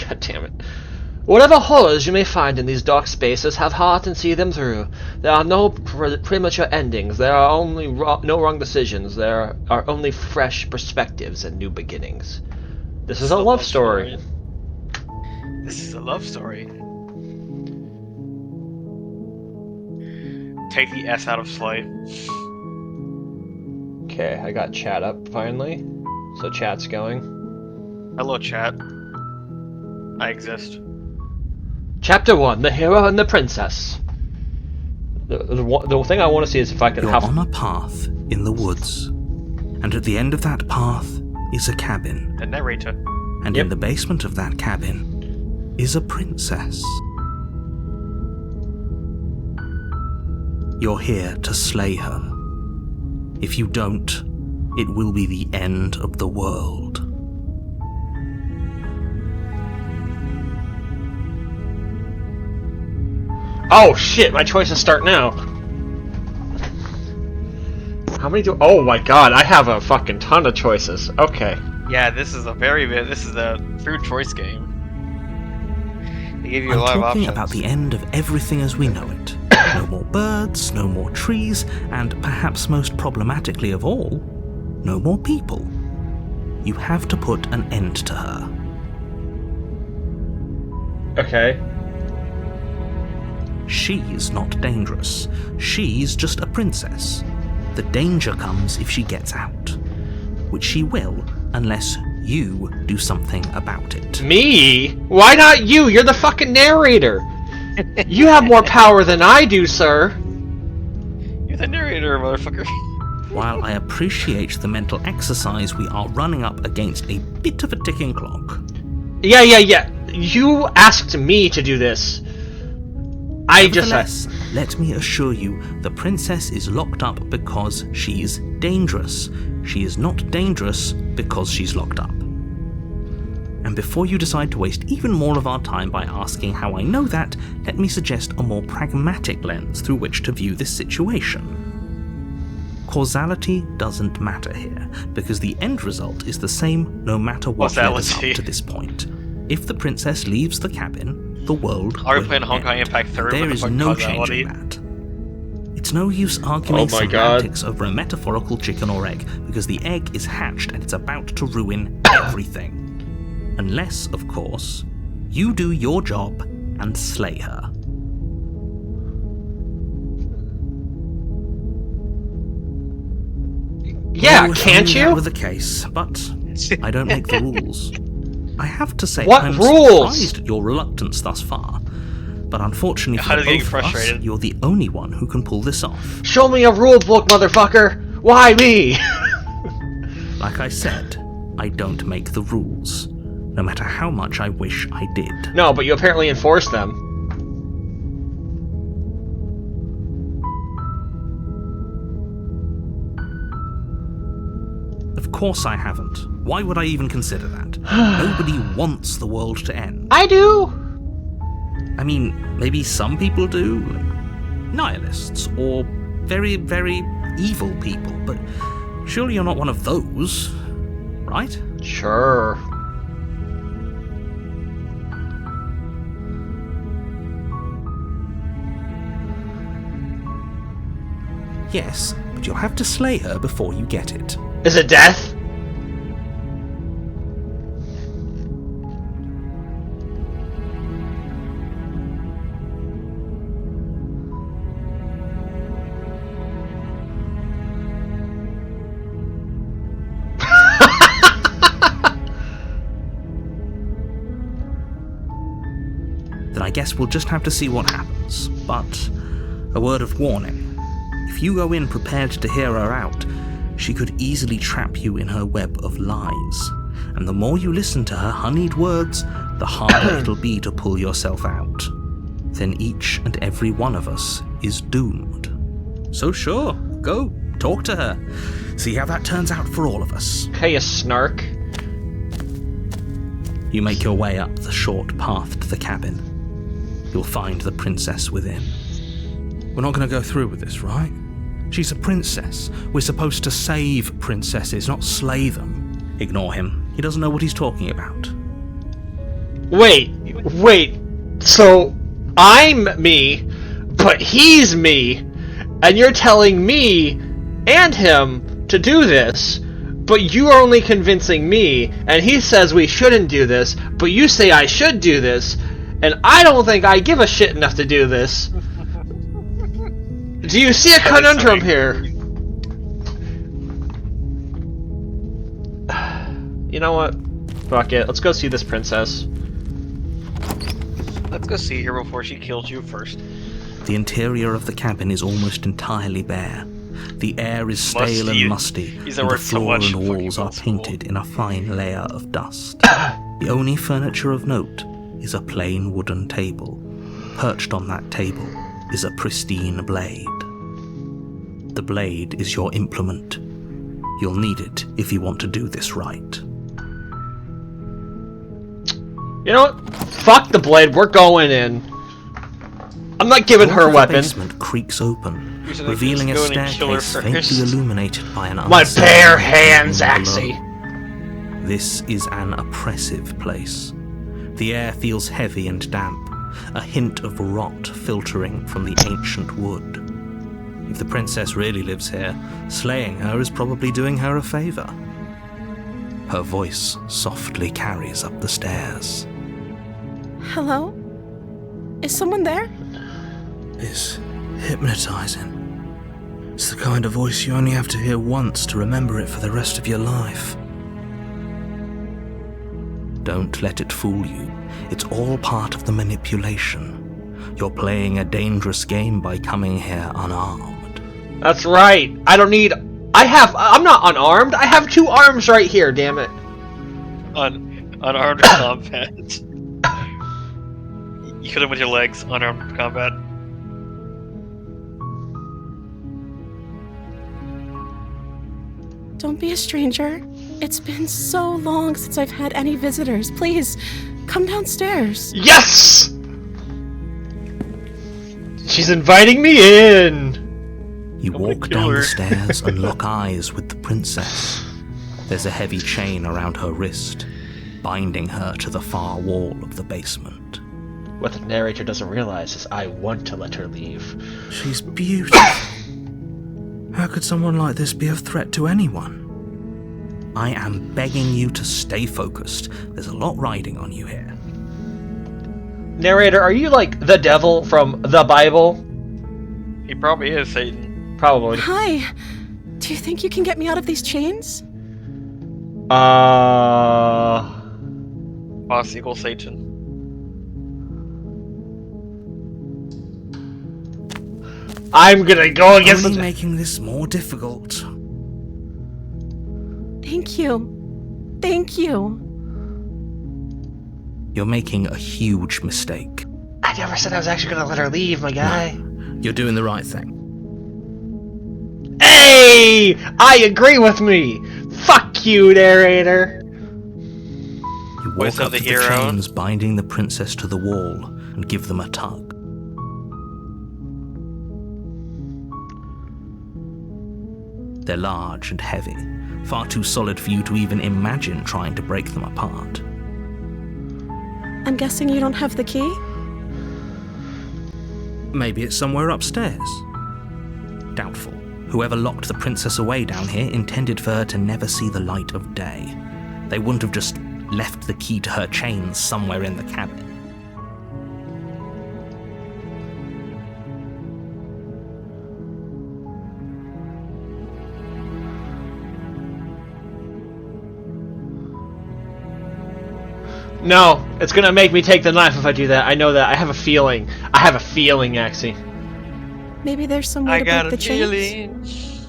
God damn it. Whatever horrors you may find in these dark spaces, have heart and see them through. There are no premature endings. There are only no wrong decisions. There are only fresh perspectives and new beginnings. This is a love story. This is a love story. Take the S out of slight. Okay, I got chat up finally. So chat's going. Hello, chat. I exist. Chapter 1, The Hero and the Princess. The thing I want to see is if I can You're on a path in the woods, and at the end of that path is a cabin. The narrator. And in the basement of that cabin is a princess. You're here to slay her. If you don't, it will be the end of the world. Oh shit, my choices start now. How many do... Oh my god, I have a fucking ton of choices. Okay. Yeah, this is a true choice game. They give you a lot of options. I'm talking about the end of everything as we know it. No more birds, no more trees, and perhaps most problematically of all, no more people. You have to put an end to her. Okay. She's not dangerous. She's just a princess. The danger comes if she gets out. Which she will, unless you do something about it. Me? Why not you? You're the fucking narrator. You have more power than I do, sir. You're the narrator, motherfucker. While I appreciate the mental exercise, we are running up against a bit of a ticking clock. Yeah. You asked me to do this. Nevertheless, let me assure you, the princess is locked up because she's dangerous. She is not dangerous because she's locked up. And before you decide to waste even more of our time by asking how I know that, let me suggest a more pragmatic lens through which to view this situation. Causality doesn't matter here, because the end result is the same no matter what led us up to this point. If the princess leaves the cabin, the world Are we playing Honkai Impact 3? There is no changing that. It's no use arguing semantics over a metaphorical chicken or egg, because the egg is hatched and it's about to ruin everything. Unless, of course, you do your job and slay her. Yeah, can't you? That were the case, but I don't make the rules. I have to say, what I'm rules? surprised at your reluctance thus far. But unfortunately for both of us, you're the only one who can pull this off. Show me a rule book, motherfucker! Why me? Like I said, I don't make the rules, no matter how much I wish I did. No, but you apparently enforce them. Of course I haven't. Why would I even consider that? Nobody wants the world to end. I do! I mean, maybe some people do, like nihilists, or very, very evil people, but surely you're not one of those, right? Sure. Yes, but you'll have to slay her before you get it. Is it death? Then I guess we'll just have to see what happens. But a word of warning. If you go in prepared to hear her out, she could easily trap you in her web of lies. And the more you listen to her honeyed words, the harder it'll be to pull yourself out. Then each and every one of us is doomed. So sure, go, talk to her. See how that turns out for all of us. Hey, you snark. You make your way up the short path to the cabin. You'll find the princess within. We're not going to go through with this, right? She's a princess. We're supposed to save princesses, not slay them. Ignore him. He doesn't know what he's talking about. Wait. So I'm me, but he's me, and you're telling me and him to do this, but you are only convincing me, and he says we shouldn't do this, but you say I should do this, and I don't think I give a shit enough to do this. Do you see a conundrum here? You know what? Fuck it. Let's go see this princess. Let's go see her before she kills you first. The interior of the cabin is almost entirely bare. The air is stale and musty, and the floor and walls are painted in a fine layer of dust. The only furniture of note is a plain wooden table. Perched on that table is a pristine blade. The blade is your implement. You'll need it if you want to do this right. You know what? Fuck the blade, we're going in. I'm not giving her a weapon. The basement creaks open, revealing a staircase faintly illuminated by an my bare hands, Axie. This is an oppressive place. The air feels heavy and damp, a hint of rot filtering from the ancient wood. If the princess really lives here, slaying her is probably doing her a favor. Her voice softly carries up the stairs. Hello? Is someone there? It's hypnotizing. It's the kind of voice you only have to hear once to remember it for the rest of your life. Don't let it fool you. It's all part of the manipulation. You're playing a dangerous game by coming here unarmed. That's right. I'm not unarmed. I have 2 arms right here, damn it. Unarmed combat. You kill him with your legs, unarmed combat. Don't be a stranger. It's been so long since I've had any visitors. Please, come downstairs. Yes! She's inviting me in. You walk down the stairs and lock eyes with the princess. There's a heavy chain around her wrist, binding her to the far wall of the basement. What the narrator doesn't realize is I want to let her leave. She's beautiful. How could someone like this be a threat to anyone? I am begging you to stay focused. There's a lot riding on you here. Narrator, are you like the devil from the Bible? He probably is Satan. Probably. Hi. Do you think you can get me out of these chains? Boss equals Satan. I'm gonna go against Only making this more difficult. Thank you. Thank you. You're making a huge mistake. I never said I was actually gonna let her leave, my guy. No, you're doing the right thing. Hey! I agree with me! Fuck you, narrator! You walk up to the chains binding the princess to the wall and give them a tug. They're large and heavy, far too solid for you to even imagine trying to break them apart. I'm guessing you don't have the key? Maybe it's somewhere upstairs. Doubtful. Whoever locked the princess away down here intended for her to never see the light of day. They wouldn't have just left the key to her chains somewhere in the cabin. No, it's gonna make me take the knife if I do that. I know that. I have a feeling. I have a feeling, Axie. Maybe there's some way to break the chains.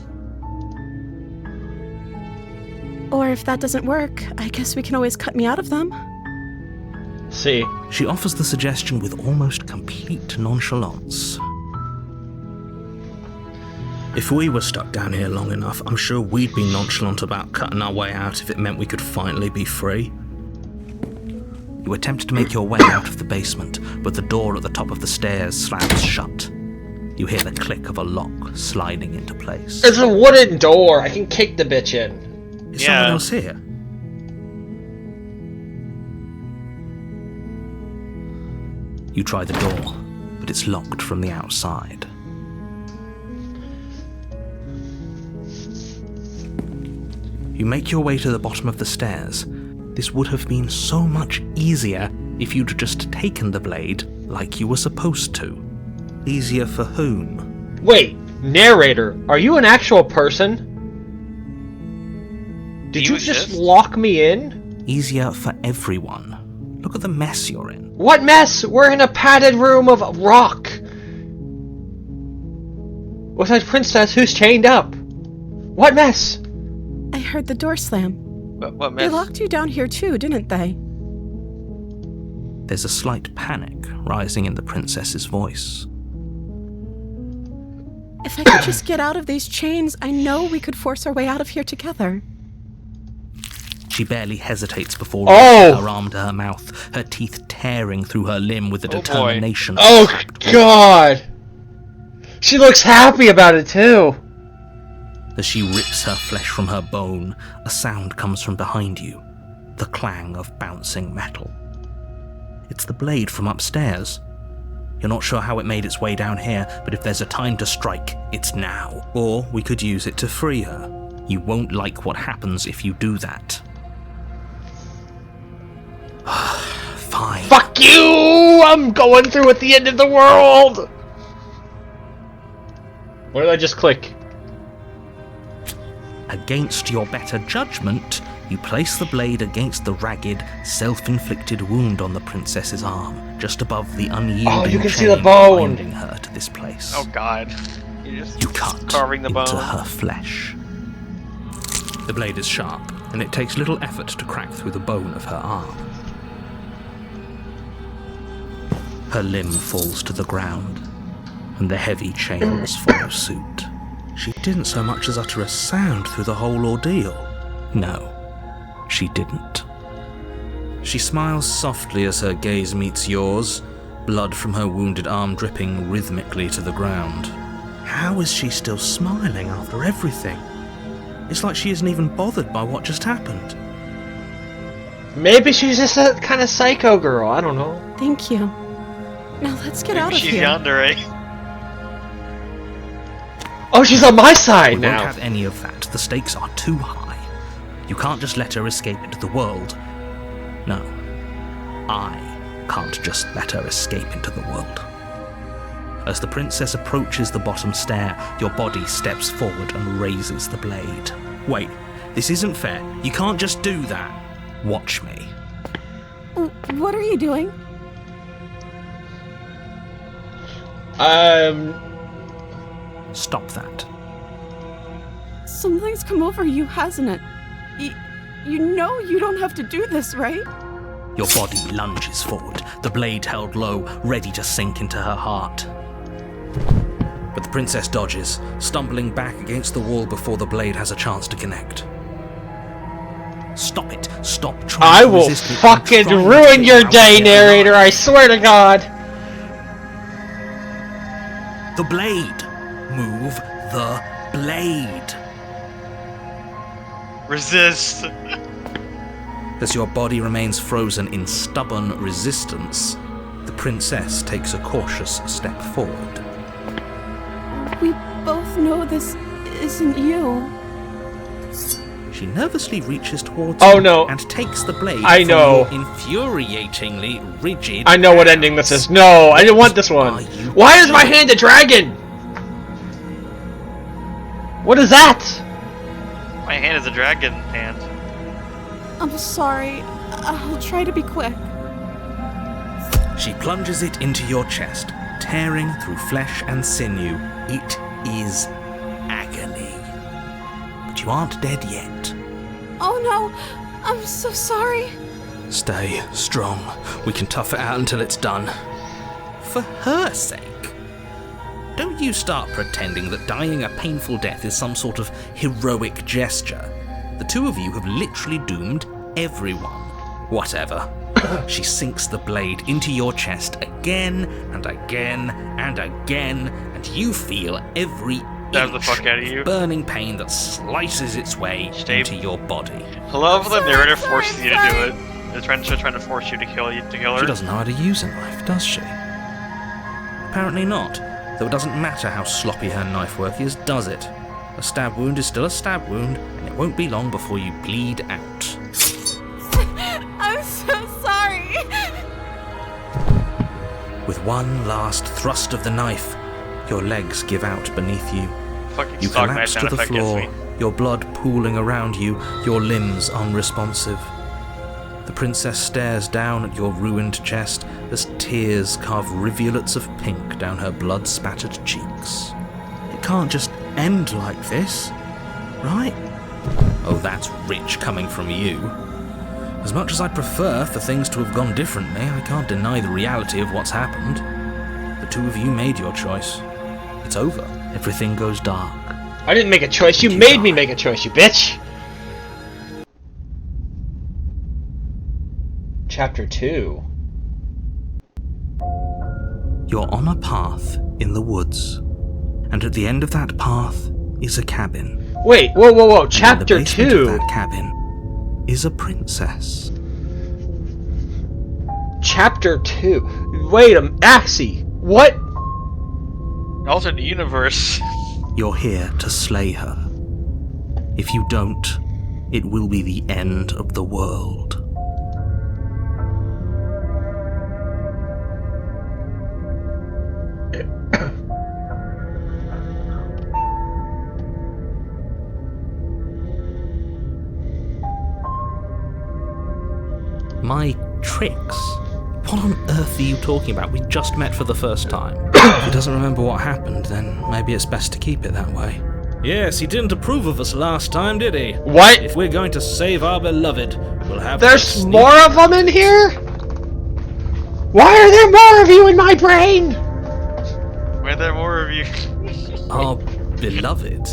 Or if that doesn't work, I guess we can always cut me out of them. See. She offers the suggestion with almost complete nonchalance. If we were stuck down here long enough, I'm sure we'd be nonchalant about cutting our way out if it meant we could finally be free. You attempt to make your way out of the basement, but the door at the top of the stairs slams shut. You hear the click of a lock sliding into place. It's a wooden door. I can kick the bitch in. Is someone else here? You try the door, but it's locked from the outside. You make your way to the bottom of the stairs. This would have been so much easier if you'd just taken the blade like you were supposed to. Easier for whom? Wait, narrator, are you an actual person? Did you just lock me in? Easier for everyone. Look at the mess you're in. What mess? We're in a padded room of rock. With a princess who's chained up. What mess? I heard the door slam. What They mess? locked you down here too, didn't they? There's a slight panic rising in the princess's voice. If I could just get out of these chains, I know we could force our way out of here together. She barely hesitates before Oh! reaching her arm to her mouth, her teeth tearing through her limb with the Oh, boy. determination. Oh, God. She looks happy about it, too. As she rips her flesh from her bone, a sound comes from behind you, the clang of bouncing metal. It's the blade from upstairs. You're not sure how it made its way down here, but if there's a time to strike, it's now. Or we could use it to free her. You won't like what happens if you do that. Fine. Fuck you! I'm going through at the end of the world! What did I just click? Against your better judgment, you place the blade against the ragged, self-inflicted wound on the princess's arm, just above the unyielding Oh, you can see chain the bone! binding her to this place. Oh god. You're just You cut carving the into bone. her flesh. The blade is sharp, and it takes little effort to crack through the bone of her arm. Her limb falls to the ground, and the heavy chains follow suit. She didn't so much as utter a sound through the whole ordeal. No, she didn't. She smiles softly as her gaze meets yours, blood from her wounded arm dripping rhythmically to the ground. How is she still smiling after everything? It's like she isn't even bothered by what just happened. Maybe she's just a kind of psycho girl, I don't know. Thank you. Now let's get out of She's here. yandere. Oh, she's on my side We now! won't have any of that. The stakes are too high. You can't just let her escape into the world. No, I can't just let her escape into the world. As the princess approaches the bottom stair, your body steps forward and raises the blade. Wait, this isn't fair. You can't just do that. Watch me. What are you doing? Stop that. Something's come over you, hasn't it? You know you don't have to do this, right? Your body lunges forward, the blade held low, ready to sink into her heart. But the princess dodges, stumbling back against the wall before the blade has a chance to connect. Stop it. Stop trying I to will resist it and fucking try to ruin get your out day, of here narrator, alive. I swear to God! The blade. Move the blade. Resist. As your body remains frozen in stubborn resistance, the princess takes a cautious step forward. We both know this isn't you. She nervously reaches towards Oh, you no. and takes the blade I from know. your infuriatingly rigid I know what hands. ending this is. No, I didn't want this one. Are you Why is my hand a dragon? What is that? My hand is a dragon hand. I'm sorry. I'll try to be quick. She plunges it into your chest, tearing through flesh and sinew. It is agony. But you aren't dead yet. Oh no, I'm so sorry. Stay strong. We can tough it out until it's done. For her sake. Don't you start pretending that dying a painful death is some sort of heroic gesture. The two of you have literally doomed everyone. Whatever. She sinks the blade into your chest again and again and again, and you feel every Stab the inch fuck out of you. burning pain that slices its way Stay- into your body. I love the Sorry, narrator sorry, forces you to sorry. do it. They're trying to force you to kill her. She doesn't know how to use a knife, does she? Apparently not, though it doesn't matter how sloppy her knife work is, does it? A stab wound is still a stab wound, and it won't be long before you bleed out. I'm so sorry. With one last thrust of the knife, your legs give out beneath you. Fucking You stock collapse knife to sound the effect gets floor, me. your blood pooling around you, your limbs unresponsive. The princess stares down at your ruined chest as tears carve rivulets of pink down her blood-spattered cheeks. It can't just end like this, right? Oh, that's rich coming from you. As much as I'd prefer for things to have gone differently, I can't deny the reality of what's happened. The two of you made your choice. It's over. Everything goes dark. I didn't make a choice. You You made me die. make a choice, you bitch. Chapter 2. You're on a path in the woods, and at the end of that path is a cabin. Wait, whoa, whoa, whoa. And in Chapter the basement 2. of that cabin is a princess. Chapter 2. Wait a Axie. What? Alternate universe. You're here to slay her. If you don't, it will be the end of the world. My tricks? What on earth are you talking about? We just met for the first time. If he doesn't remember what happened, then maybe it's best to keep it that way. Yes, he didn't approve of us last time, did he? What? If we're going to save our beloved, we'll have There's to sneak- more of them in here? Why are there more of you in my brain? Were there more of you? Our beloved?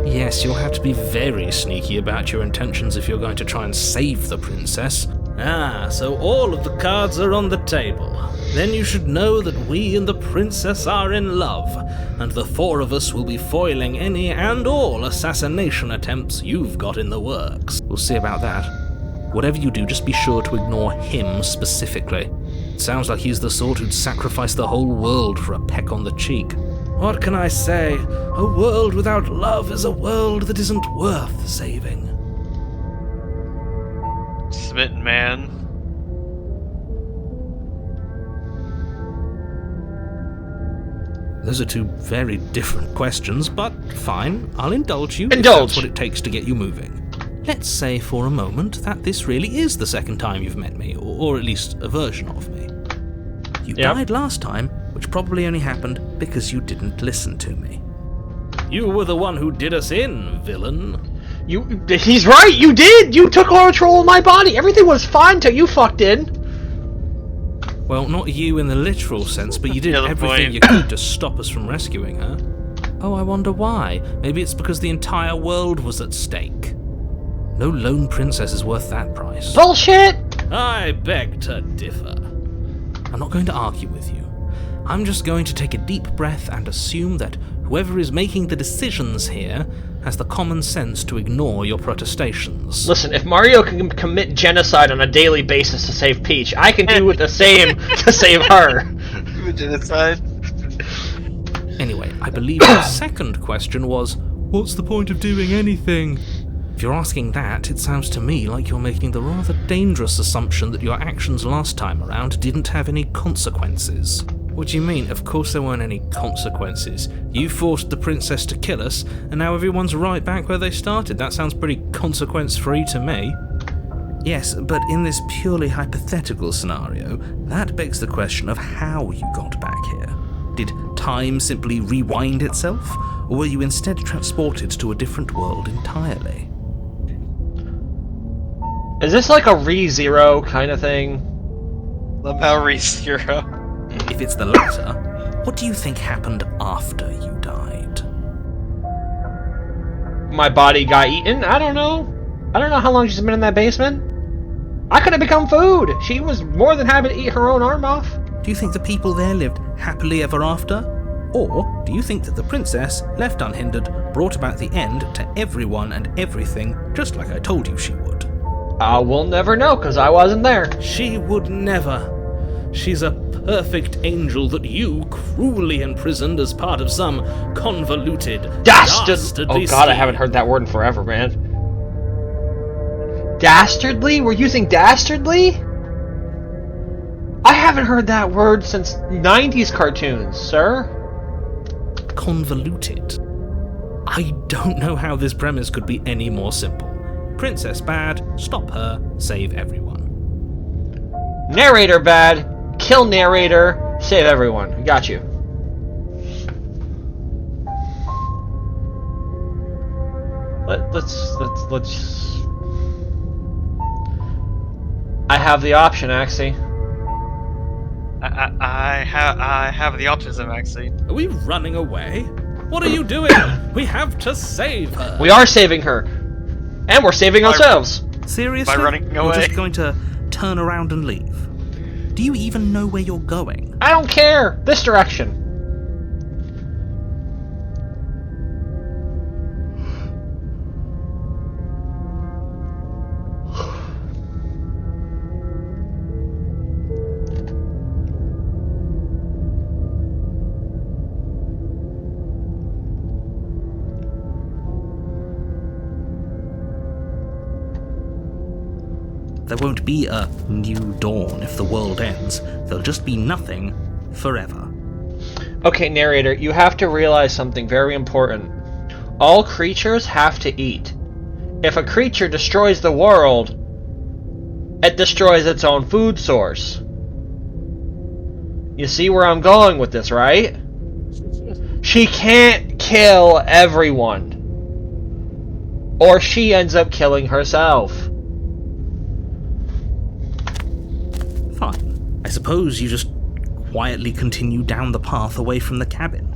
Yes, you'll have to be very sneaky about your intentions if you're going to try and save the princess. Ah, so all of the cards are on the table. Then you should know that we and the princess are in love, and the four of us will be foiling any and all assassination attempts you've got in the works. We'll see about that. Whatever you do, just be sure to ignore him specifically. It sounds like he's the sort who'd sacrifice the whole world for a peck on the cheek. What can I say? A world without love is a world that isn't worth saving. Smitten man. Those are two very different questions, but fine, I'll indulge you Indulge. if that's what it takes to get you moving. Let's say for a moment that this really is the second time you've met me, or at least a version of me. You Yep. died last time, which probably only happened because you didn't listen to me. You were the one who did us in, villain. He's right, you did! You took control of my body! Everything was fine till you fucked in! Well, not you in the literal sense, but you did Yeah, the everything point. you could to stop us from rescuing her. Oh, I wonder why. Maybe it's because the entire world was at stake. No lone princess is worth that price. Bullshit! I beg to differ. I'm not going to argue with you. I'm just going to take a deep breath and assume that whoever is making the decisions here has the common sense to ignore your protestations. Listen, if Mario can commit genocide on a daily basis to save Peach, I can do the same to save her. Genocide. Anyway, I believe the second question was, what's the point of doing anything? If you're asking that, it sounds to me like you're making the rather dangerous assumption that your actions last time around didn't have any consequences. What do you mean? Of course there weren't any consequences. You forced the princess to kill us, and now everyone's right back where they started. That sounds pretty consequence-free to me. Yes, but in this purely hypothetical scenario, that begs the question of how you got back here. Did time simply rewind itself, or were you instead transported to a different world entirely? Is this like a ReZero kind of thing? Somehow ReZero. If it's the latter, what do you think happened after you died? My body got eaten? I don't know. I don't know how long she's been in that basement. I could have become food. She was more than happy to eat her own arm off. Do you think the people there lived happily ever after? Or do you think that the princess, left unhindered, brought about the end to everyone and everything, just like I told you she would? We'll never know, because I wasn't there. She would never. She's a perfect angel that you cruelly imprisoned as part of some convoluted, dastardly Oh god, I scheme. haven't heard that word in forever, man. Dastardly? We're using dastardly? I haven't heard that word since 90s cartoons, sir. Convoluted. I don't know how this premise could be any more simple. Princess bad, stop her, save everyone. Narrator bad, kill narrator, save everyone. Got you. Let's. I have the option, Axie. I have the optimism, actually. Are we running away? What are you doing? We have to save her. We are saving her, and we're saving ourselves. Seriously? By running You're away. just going to turn around and leave? Do you even know where you're going? I don't care. This direction. There won't be a new dawn if the world ends. There'll just be nothing forever. Okay, narrator, you have to realize something very important. All creatures have to eat. If a creature destroys the world, it destroys its own food source. You see where I'm going with this, right? She can't kill everyone. Or she ends up killing herself. Fine. I suppose you just quietly continue down the path away from the cabin.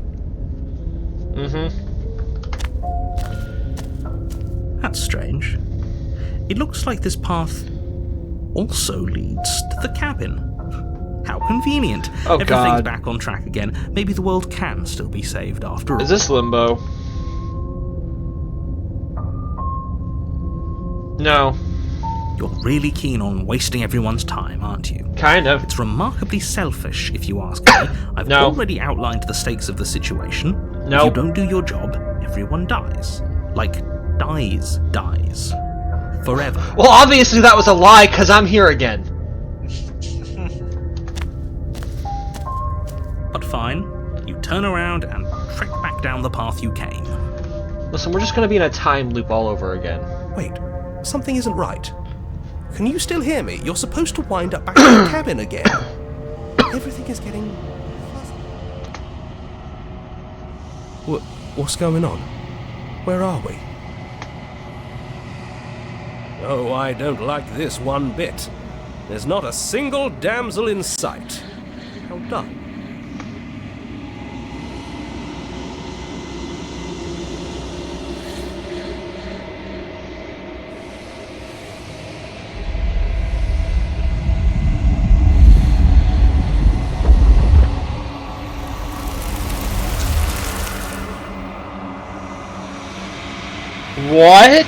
That's strange. It looks like this path also leads to the cabin. How convenient. Oh, Everything's God. back on track again. Maybe the world can still be saved after all. Is this limbo? No. You're really keen on wasting everyone's time, aren't you? Kind of. It's remarkably selfish, if you ask me. I've No. already outlined the stakes of the situation. No. If you don't do your job, everyone dies. Like, dies. Forever. Well, obviously that was a lie, because I'm here again. But fine, you turn around and trek back down the path you came. Listen, we're just going to be in a time loop all over again. Wait, something isn't right. Can you still hear me? You're supposed to wind up back in the cabin again. Everything is getting fuzzy. What's going on? Where are we? Oh, I don't like this one bit. There's not a single damsel in sight. How dull. What?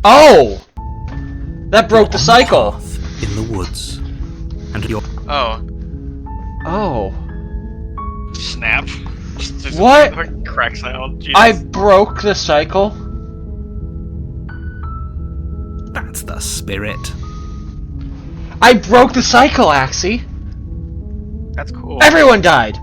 Oh! That broke the cycle. Path in the woods. And you're Oh, Oh. snap. Just What? A crack sound. Jesus. I broke the cycle? that's the spirit. I broke the cycle, Axie! That's cool. Everyone died!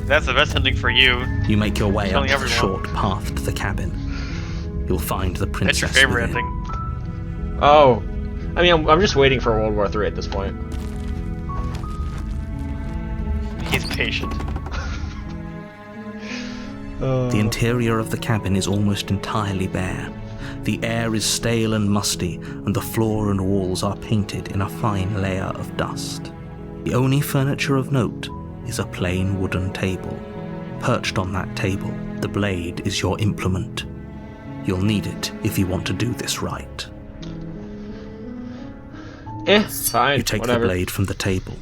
That's the best ending for you. You make your way up Killing the everyone. short path to the cabin. You'll find the That's princess your favorite within. ending. Oh. I mean, I'm just waiting for World War III at this point. He's patient. The interior of the cabin is almost entirely bare. The air is stale and musty, and the floor and walls are painted in a fine layer of dust. The only furniture of note is a plain wooden table. Perched on that table, the blade is your implement. You'll need it if you want to do this right. Fine, You take whatever. the blade from the table.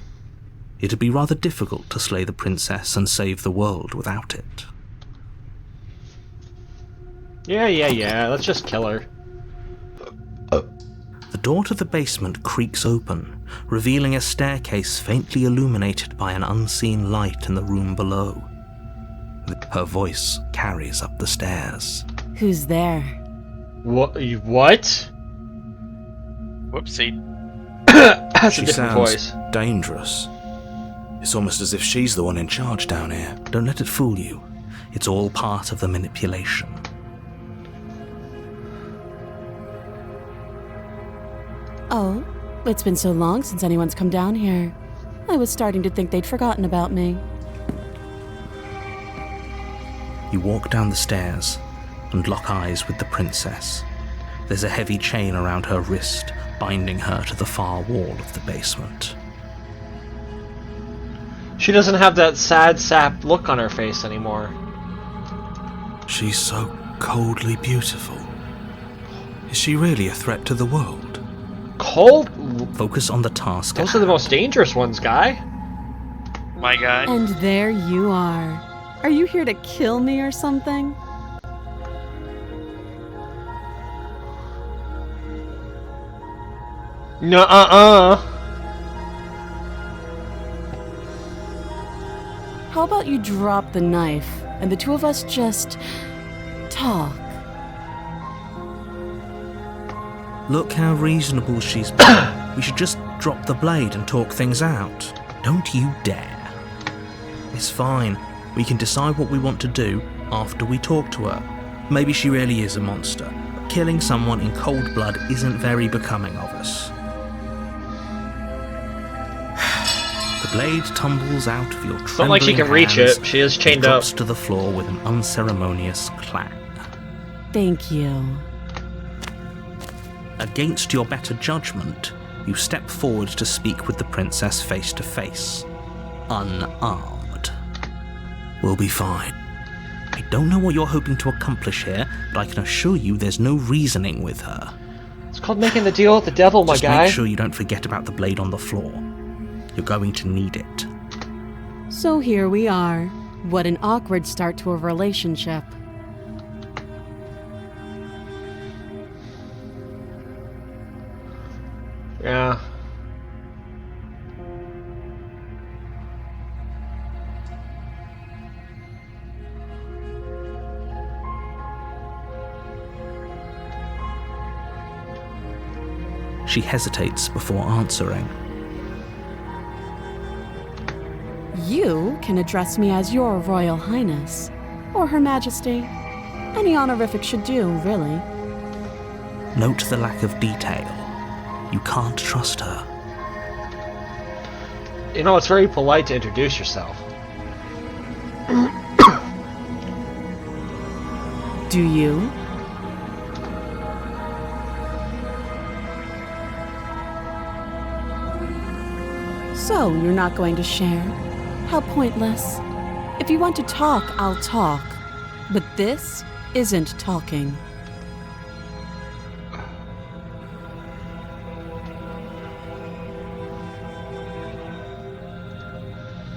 It'd be rather difficult to slay the princess and save the world without it. Yeah, let's just kill her. The door to the basement creaks open, revealing a staircase faintly illuminated by an unseen light in the room below. Her voice carries up the stairs. Who's there? What? Whoopsie. That's a She different sounds voice. dangerous. It's almost as if she's the one in charge down here. Don't let it fool you. It's all part of the manipulation. Oh, it's been so long since anyone's come down here. I was starting to think they'd forgotten about me. You walk down the stairs and lock eyes with the princess. There's a heavy chain around her wrist, binding her to the far wall of the basement. She doesn't have that sad sap look on her face anymore. She's so coldly beautiful. Is she really a threat to the world? Cold? Focus on the task. Those are the most dangerous ones, guy. My guy. And there you are. Are you here to kill me or something? Nuh-uh-uh. How about you drop the knife and the two of us just talk? Look how reasonable she's been. We should just drop the blade and talk things out. Don't you dare. It's fine. We can decide what we want to do after we talk to her. Maybe she really is a monster, but killing someone in cold blood isn't very becoming of us. The blade tumbles out of your trembling It's not like she can reach hands it. She is and chained up. drops to the floor with an unceremonious clang. Thank you. Against your better judgment, you step forward to speak with the princess face to face, unarmed. We'll be fine. I don't know what you're hoping to accomplish here, but I can assure you there's no reasoning with her. It's called making the deal with the devil, my Just guy. make sure you don't forget about the blade on the floor. You're going to need it. So here we are. What an awkward start to a relationship. Yeah. She hesitates before answering. You can address me as Your Royal Highness, or Her Majesty. Any honorific should do, really. Note the lack of detail. You can't trust her. You know, it's very polite to introduce yourself. Do you? So, you're not going to share? How pointless. If you want to talk, I'll talk. But this isn't talking.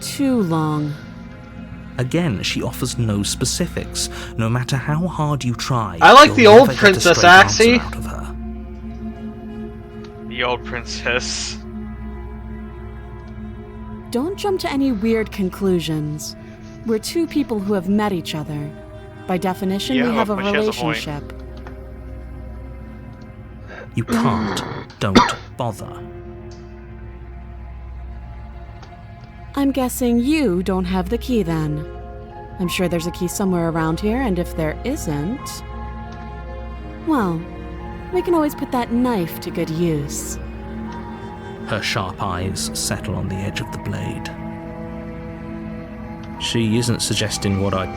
Too long. Again, she offers no specifics. No matter how hard you try, I like you'll the old never get a Princess straight answer Axie. out of her. The old princess. Don't jump to any weird conclusions. We're two people who have met each other. By definition, we Yeah, have a but she has a point. relationship. You can't. Don't bother. I'm guessing you don't have the key then. I'm sure there's a key somewhere around here, and if there isn't... well, we can always put that knife to good use. Her sharp eyes settle on the edge of the blade. She isn't suggesting what I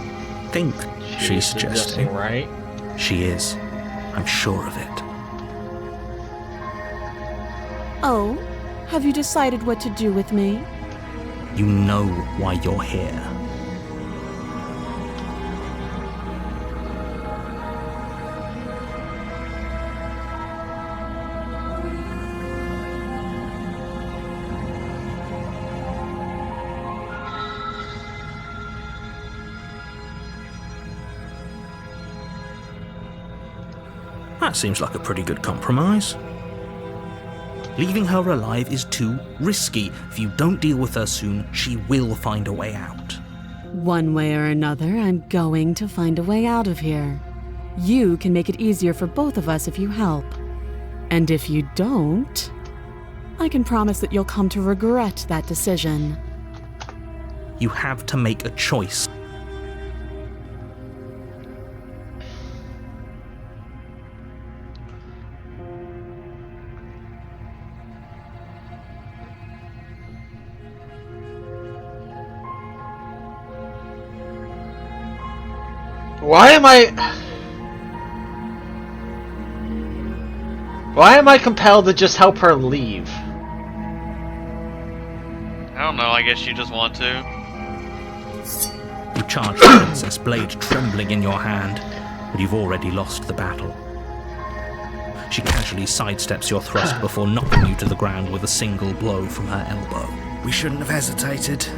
think she's suggesting. Right? She is. I'm sure of it. Oh, have you decided what to do with me? You know why you're here. That seems like a pretty good compromise. Leaving her alive is too risky. If you don't deal with her soon, she will find a way out. One way or another, I'm going to find a way out of here. You can make it easier for both of us if you help. And if you don't, I can promise that you'll come to regret that decision. You have to make a choice. Why am I compelled to just help her leave? I don't know, I guess you just want to. You charge the princess, blade trembling in your hand, but you've already lost the battle. She casually sidesteps your thrust before knocking you to the ground with a single blow from her elbow. We shouldn't have hesitated.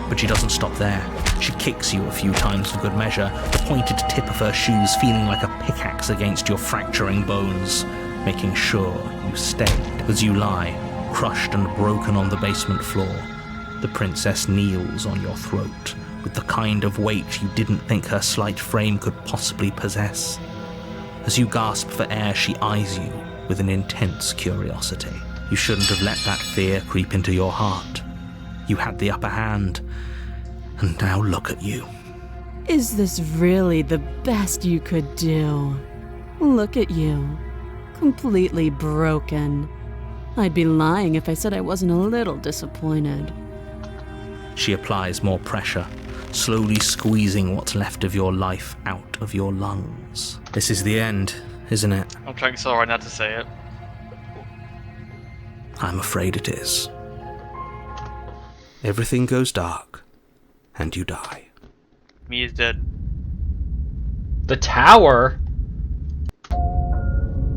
But she doesn't stop there. She kicks you a few times for good measure, the pointed tip of her shoes feeling like a pickaxe against your fracturing bones, making sure you stay. As you lie, crushed and broken on the basement floor, the princess kneels on your throat with the kind of weight you didn't think her slight frame could possibly possess. As you gasp for air, she eyes you with an intense curiosity. You shouldn't have let that fear creep into your heart. You had the upper hand, and now look at you. Is this really the best you could do? Look at you. Completely broken. I'd be lying if I said I wasn't a little disappointed. She applies more pressure, slowly squeezing what's left of your life out of your lungs. This is the end, isn't it? I'm trying so hard not to say it. I'm afraid it is. Everything goes dark, and you die. Me is dead. The tower?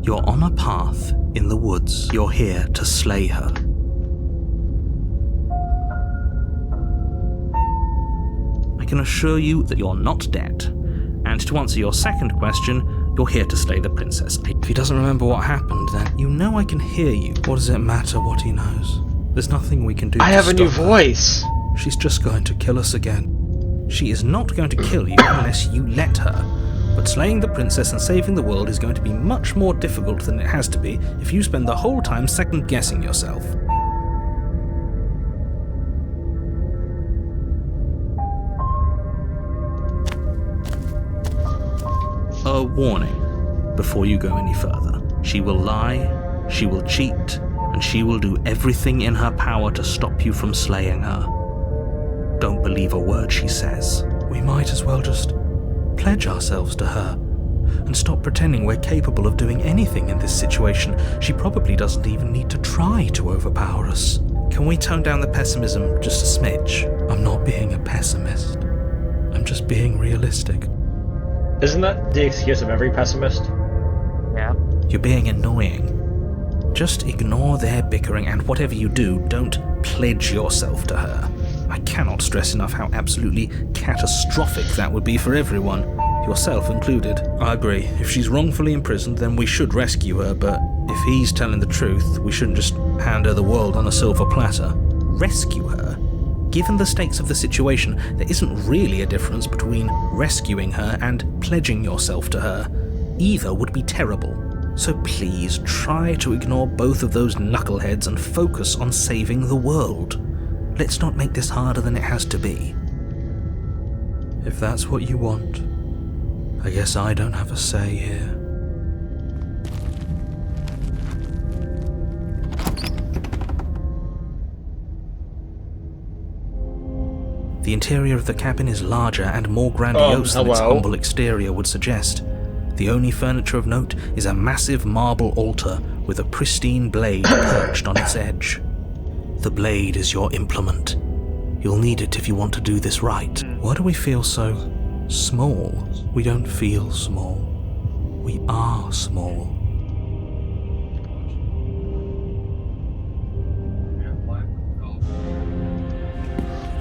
You're on a path in the woods. You're here to slay her. I can assure you that you're not dead. And to answer your second question, you're here to slay the princess. If he doesn't remember what happened, then you know I can hear you. What does it matter what he knows? There's nothing we can do. I have a new stop her. voice. She's just going to kill us again. She is not going to kill you unless you let her. But slaying the princess and saving the world is going to be much more difficult than it has to be if you spend the whole time second-guessing yourself. A warning before you go any further. She will lie, she will cheat, and she will do everything in her power to stop you from slaying her. Don't believe a word she says. We might as well just pledge ourselves to her and stop pretending we're capable of doing anything in this situation. She probably doesn't even need to try to overpower us. Can we tone down the pessimism just a smidge? I'm not being a pessimist. I'm just being realistic. Isn't that the excuse of every pessimist? Yeah. You're being annoying. Just ignore their bickering, and whatever you do, don't pledge yourself to her. I cannot stress enough how absolutely catastrophic that would be for everyone, yourself included. I agree. If she's wrongfully imprisoned, then we should rescue her, but if he's telling the truth, we shouldn't just hand her the world on a silver platter. Rescue her? Given the stakes of the situation, there isn't really a difference between rescuing her and pledging yourself to her. Either would be terrible. So please try to ignore both of those knuckleheads and focus on saving the world. Let's not make this harder than it has to be. If that's what you want, I guess I don't have a say here. The interior of the cabin is larger and more grandiose than its hello. humble exterior would suggest. The only furniture of note is a massive marble altar with a pristine blade perched on its edge. The blade is your implement. You'll need it if you want to do this right. Why do we feel so small? We don't feel small. We are small.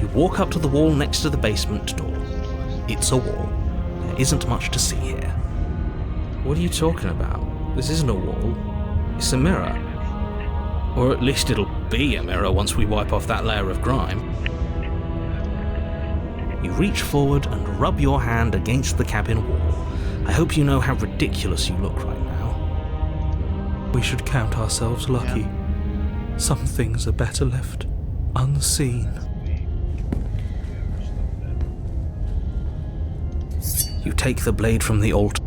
You walk up to the wall next to the basement door. It's a wall. There isn't much to see here. What are you talking about? This isn't a wall. It's a mirror. Or at least it'll be a mirror once we wipe off that layer of grime. You reach forward and rub your hand against the cabin wall. I hope you know how ridiculous you look right now. We should count ourselves lucky. Some things are better left unseen. You take the blade from the altar.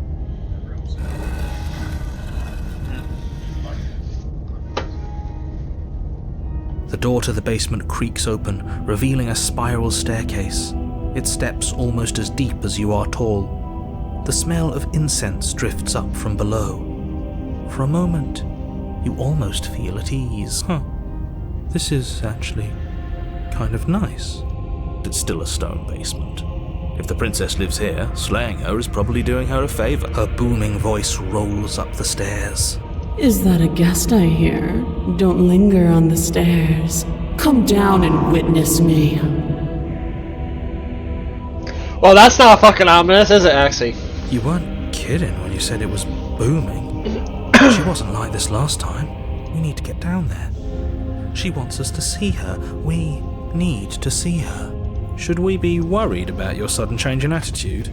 The door to the basement creaks open, revealing a spiral staircase. Its steps almost as deep as you are tall. The smell of incense drifts up from below. For a moment, you almost feel at ease. This is actually kind of nice. It's still a stone basement. If the princess lives here, slaying her is probably doing her a favor. Her booming voice rolls up the stairs. Is that a guest I hear? Don't linger on the stairs. Come down and witness me. Well, that's not fucking ominous, is it, actually? You weren't kidding when you said it was booming. She wasn't like this last time. We need to get down there. She wants us to see her. We need to see her. Should we be worried about your sudden change in attitude?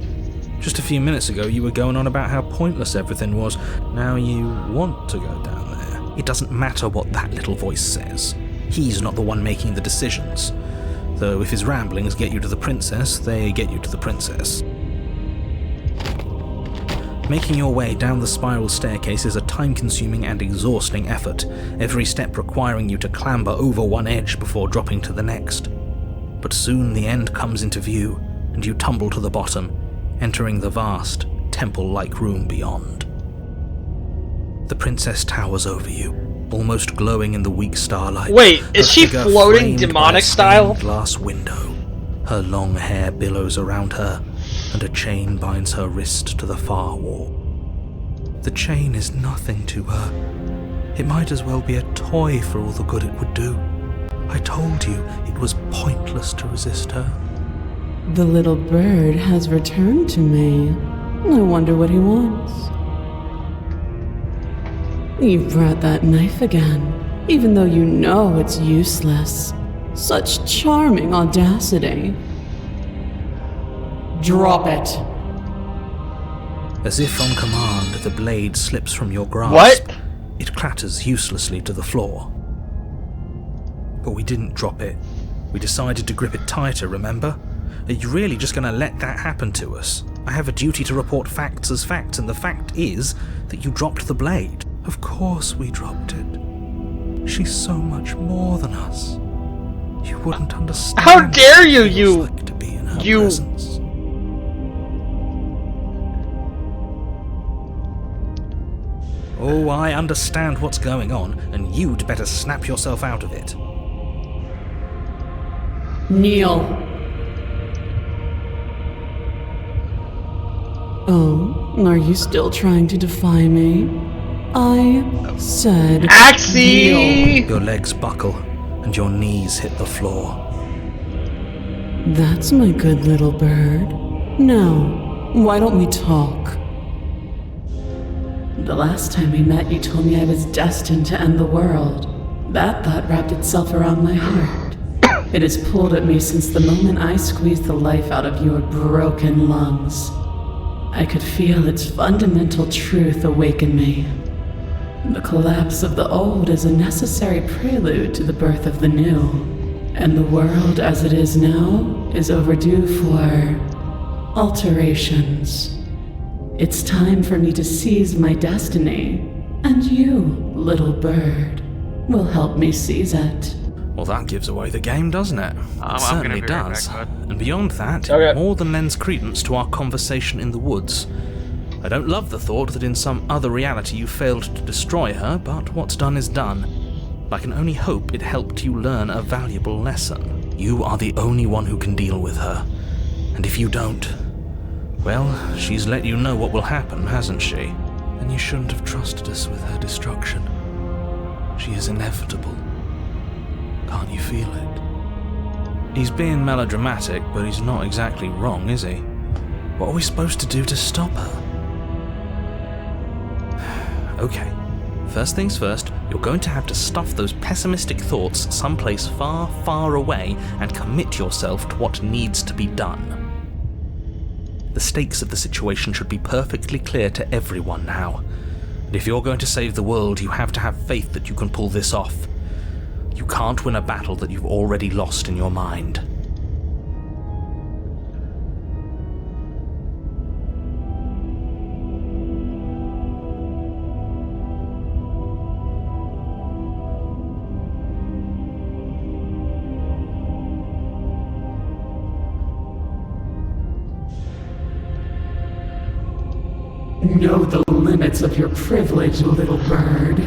Just a few minutes ago you were going on about how pointless everything was. Now you want to go down there. It doesn't matter what that little voice says. He's not the one making the decisions. Though if his ramblings get you to the princess, they get you to the princess. Making your way down the spiral staircase is a time-consuming and exhausting effort, every step requiring you to clamber over one edge before dropping to the next. But soon the end comes into view, and you tumble to the bottom, entering the vast, temple-like room beyond. The princess towers over you, almost glowing in the weak starlight. Wait, is Her she figure floating framed by a demonic stained style? glass window. Her long hair billows around her, and a chain binds her wrist to the far wall. The chain is nothing to her. It might as well be a toy for all the good it would do. I told you it was pointless to resist her. The little bird has returned to me. I wonder what he wants. You brought that knife again, even though you know it's useless. Such charming audacity. Drop it. As if on command, the blade slips from your grasp. What? It clatters uselessly to the floor. But we didn't drop it. We decided to grip it tighter, remember? Are you really just going to let that happen to us? I have a duty to report facts as facts, and the fact is that you dropped the blade. Of course we dropped it. She's so much more than us. You wouldn't understand. How dare you, what it feels like to be in her you- presence. Oh, I understand what's going on, and you'd better snap yourself out of it. Kneel. Oh, are you still trying to defy me? I said kneel. Axie! Your legs buckle, and your knees hit the floor. That's my good little bird. Now, why don't we talk? The last time we met, you told me I was destined to end the world. That thought wrapped itself around my heart. It has pulled at me since the moment I squeezed the life out of your broken lungs. I could feel its fundamental truth awaken me. The collapse of the old is a necessary prelude to the birth of the new. And the world as it is now is overdue for alterations. It's time for me to seize my destiny, and you, little bird, will help me seize it. Well, that gives away the game, doesn't it? It I'm certainly gonna be right does. back, bud. And beyond that, Okay. More than lends credence to our conversation in the woods. I don't love the thought that in some other reality you failed to destroy her, but what's done is done. I can only hope it helped you learn a valuable lesson. You are the only one who can deal with her. And if you don't, well, she's let you know what will happen, hasn't she? And you shouldn't have trusted us with her destruction. She is inevitable. Can't you feel it? He's being melodramatic, but he's not exactly wrong, is he? What are we supposed to do to stop her? Okay, first things first, you're going to have to stuff those pessimistic thoughts someplace far, far away and commit yourself to what needs to be done. The stakes of the situation should be perfectly clear to everyone now. And if you're going to save the world, you have to have faith that you can pull this off. You can't win a battle that you've already lost in your mind. Know the limits of your privilege, little bird.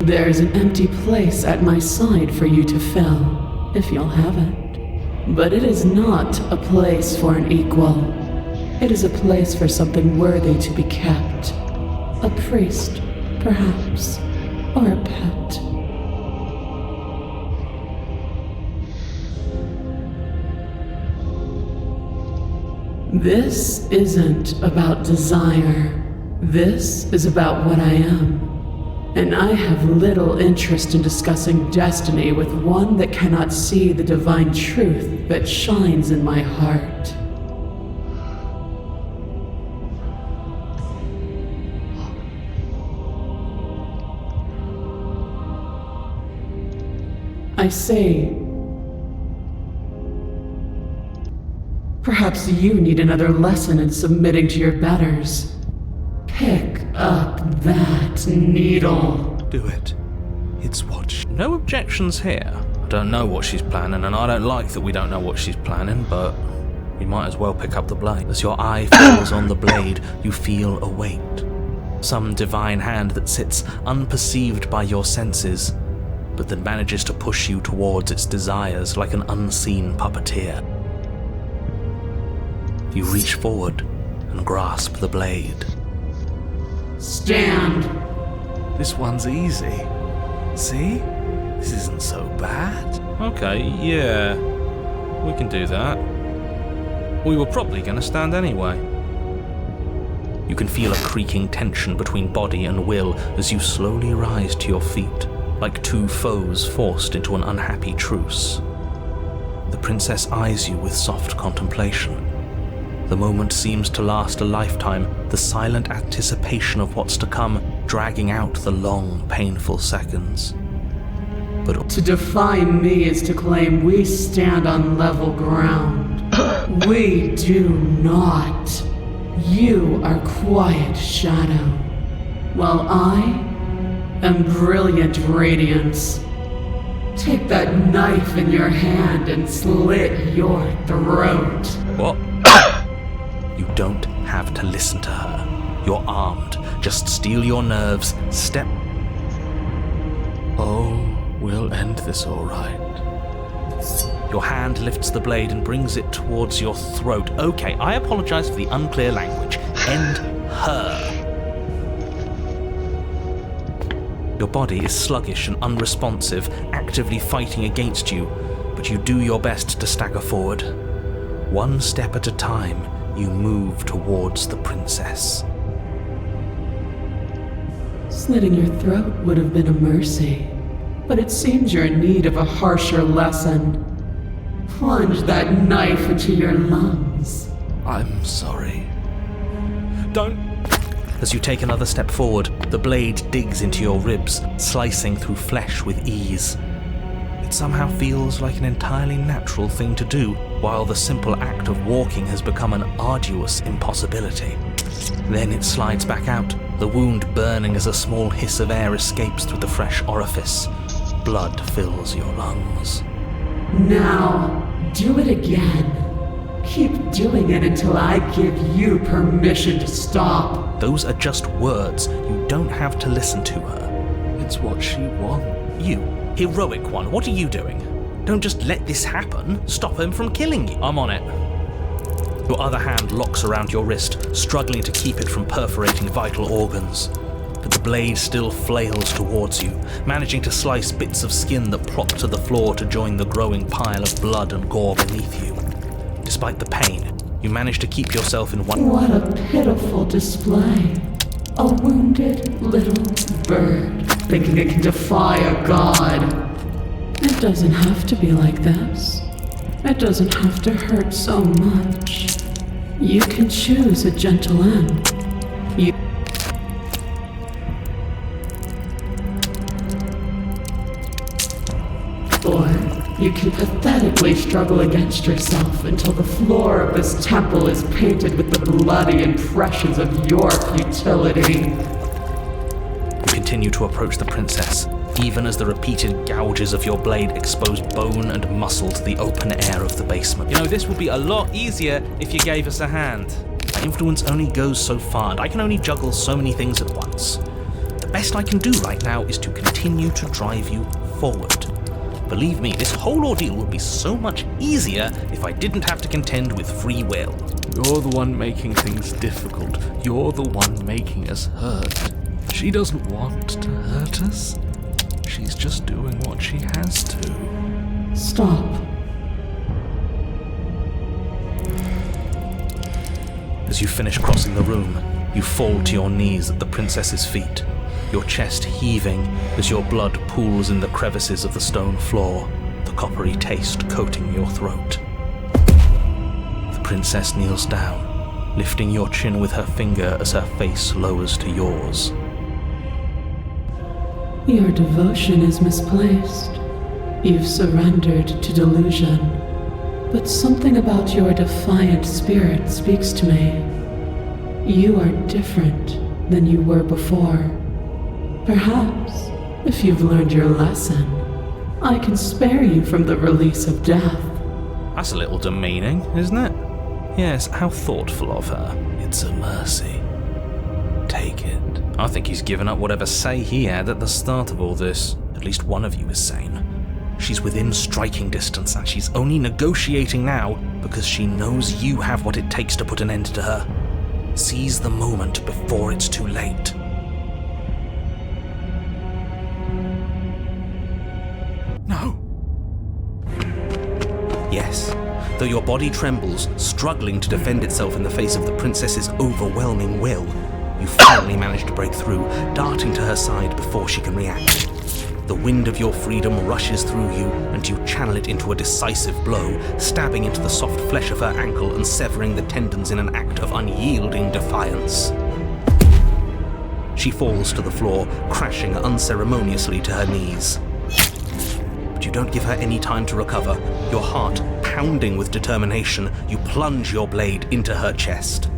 There's an empty place at my side for you to fill, if you'll have it. But it is not a place for an equal. It is a place for something worthy to be kept. A priest, perhaps, or a pet. This isn't about desire. This is about what I am. And I have little interest in discussing destiny with one that cannot see the divine truth that shines in my heart. I say, perhaps you need another lesson in submitting to your betters. Pick up that needle. Do it. It's what No objections here. I don't know what she's planning, and I don't like that we don't know what she's planning, but we might as well pick up the blade. As your eye falls on the blade, you feel a weight. Some divine hand that sits unperceived by your senses, but that manages to push you towards its desires like an unseen puppeteer. You reach forward and grasp the blade. Stand! This one's easy. See? This isn't so bad. Okay, yeah. We can do that. We were probably going to stand anyway. You can feel a creaking tension between body and will as you slowly rise to your feet, like two foes forced into an unhappy truce. The princess eyes you with soft contemplation. The moment seems to last a lifetime, the silent anticipation of what's to come dragging out the long, painful seconds. But To defy me is to claim we stand on level ground. We do not. You are quiet shadow, while I am brilliant radiance. Take that knife in your hand and slit your throat. what? You don't have to listen to her. You're armed. Just steel your nerves. Step. Oh, we'll end this all right. Your hand lifts the blade and brings it towards your throat. Okay, I apologize for the unclear language. End her. Your body is sluggish and unresponsive, actively fighting against you, but you do your best to stagger forward. One step at a time, you move towards the princess. Slitting your throat would have been a mercy, but it seems you're in need of a harsher lesson. Plunge that knife into your lungs. I'm sorry. Don't. As you take another step forward, the blade digs into your ribs, slicing through flesh with ease. It somehow feels like an entirely natural thing to do, while the simple act of walking has become an arduous impossibility. Then it slides back out, the wound burning as a small hiss of air escapes through the fresh orifice. Blood fills your lungs. Now, do it again. Keep doing it until I give you permission to stop. Those are just words. You don't have to listen to her. It's what she wants. You, heroic one, what are you doing? Don't just let this happen. Stop him from killing you. I'm on it. Your other hand locks around your wrist, struggling to keep it from perforating vital organs. But the blade still flails towards you, managing to slice bits of skin that plop to the floor to join the growing pile of blood and gore beneath you. Despite the pain, you manage to keep yourself in one... What a pitiful display. A wounded little bird, thinking it can defy a god. It doesn't have to be like this. It doesn't have to hurt so much. You can choose a gentle end. Or you can pathetically struggle against yourself until the floor of this temple is painted with the bloody impressions of your futility. You continue to approach the princess, even as the repeated gouges of your blade expose bone and muscle to the open air of the basement. You know, this would be a lot easier if you gave us a hand. My influence only goes so far, and I can only juggle so many things at once. The best I can do right now is to continue to drive you forward. Believe me, this whole ordeal would be so much easier if I didn't have to contend with free will. You're the one making things difficult. You're the one making us hurt. She doesn't want to hurt us. She's just doing what she has to. Stop. As you finish crossing the room, you fall to your knees at the princess's feet, your chest heaving as your blood pools in the crevices of the stone floor, the coppery taste coating your throat. The princess kneels down, lifting your chin with her finger as her face lowers to yours. Your devotion is misplaced. You've surrendered to delusion. But something about your defiant spirit speaks to me. You are different than you were before. Perhaps, if you've learned your lesson, I can spare you from the release of death. That's a little demeaning, isn't it? Yes, how thoughtful of her. It's a mercy. Take it. I think he's given up whatever say he had at the start of all this. At least one of you is sane. She's within striking distance, and she's only negotiating now because she knows you have what it takes to put an end to her. Seize the moment before it's too late. No. Yes, though your body trembles, struggling to defend itself in the face of the princess's overwhelming will, you finally manage to break through, darting to her side before she can react. The wind of your freedom rushes through you, and you channel it into a decisive blow, stabbing into the soft flesh of her ankle and severing the tendons in an act of unyielding defiance. She falls to the floor, crashing unceremoniously to her knees. But you don't give her any time to recover. Your heart pounding with determination, you plunge your blade into her chest.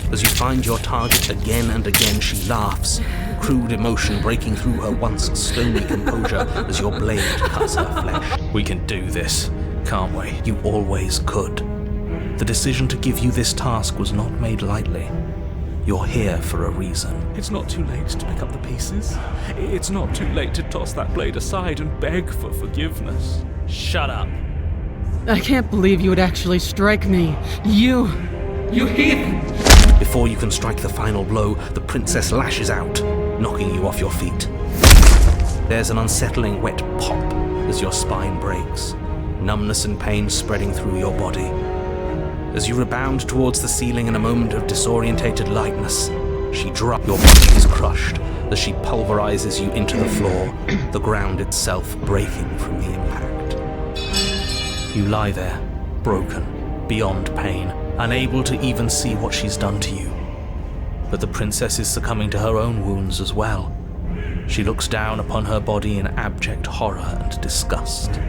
As you find your target again and again, she laughs, crude emotion breaking through her once stony composure as your blade cuts her flesh. We can do this, can't we? You always could. The decision to give you this task was not made lightly. You're here for a reason. It's not too late to pick up the pieces. It's not too late to toss that blade aside and beg for forgiveness. Shut up. I can't believe you would actually strike me. You heathen! Before you can strike the final blow, the princess lashes out, knocking you off your feet. There's an unsettling wet pop as your spine breaks, numbness and pain spreading through your body. As you rebound towards the ceiling in a moment of disorientated lightness, she drops. Your body is crushed as she pulverizes you into the floor, the ground itself breaking from the impact. You lie there, broken, beyond pain, unable to even see what she's done to you. But the princess is succumbing to her own wounds as well. She looks down upon her body in abject horror and disgust.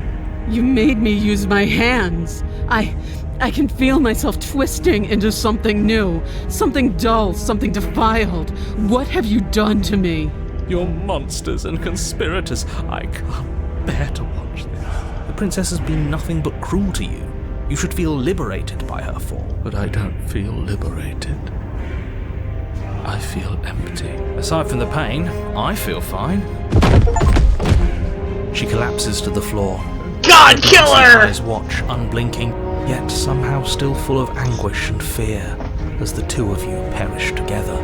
You made me use my hands. I can feel myself twisting into something new, something dull, something defiled. What have you done to me? You're monsters and conspirators. I can't bear to watch this. The princess has been nothing but cruel to you. You should feel liberated by her fall. But I don't feel liberated. I feel empty. Aside from the pain, I feel fine. She collapses to the floor. God, kill her! Eyes watch, unblinking, yet somehow still full of anguish and fear as the two of you perish together.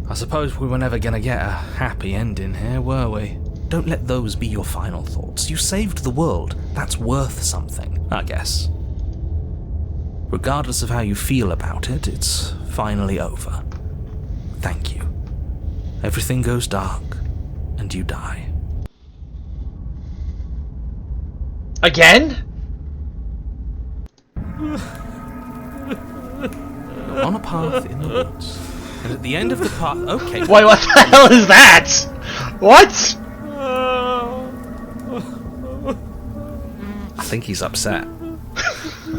I suppose we were never gonna get a happy ending here, were we? Don't let those be your final thoughts. You saved the world. That's worth something, I guess. Regardless of how you feel about it, it's finally over. Thank you. Everything goes dark, and you die. Again? You're on a path in the woods, and at the end of the path... Okay. Wait, what the hell is that? What? I think he's upset.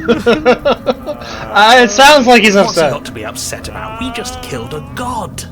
It sounds like he's What's he upset. got to be upset about? We just killed a god.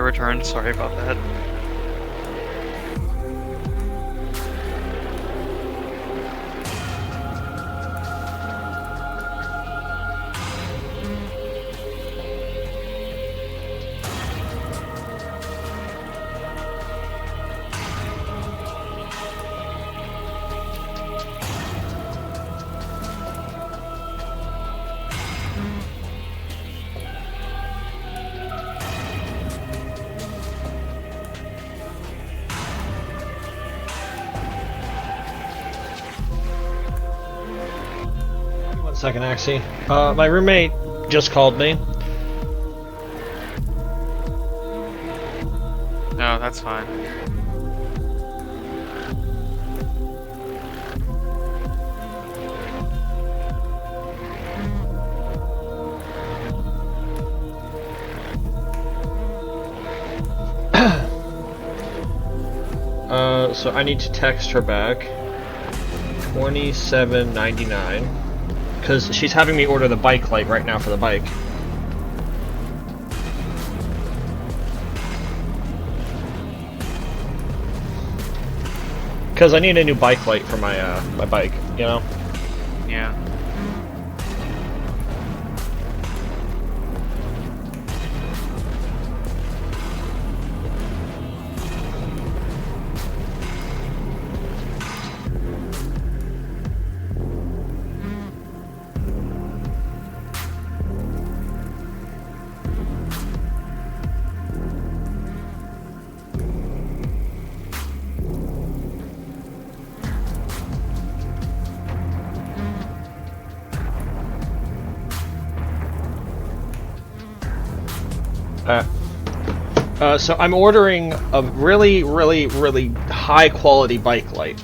returned. Sorry about that. One second, Axie. My roommate just called me. No, that's fine. So I need to text her back. 27.99. Because she's having me order the bike light right now for the bike. Because I need a new bike light for my my bike, you know? Yeah. So I'm ordering a really, really, really high quality bike light.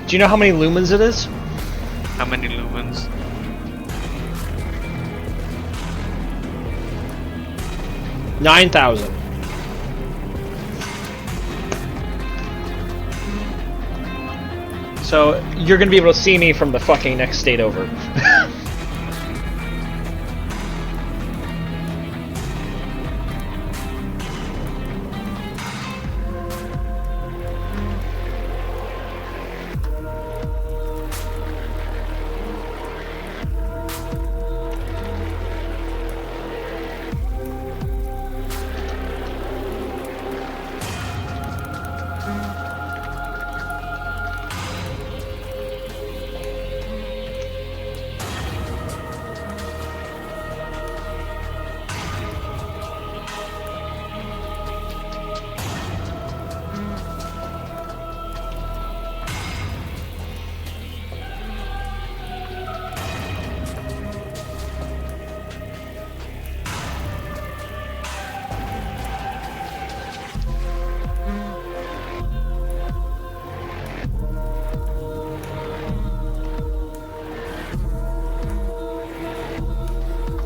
Do you know how many lumens it is? How many lumens? 9,000. So you're gonna be able to see me from the fucking next state over.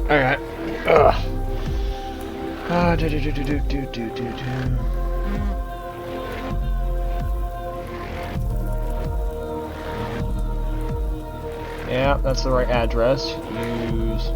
Alright. Yeah, that's the right address. Use.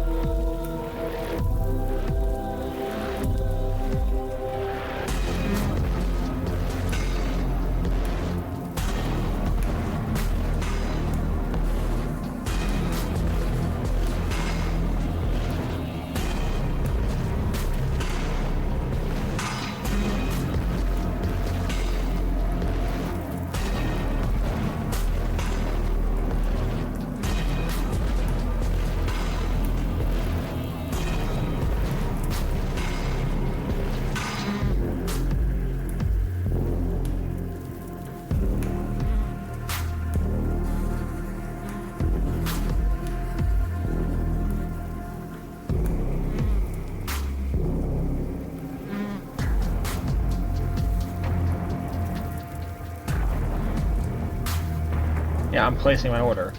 Yeah, I'm placing my order.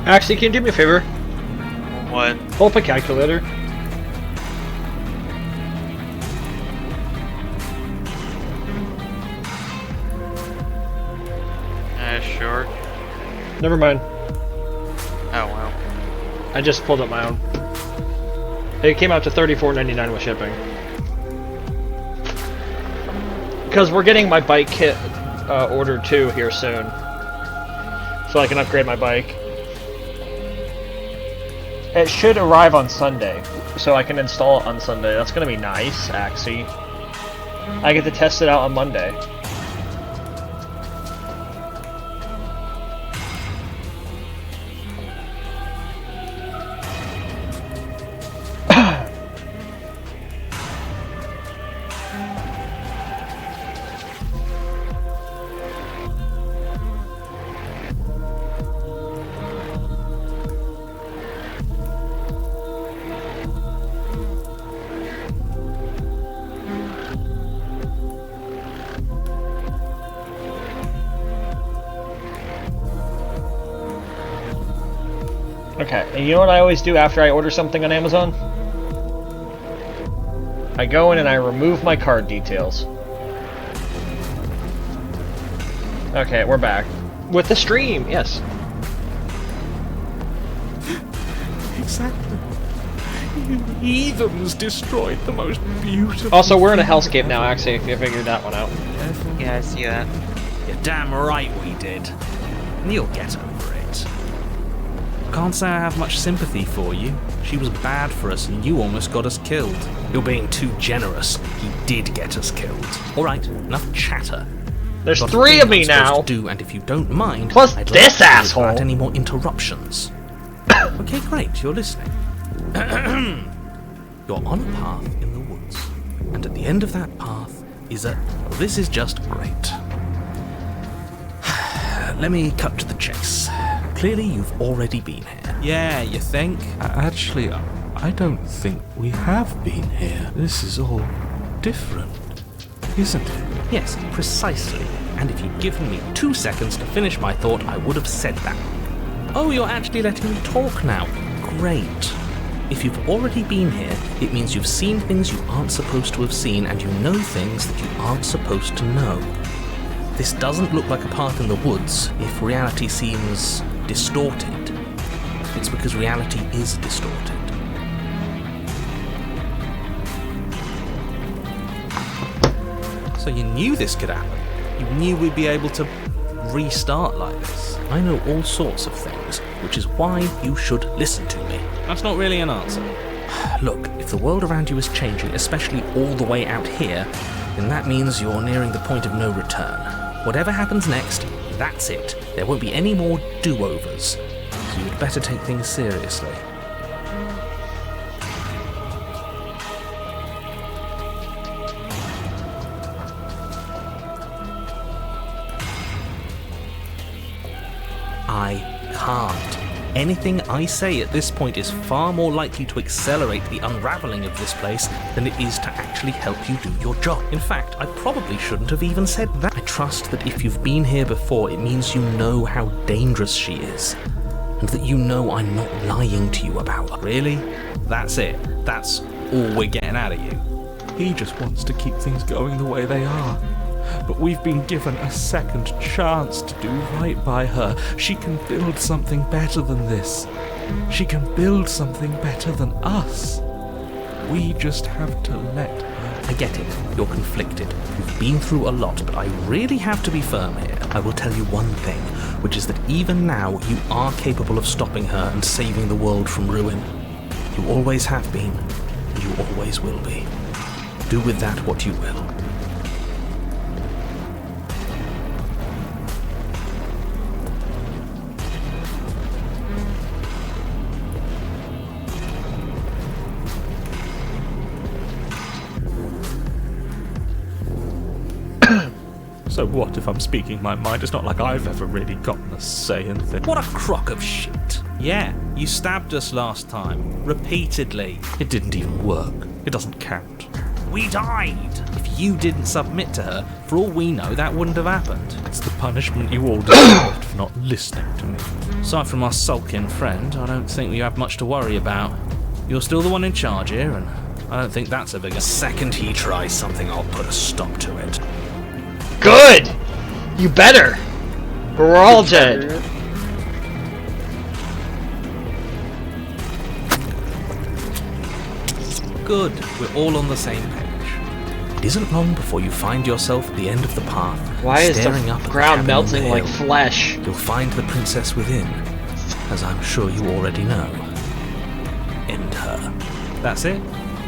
Actually, can you do me a favor? What? Pull up a calculator. Sure. Never mind. Oh, wow. I just pulled up my own. It came out to $34.99 with shipping. Because we're getting my bike kit ordered too here soon. So I can upgrade my bike. It should arrive on Sunday, so I can install it on Sunday. That's gonna be nice, actually. I get to test it out on Monday. Okay, and you know what I always do after I order something on Amazon? I go in and I remove my card details. Okay, we're back. With the stream, yes. Exactly. You heathens destroyed the most beautiful... Also, we're in a hellscape now, actually, if you figured that one out. Yeah, I see that. You're damn right we did. And you'll get over it. Can't say I have much sympathy for you. She was bad for us and you almost got us killed. You're being too generous. He did get us killed. Alright, enough chatter. There's Got a 3 thing of me I'm supposed now! to do, and if you don't mind, Plus I'd this like to know asshole. without any more interruptions. Okay, great, you're listening. You're on a path in the woods, and at the end of that path is a... Oh, this is just great. Let me cut to the chase. Clearly you've already been here. Yeah, you think? Actually, I don't think we have been here. This is all different, isn't it? Yes, precisely. And if you'd given me 2 seconds to finish my thought, I would have said that. Oh, you're actually letting me talk now. Great. If you've already been here, it means you've seen things you aren't supposed to have seen, and you know things that you aren't supposed to know. This doesn't look like a path in the woods if reality seems distorted. It's because reality is distorted. So you knew this could happen. You knew we'd be able to restart like this. I know all sorts of things, which is why you should listen to me. That's not really an answer. Look, if the world around you is changing, especially all the way out here, then that means you're nearing the point of no return. Whatever happens next, that's it. There won't be any more do-overs. So you'd better take things seriously. I can't. Anything I say at this point is far more likely to accelerate the unraveling of this place than it is to actually help you do your job. In fact, I probably shouldn't have even said that. I trust that if you've been here before, it means you know how dangerous she is, and that you know I'm not lying to you about her. Really? That's it? That's all we're getting out of you? He just wants to keep things going the way they are. But we've been given a second chance to do right by her. She can build something better than this. She can build something better than us. We just have to let her. I get it. You're conflicted. You've been through a lot, but I really have to be firm here. I will tell you one thing, which is that even now you are capable of stopping her and saving the world from ruin. You always have been, and you always will be. Do with that what you will. So what if I'm speaking my mind? It's not like I've ever really gotten a say in things. What a crock of shit. Yeah, you stabbed us last time. Repeatedly. It didn't even work. It doesn't count. We died. If you didn't submit to her, for all we know, that wouldn't have happened. It's the punishment you all deserved for not listening to me. Aside from our sulking friend, I don't think we have much to worry about. You're still the one in charge here, and I don't think that's a big... The second he tries something, I'll put a stop to it. Good! You better! We're all dead. Good, we're all on the same page. It isn't long before you find yourself at the end of the path, Why is staring the up at the ground cabin melting on the like hill. flesh? You'll find the princess within, as I'm sure you already know. End her. That's it?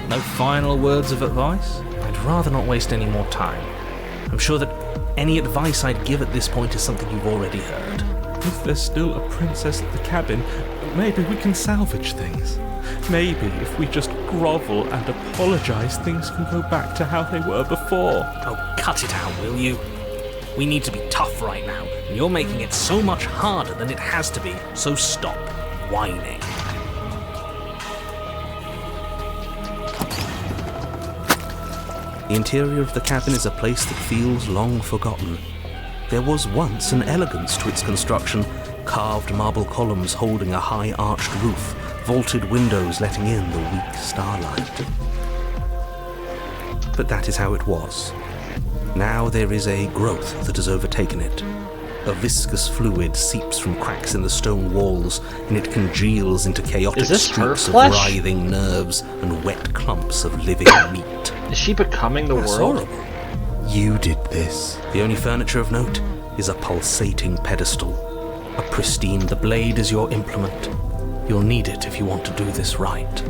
No final words of advice? I'd rather not waste any more time. I'm sure that any advice I'd give at this point is something you've already heard. If there's still a princess at the cabin, maybe we can salvage things. Maybe if we just grovel and apologize, things can go back to how they were before. Oh, cut it out, will you? We need to be tough right now, and you're making it so much harder than it has to be, so stop whining. The interior of the cabin is a place that feels long forgotten. There was once an elegance to its construction, carved marble columns holding a high arched roof, vaulted windows letting in the weak starlight. But that is how it was. Now there is a growth that has overtaken it. A viscous fluid seeps from cracks in the stone walls, and it congeals into chaotic Is this her streaks of flesh? writhing nerves and wet clumps of living meat. Is she becoming the That's world? horrible. You did this. The only furniture of note is a pulsating pedestal. A pristine, the blade is your implement. You'll need it if you want to do this right.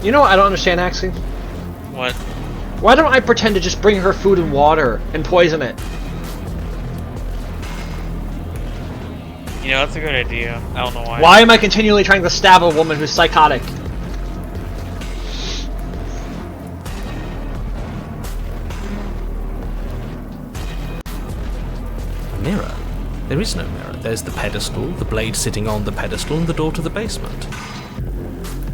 You know what I don't understand, Axie? What? Why don't I pretend to just bring her food and water and poison it? You know, that's a good idea. I don't know why. Why am I continually trying to stab a woman who's psychotic? A mirror? There is no mirror. There's the pedestal, the blade sitting on the pedestal, and the door to the basement.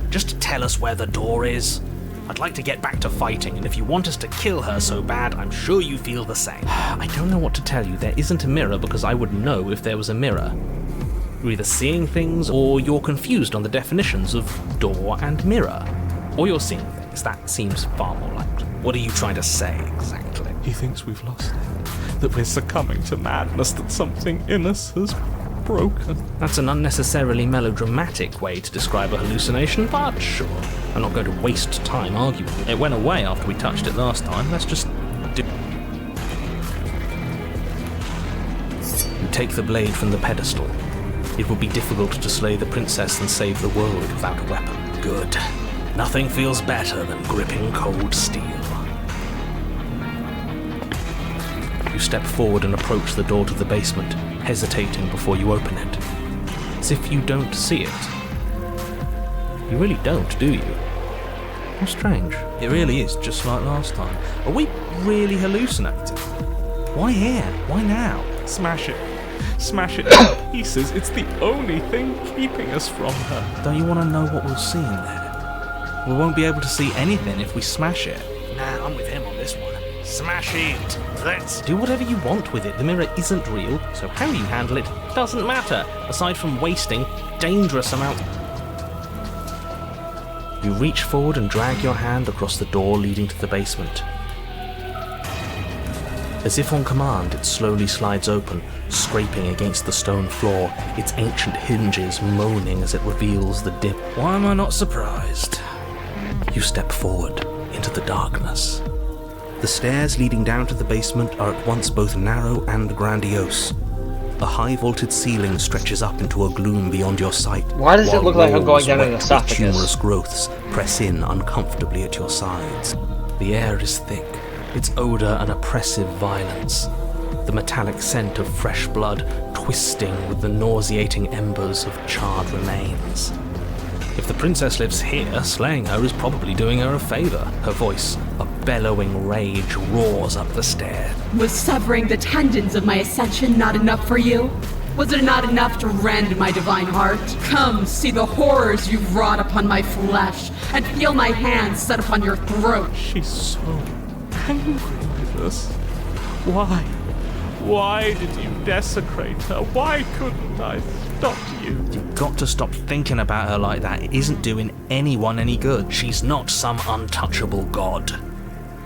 Just tell us where the door is. I'd like to get back to fighting, and if you want us to kill her so bad, I'm sure you feel the same. I don't know what to tell you. There isn't a mirror because I would know if there was a mirror. You're either seeing things or you're confused on the definitions of door and mirror. Or you're seeing things. That seems far more likely. What are you trying to say exactly? He thinks we've lost it, that we're succumbing to madness, that something in us has broken. That's an unnecessarily melodramatic way to describe a hallucination, but sure. I'm not going to waste time arguing. It went away after we touched it last time. Let's just do... You take the blade from the pedestal. It will be difficult to slay the princess and save the world without a weapon. Good. Nothing feels better than gripping cold steel. You step forward and approach the door to the basement, hesitating before you open it. As if you don't see it. You really don't, do you? How strange. It really is just like last time. Are we really hallucinating? Why here? Why now? Smash it. Smash it to pieces. It's the only thing keeping us from her. Don't you want to know what we'll see in there? We won't be able to see anything if we smash it. Nah, I'm with him on this one. Smash it. Let's Do whatever you want with it. The mirror isn't real, so how you handle it doesn't matter, aside from wasting dangerous amounts. You reach forward and drag your hand across the door leading to the basement. As if on command, it slowly slides open, scraping against the stone floor, its ancient hinges moaning as it reveals the dim. Why am I not surprised? You step forward into the darkness. The stairs leading down to the basement are at once both narrow and grandiose. A high vaulted ceiling stretches up into a gloom beyond your sight. Why does it while look like I'm going walls down an wet with esophagus? Humorous growths press in uncomfortably at your sides. The air is thick, its odor an oppressive violence. The metallic scent of fresh blood twisting with the nauseating embers of charred remains. If the princess lives here, slaying her is probably doing her a favor. Her voice, a bellowing rage, roars up the stair. Was severing the tendons of my ascension not enough for you? Was it not enough to rend my divine heart? Come, see the horrors you've wrought upon my flesh, and feel my hands set upon your throat. She's so angry with us. Why? Why did you desecrate her? Why couldn't I stop you? You've got to stop thinking about her like that. It isn't doing anyone any good. She's not some untouchable god.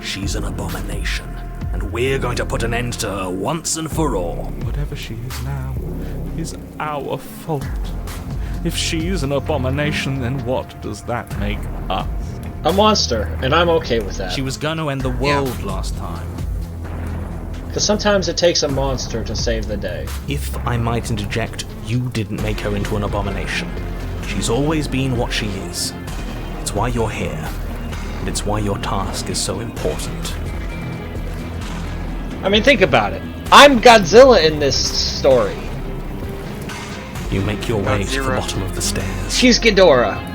She's an abomination. And we're going to put an end to her once and for all. Whatever she is now is our fault. If she's an abomination, then what does that make us? A monster, and I'm okay with that. She was going to end the world last time. Because sometimes it takes a monster to save the day. If I might interject, you didn't make her into an abomination. She's always been what she is. It's why you're here, and it's why your task is so important. I mean, think about it. I'm Godzilla in this story. You make your way to the Godzilla. bottom of the stairs. She's Ghidorah.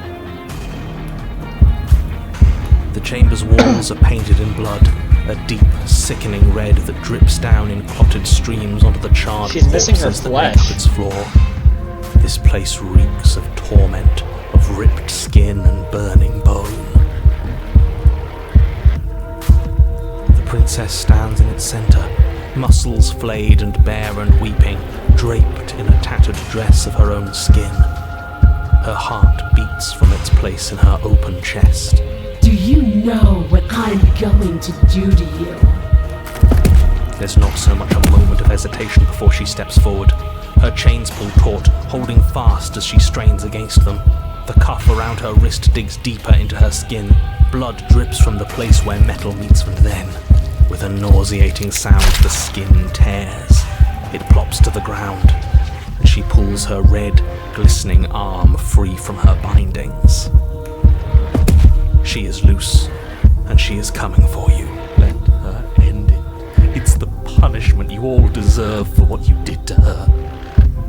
The chamber's walls are painted in blood, a deep, sickening red that drips down in clotted streams onto the charred She's missing her corpses that make flesh. up its floor. This place reeks of torment, of ripped skin and burning bone. The princess stands in its centre, muscles flayed and bare and weeping, draped in a tattered dress of her own skin. Her heart beats from its place in her open chest. Do you know what I'm going to do to you? There's not so much a moment of hesitation before she steps forward. Her chains pull taut, holding fast as she strains against them. The cuff around her wrist digs deeper into her skin. Blood drips from the place where metal meets, and then, with a nauseating sound, the skin tears. It plops to the ground, and she pulls her red, glistening arm free from her bindings. She is loose, and she is coming for you. Let her end it. It's the punishment you all deserve for what you did to her.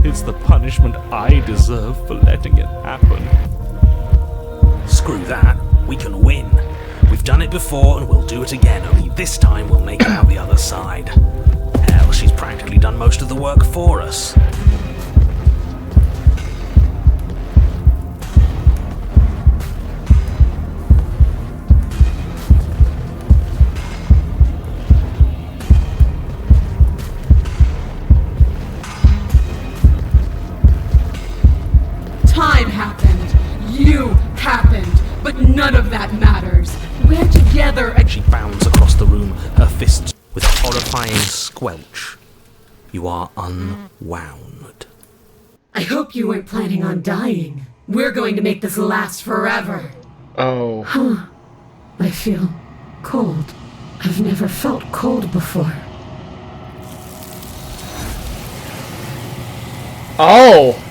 It's the punishment I deserve for letting it happen. Screw that. We can win. We've done it before and we'll do it again, only this time we'll make it out the other side. Hell, she's practically done most of the work for us. Time happened. You happened. But none of that matters. We're together again. She bounds across the room, her fists with a horrifying squelch. You are unwound. I hope you weren't planning on dying. We're going to make this last forever. Oh. Huh. I feel cold. I've never felt cold before. Oh!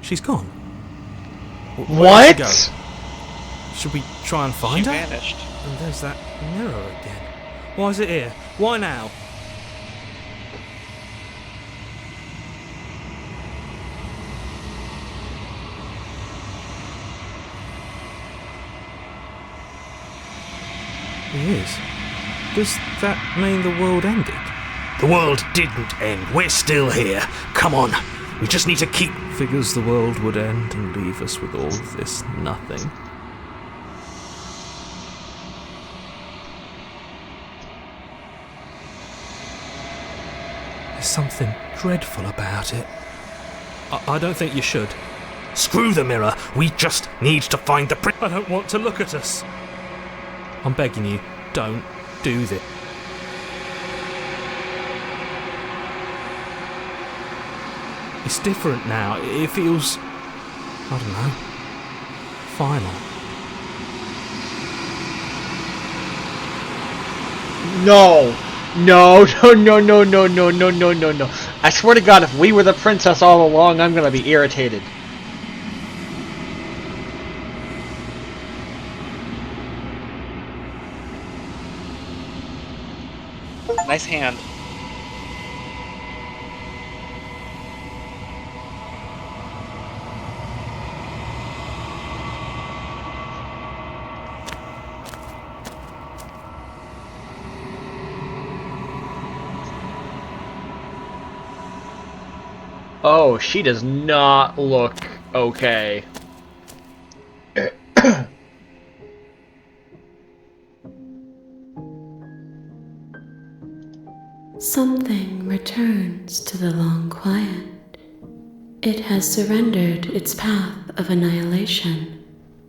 She's gone. What? Where'd she go? Should we try and find She her? vanished. And there's that mirror again. Why is it here? Why now? It is. Does that mean the world ended? The world didn't end. We're still here. Come on. We just need to keep... Figures the world would end and leave us with all this nothing. There's something dreadful about it. I don't think you should. Screw the mirror. We just need to find the I don't want to look at us. I'm begging you, don't do this. It's different now. It feels, I don't know, final. No. No, no, no, no, no, no, no, no, no. I swear to God, if we were the princess all along, I'm gonna be irritated. Nice hand. Oh, she does not look okay. something returns to the long quiet. It has surrendered its path of annihilation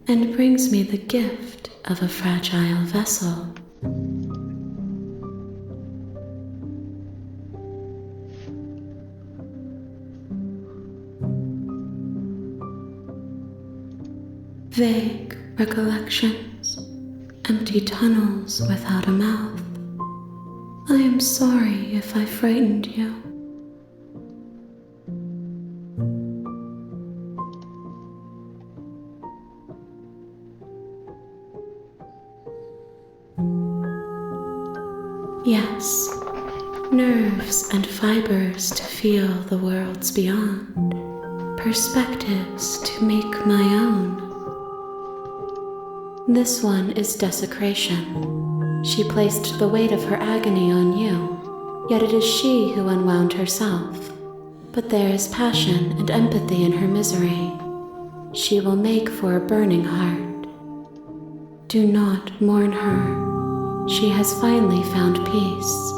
and brings me the gift of a fragile vessel. Vague recollections, empty tunnels without a mouth. I am sorry if I frightened you. Yes, nerves and fibers to feel the worlds beyond, perspectives to make my own. This one is desecration. She placed the weight of her agony on you, yet it is she who unwound herself. But there is passion and empathy in her misery. She will make for a burning heart. Do not mourn her. She has finally found peace.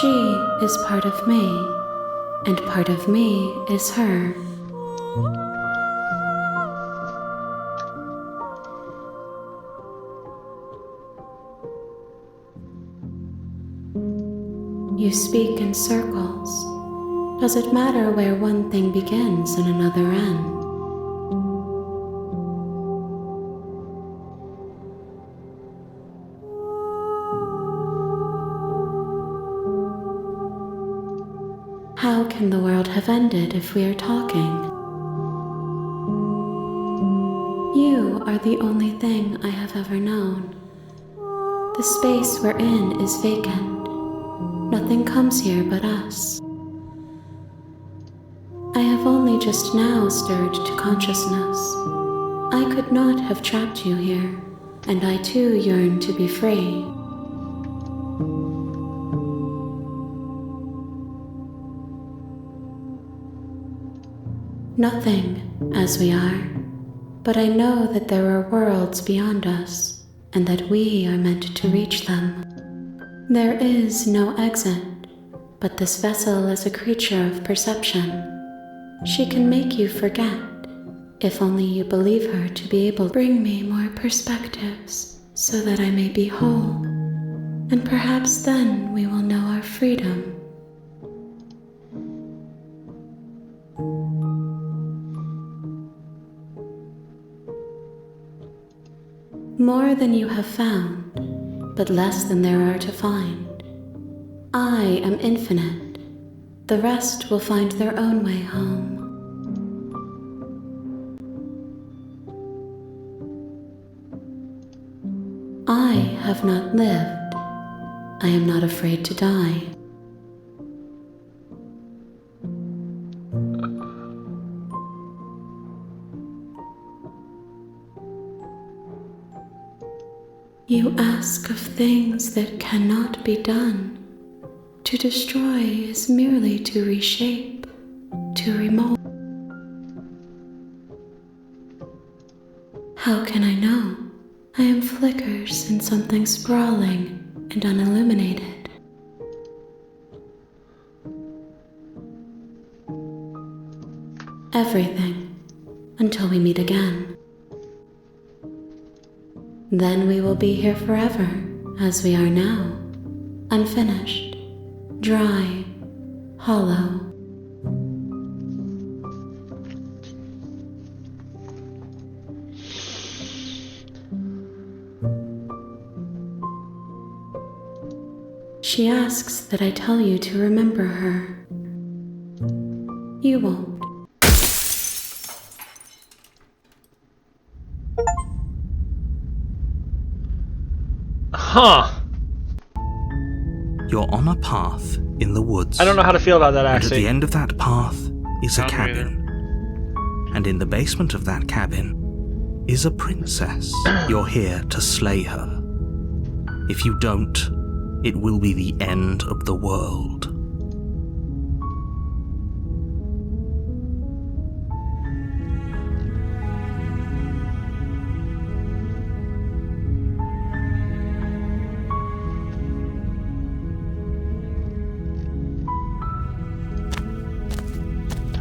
She is part of me, and part of me is her. You speak in circles. Does it matter where one thing begins and another ends? How can the world have ended if we are talking? You are the only thing I have ever known. The space we're in is vacant. Nothing comes here but us. I have only just now stirred to consciousness. I could not have trapped you here, and I too yearn to be free. Nothing, as we are, but I know that there are worlds beyond us, and that we are meant to reach them. There is no exit, but this vessel is a creature of perception. She can make you forget, if only you believe her to be able to bring me more perspectives, so that I may be whole, and perhaps then we will know our freedom. More than you have found, but less than there are to find. I am infinite. The rest will find their own way home. I have not lived. I am not afraid to die. You ask of things that cannot be done. To destroy is merely to reshape, to remold. How can I know? I am flickers in something sprawling and unilluminated. Everything, until we meet again. Then we will be here forever, as we are now, unfinished, dry, hollow. She asks that I tell you to remember her. You won't. Huh. You're on a path in the woods. I don't know how to feel about that, And at actually. the end of that path is a Not cabin. And in the basement of that cabin is a princess. You're here to slay her. If you don't, it will be the end of the world.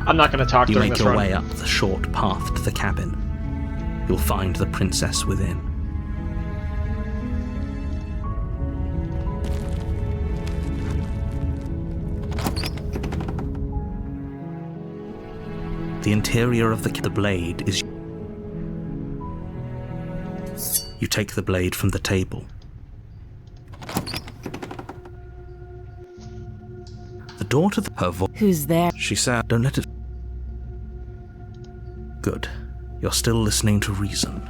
I'm not going to talk You during make this your run. way up the short path to the cabin. You'll find the princess within. The interior of the blade is... You take the blade from the table. The door to her voice... Who's there? She said, don't let it... Good. You're still listening to reason.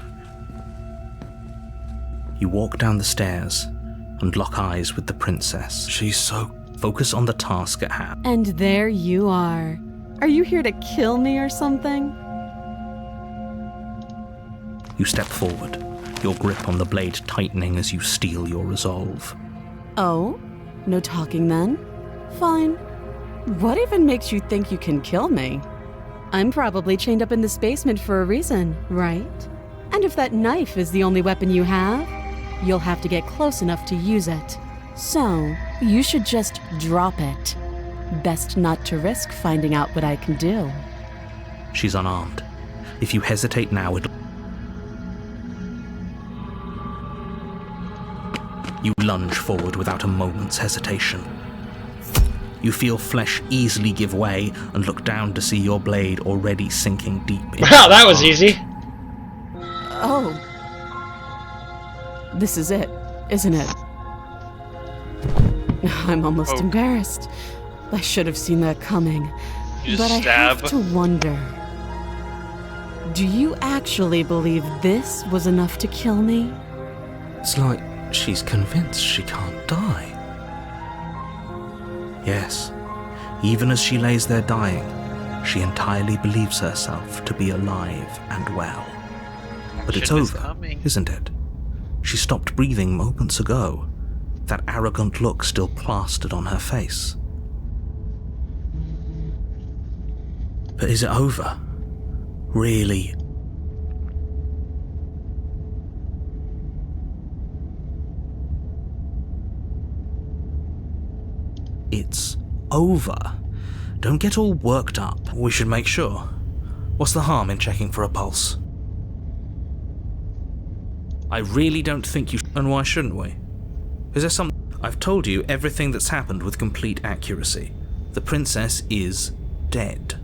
You walk down the stairs and lock eyes with the princess. She's so... Focus on the task at hand. And there you are. Are you here to kill me or something? You step forward, your grip on the blade tightening as you steel your resolve. Oh? No talking then? Fine. What even makes you think you can kill me? I'm probably chained up in this basement for a reason, right? And if that knife is the only weapon you have, you'll have to get close enough to use it. So, you should just drop it. Best not to risk finding out what I can do. She's unarmed. If you hesitate now, it'll... You lunge forward without a moment's hesitation. You feel flesh easily give way and look down to see your blade already sinking deep into Wow, that the was heart. easy. Oh. This is it, isn't it? I'm almost Oh. embarrassed. I should have seen that coming. You just But I stab. have to wonder. Do you actually believe this was enough to kill me? It's like she's convinced she can't die. Yes, even as she lays there dying, she entirely believes herself to be alive and well. But it's Shit was over, coming. isn't it? She stopped breathing moments ago, that arrogant look still plastered on her face. But is it over? Really? It's over. Don't get all worked up. We should make sure. What's the harm in checking for a pulse? I really don't think you... And why shouldn't we? Is there some... I've told you everything that's happened with complete accuracy. The princess is dead.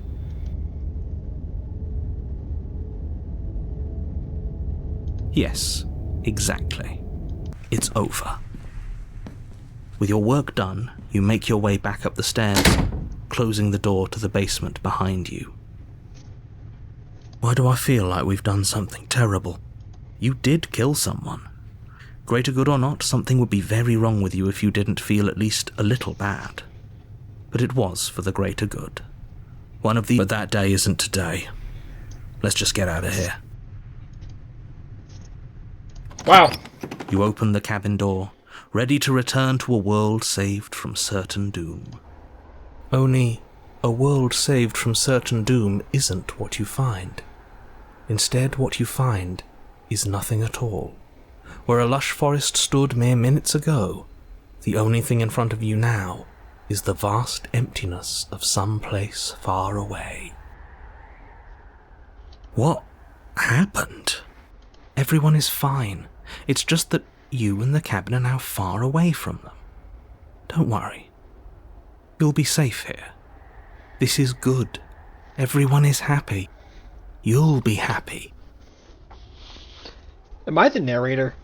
Yes, exactly. It's over. With your work done, you make your way back up the stairs, closing the door to the basement behind you. Why do I feel like we've done something terrible? You did kill someone. Greater good or not, something would be very wrong with you if you didn't feel at least a little bad. But it was for the greater good. One of the... But that day isn't today. Let's just get out of here. Wow. You open the cabin door, ready to return to a world saved from certain doom. Only, a world saved from certain doom isn't what you find. Instead, what you find is nothing at all. Where a lush forest stood mere minutes ago, the only thing in front of you now is the vast emptiness of some place far away. What happened? Everyone is fine. It's just that you and the cabin are now far away from them. Don't worry. You'll be safe here. This is good. Everyone is happy. You'll be happy. Am I the narrator?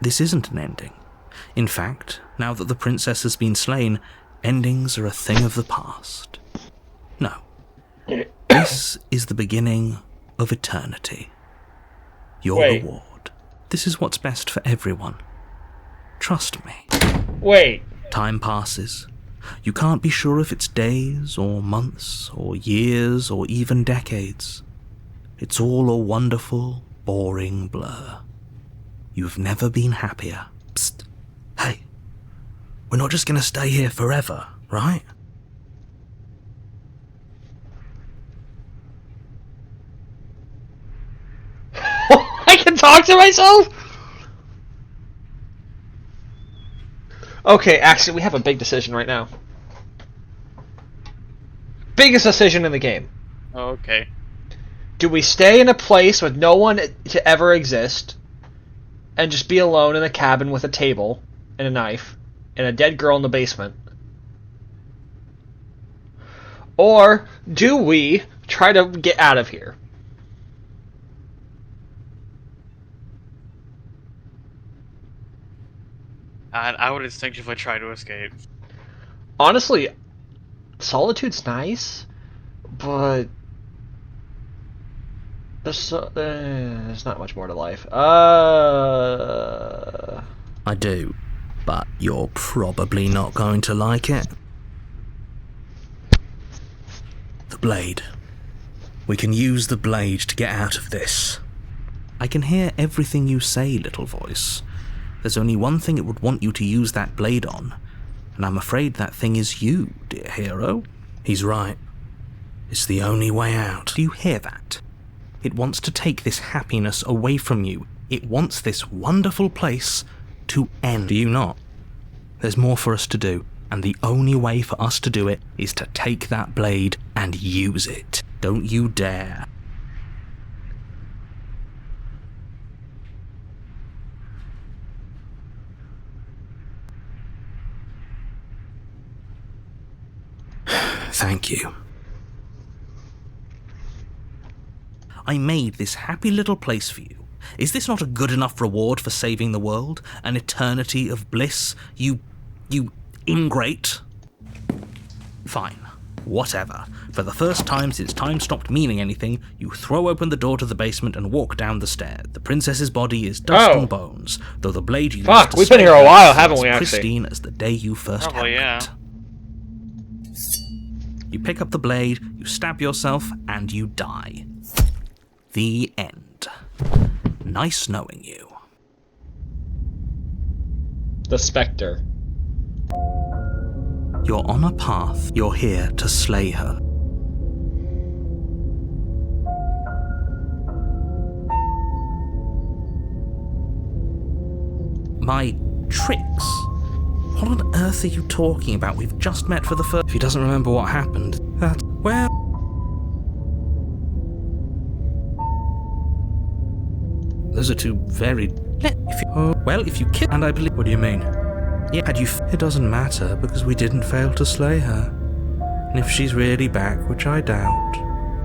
This isn't an ending. In fact, now that the princess has been slain, endings are a thing of the past. No. This is the beginning of eternity. Your Wait. reward. This is what's best for everyone. Trust me. Wait. Time passes. You can't be sure if it's days, or months, or years, or even decades. It's all a wonderful, boring blur. You've never been happier. Psst. Hey. We're not just gonna stay here forever, right? I can talk to myself? Okay, actually, we have a big decision right now. Biggest decision in the game. Oh, okay. Do we stay in a place with no one to ever exist, and just be alone in a cabin with a table and a knife and a dead girl in the basement? Or do we try to get out of here? I would instinctively try to escape. Honestly, solitude's nice, but there's not much more to life. I do, but you're probably not going to like it. The blade. We can use the blade to get out of this. I can hear everything you say, little voice. There's only one thing it would want you to use that blade on, and I'm afraid that thing is you, dear hero. He's right. It's the only way out. Do you hear that? It wants to take this happiness away from you. It wants this wonderful place to end. Do you not? There's more for us to do, and the only way for us to do it is to take that blade and use it. Don't you dare. Thank you. I made this happy little place for you. Is this not a good enough reward for saving the world? An eternity of bliss? You ingrate? Fine. Whatever. For the first time since time stopped meaning anything, you throw open the door to the basement and walk down the stair. The princess's body is dust and bones, though the blade you used to we've been here a while, haven't we, actually? Pristine as the day you first held it. You pick up the blade, you stab yourself, and you die. The end. Nice knowing you. The Spectre. You're on a path. You're here to slay her. My tricks? What on earth are you talking about? We've just met for the first... If he doesn't remember what happened, that's... Well... Those are two very... if you kill... And I believe... What do you mean? Yeah, had you... It doesn't matter, because we didn't fail to slay her. And if she's really back, which I doubt,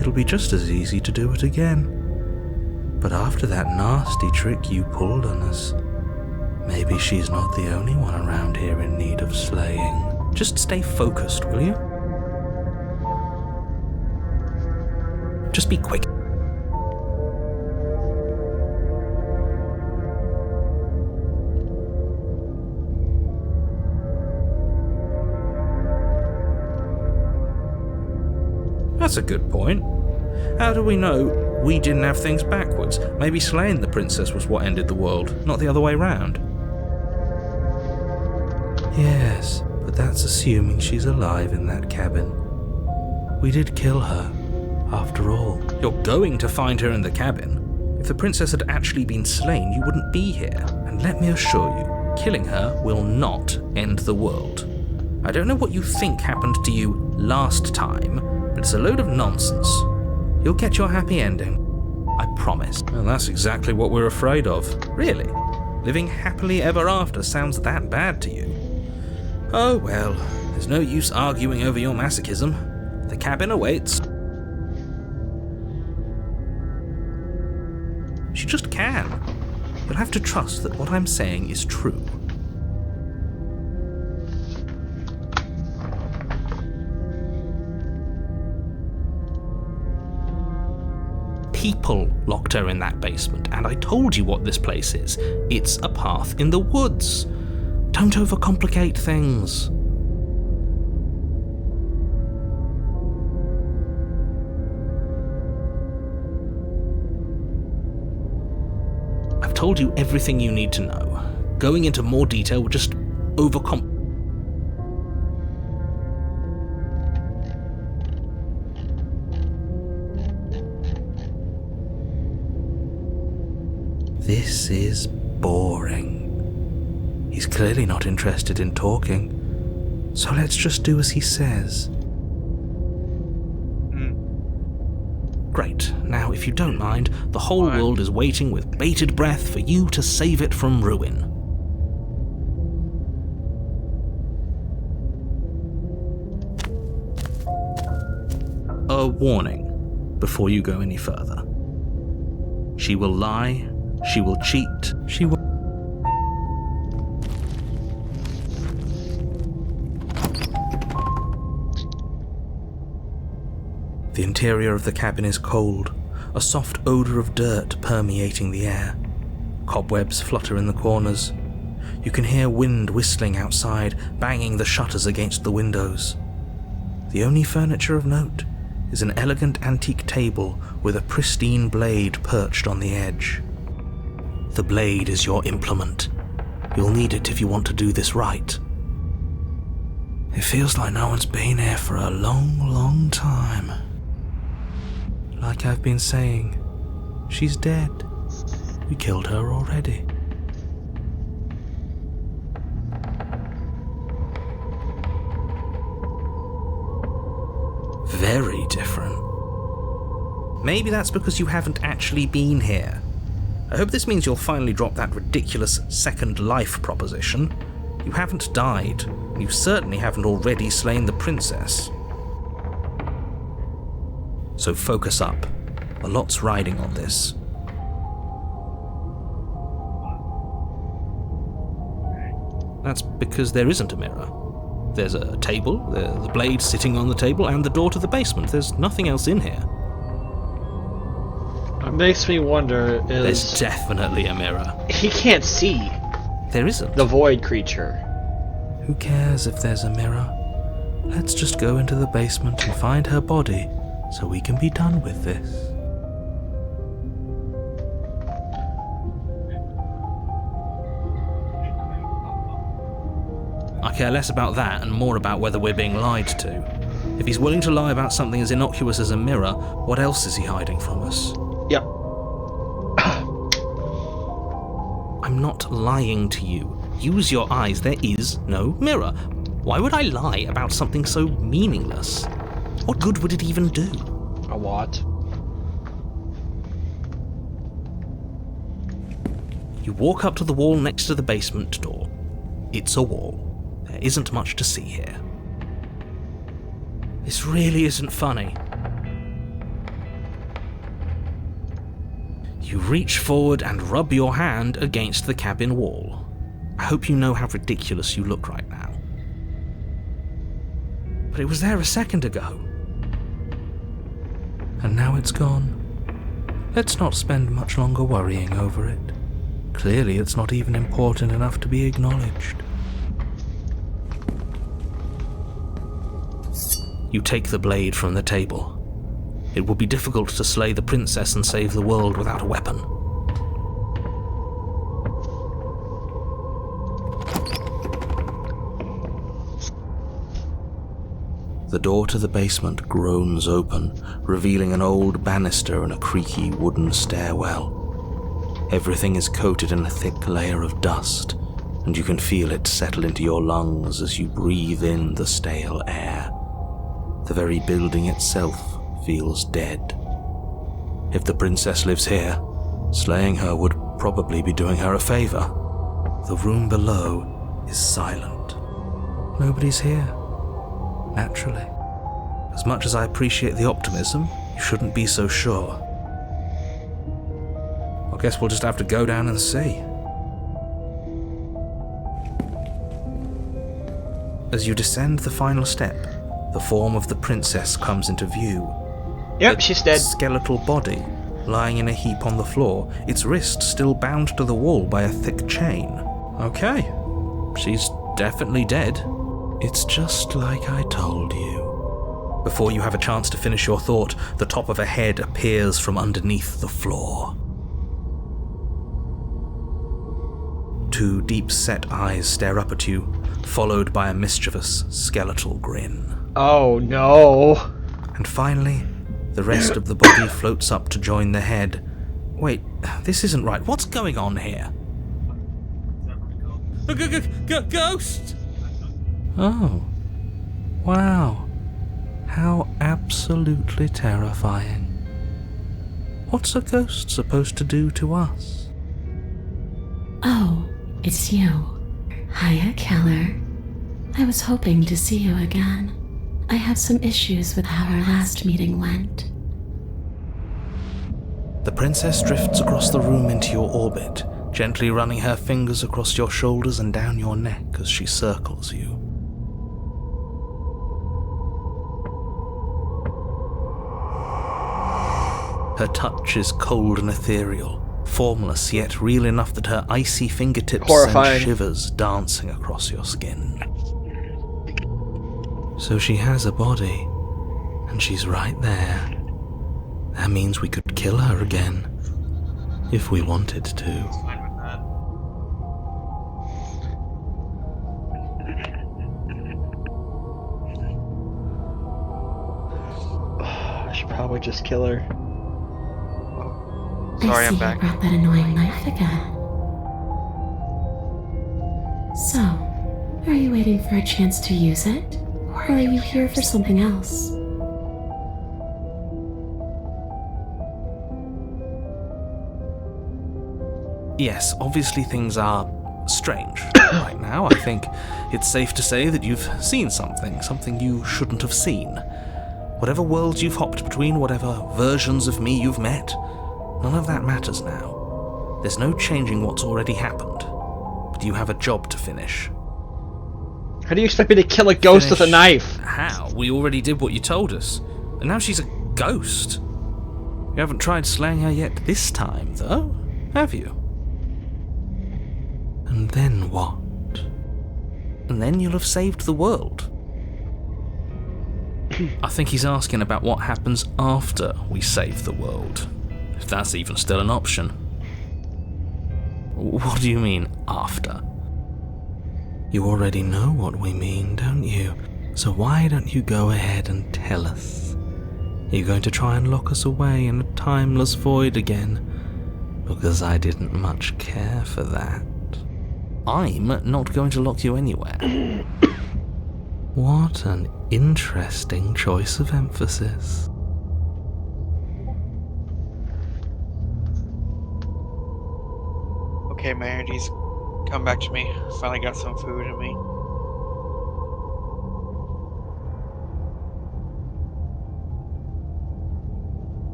it'll be just as easy to do it again. But after that nasty trick you pulled on us, maybe she's not the only one around here in need of slaying. Just stay focused, will you? Just be quick. That's a good point. How do we know we didn't have things backwards? Maybe slaying the princess was what ended the world, not the other way round. Yes, but that's assuming she's alive in that cabin. We did kill her, after all. You're going to find her in the cabin. If the princess had actually been slain, you wouldn't be here. And let me assure you, killing her will not end the world. I don't know what you think happened to you last time, but it's a load of nonsense. You'll get your happy ending. I promise. Well, that's exactly what we're afraid of. Really? Living happily ever after sounds that bad to you? Oh well, there's no use arguing over your masochism. The cabin awaits. She just can. You'll have to trust that what I'm saying is true. People locked her in that basement, and I told you what this place is. It's a path in the woods. Don't overcomplicate things. I've told you everything you need to know. Going into more detail would just This is boring. He's clearly not interested in talking, so let's just do as he says. Great. Now, if you don't mind, the whole world is waiting with bated breath for you to save it from ruin. A warning before you go any further. She will lie, she will cheat, she will... The interior of the cabin is cold, a soft odour of dirt permeating the air. Cobwebs flutter in the corners. You can hear wind whistling outside, banging the shutters against the windows. The only furniture of note is an elegant antique table with a pristine blade perched on the edge. The blade is your implement. You'll need it if you want to do this right. It feels like no one's been here for a long, long time. Like I've been saying, she's dead. We killed her already. Very different. Maybe that's because you haven't actually been here. I hope this means you'll finally drop that ridiculous second life proposition. You haven't died, and you certainly haven't already slain the princess. So focus up. A lot's riding on this. That's because there isn't a mirror. There's a table, the blade sitting on the table, and the door to the basement. There's nothing else in here. What makes me wonder is... There's definitely a mirror. He can't see. There isn't. The void creature. Who cares if there's a mirror? Let's just go into the basement and find her body, so we can be done with this. I care less about that and more about whether we're being lied to. If he's willing to lie about something as innocuous as a mirror, what else is he hiding from us? Yep. I'm not lying to you. Use your eyes. There is no mirror. Why would I lie about something so meaningless? What good would it even do? A what? You walk up to the wall next to the basement door. It's a wall. There isn't much to see here. This really isn't funny. You reach forward and rub your hand against the cabin wall. I hope you know how ridiculous you look right now. But it was there a second ago. And now it's gone. Let's not spend much longer worrying over it. Clearly it's not even important enough to be acknowledged. You take the blade from the table. It would be difficult to slay the princess and save the world without a weapon. The door to the basement groans open, revealing an old banister and a creaky wooden stairwell. Everything is coated in a thick layer of dust, and you can feel it settle into your lungs as you breathe in the stale air. The very building itself feels dead. If the princess lives here, slaying her would probably be doing her a favor. The room below is silent. Nobody's here. Naturally. As much as I appreciate the optimism, you shouldn't be so sure. I guess we'll just have to go down and see. As you descend the final step, the form of the princess comes into view. Yep, she's dead. Skeletal body, lying in a heap on the floor, its wrist still bound to the wall by a thick chain. Okay, she's definitely dead. It's just like I told you. Before you have a chance to finish your thought, the top of a head appears from underneath the floor. Two deep-set eyes stare up at you, followed by a mischievous skeletal grin. Oh no. And finally, the rest of the body floats up to join the head. Wait, this isn't right. What's going on here? Ghost! Oh. Wow. How absolutely terrifying. What's a ghost supposed to do to us? Oh, it's you. Hiya, Keller. I was hoping to see you again. I have some issues with how our last meeting went. The princess drifts across the room into your orbit, gently running her fingers across your shoulders and down your neck as she circles you. Her touch is cold and ethereal, formless yet real enough that her icy fingertips Horrifying. send shivers dancing across your skin. So she has a body, and she's right there. That means we could kill her again, if we wanted to. Fine with that. I should probably just kill her. Sorry, I I'm see back. you brought that annoying knife again. So, are you waiting for a chance to use it? Or are you here for something else? Yes, obviously things are strange right now. I think it's safe to say that you've seen something you shouldn't have seen. Whatever worlds you've hopped between, whatever versions of me you've met, none of that matters now. There's no changing what's already happened, but you have a job to finish. How do you expect me to kill a ghost with a Finish knife? How? We already did what you told us, and now she's a ghost. You haven't tried slaying her yet this time, though, have you? And then what? And then you'll have saved the world. I think he's asking about what happens after we save the world. If that's even still an option. What do you mean, after? You already know what we mean, don't you? So why don't you go ahead and tell us? Are you going to try and lock us away in a timeless void again? Because I didn't much care for that. I'm not going to lock you anywhere. What an interesting choice of emphasis. Okay, my energy's come back to me. Finally got some food in me.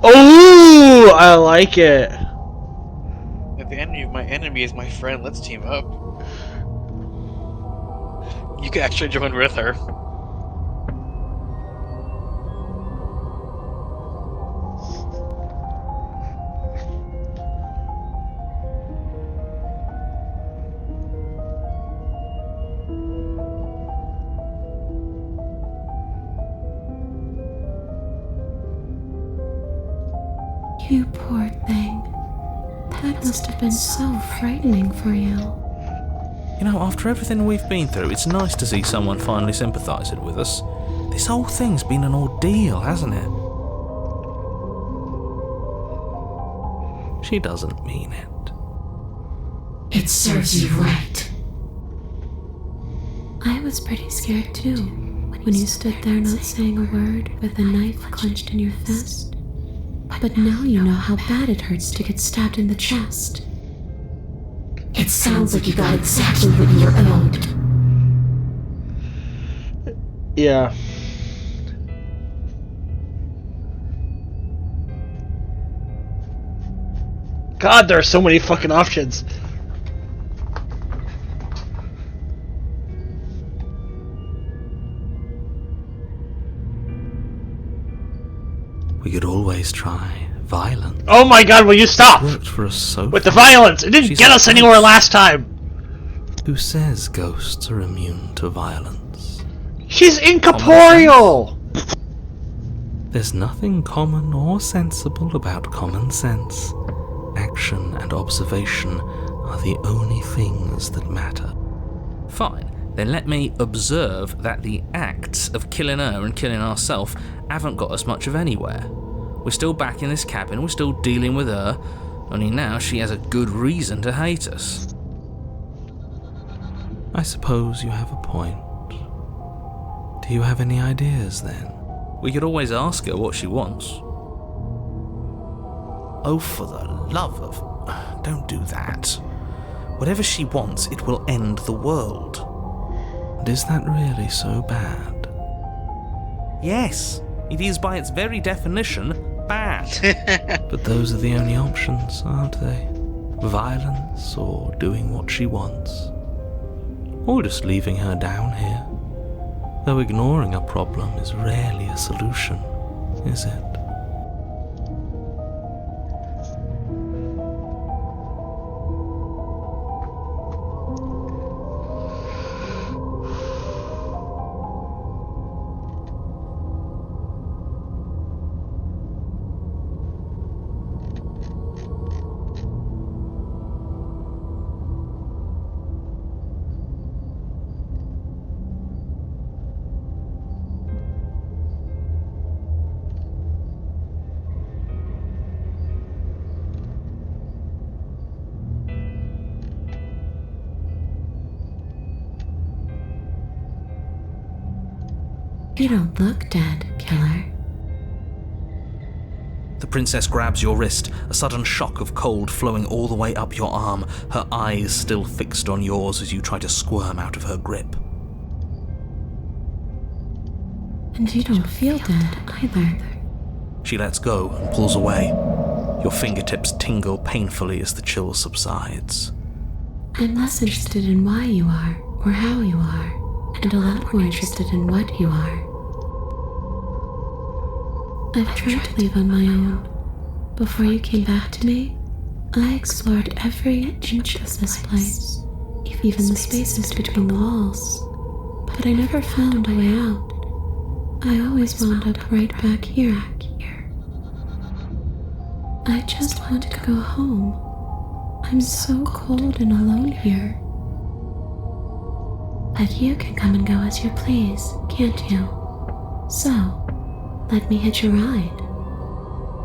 Oh, I like it. If the enemy of my enemy is my friend, let's team up. You can actually join with her. You poor thing. That must have been so frightening for you. You know, after everything we've been through, it's nice to see someone finally sympathising with us. This whole thing's been an ordeal, hasn't it? She doesn't mean it. It serves you right. I was pretty scared too, when you stood there not saying a word with a knife clenched in your fist. But now you know how bad it hurts to get stabbed in the chest. It sounds like you got exactly what you were owed. Yeah. God, there are so many fucking options. We could always try violence. Oh my god, will you stop? Worked for us so With the far. violence! It didn't She's get a us anywhere ghost. last time! Who says ghosts are immune to violence? She's incorporeal! There's nothing common or sensible about common sense. Action and observation are the only things that matter. Fine. then let me observe that the acts of killing her and killing ourselves haven't got us much of anywhere. We're still back in this cabin, we're still dealing with her, only now she has a good reason to hate us. I suppose you have a point. Do you have any ideas then? We could always ask her what she wants. Oh, for the love of... Don't do that. Whatever she wants, it will end the world. And is that really so bad? Yes, it is by its very definition bad. But those are the only options, aren't they? Violence or doing what she wants. Or just leaving her down here. Though ignoring a problem is rarely a solution, is it? You don't look dead, killer. The princess grabs your wrist, a sudden shock of cold flowing all the way up your arm, her eyes still fixed on yours as you try to squirm out of her grip. And you don't feel dead either. She lets go and pulls away. Your fingertips tingle painfully as the chill subsides. I'm less interested in why you are, or how you are, and a lot more interested in what you are. I've tried to leave on my own. Before you came back to me, I explored every inch of this place, even the spaces between the walls. But I never found a way out. I always wound up right back here. I just want to go home. I'm so cold and alone here. But you can come and go as you please, can't you? So, let me hitch a ride.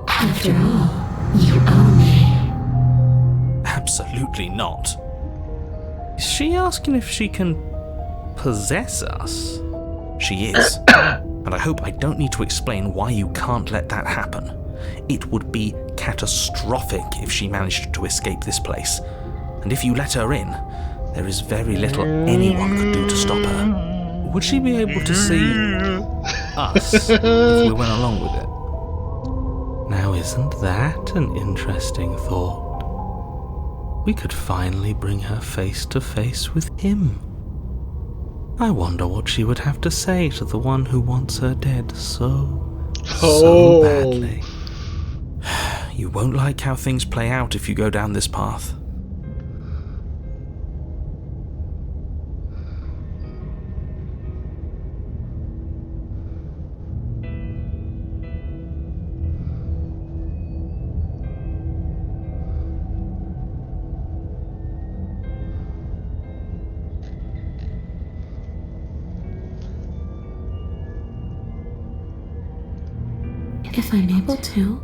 After all, you own me. Absolutely not. Is she asking if she can possess us? She is. And I hope I don't need to explain why you can't let that happen. It would be catastrophic if she managed to escape this place. And if you let her in, there is very little anyone could do to stop her. Would she be able to see us if we went along with it? Now isn't that an interesting thought? We could finally bring her face to face with him. I wonder what she would have to say to the one who wants her dead so badly. You won't like how things play out if you go down this path. If I'm able to,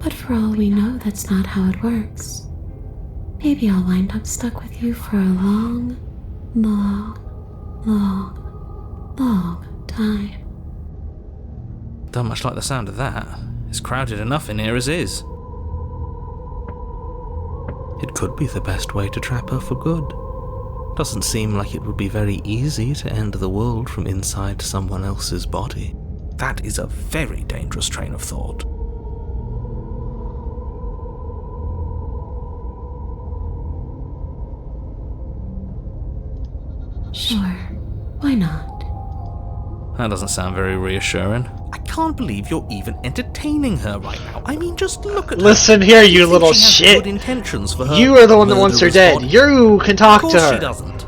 but for all we know, that's not how it works. Maybe I'll wind up stuck with you for a long time. Don't much like the sound of that. It's crowded enough in here as is. It could be the best way to trap her for good. Doesn't seem like it would be very easy to end the world from inside someone else's body. That is a very dangerous train of thought. Sure, why not? That doesn't sound very reassuring. I can't believe you're even entertaining her right now. I mean, just look at her. Listen here, you think little she has shit. Good intentions for her You are the one that wants her murderous dead. body? You can talk Of to course her. she doesn't.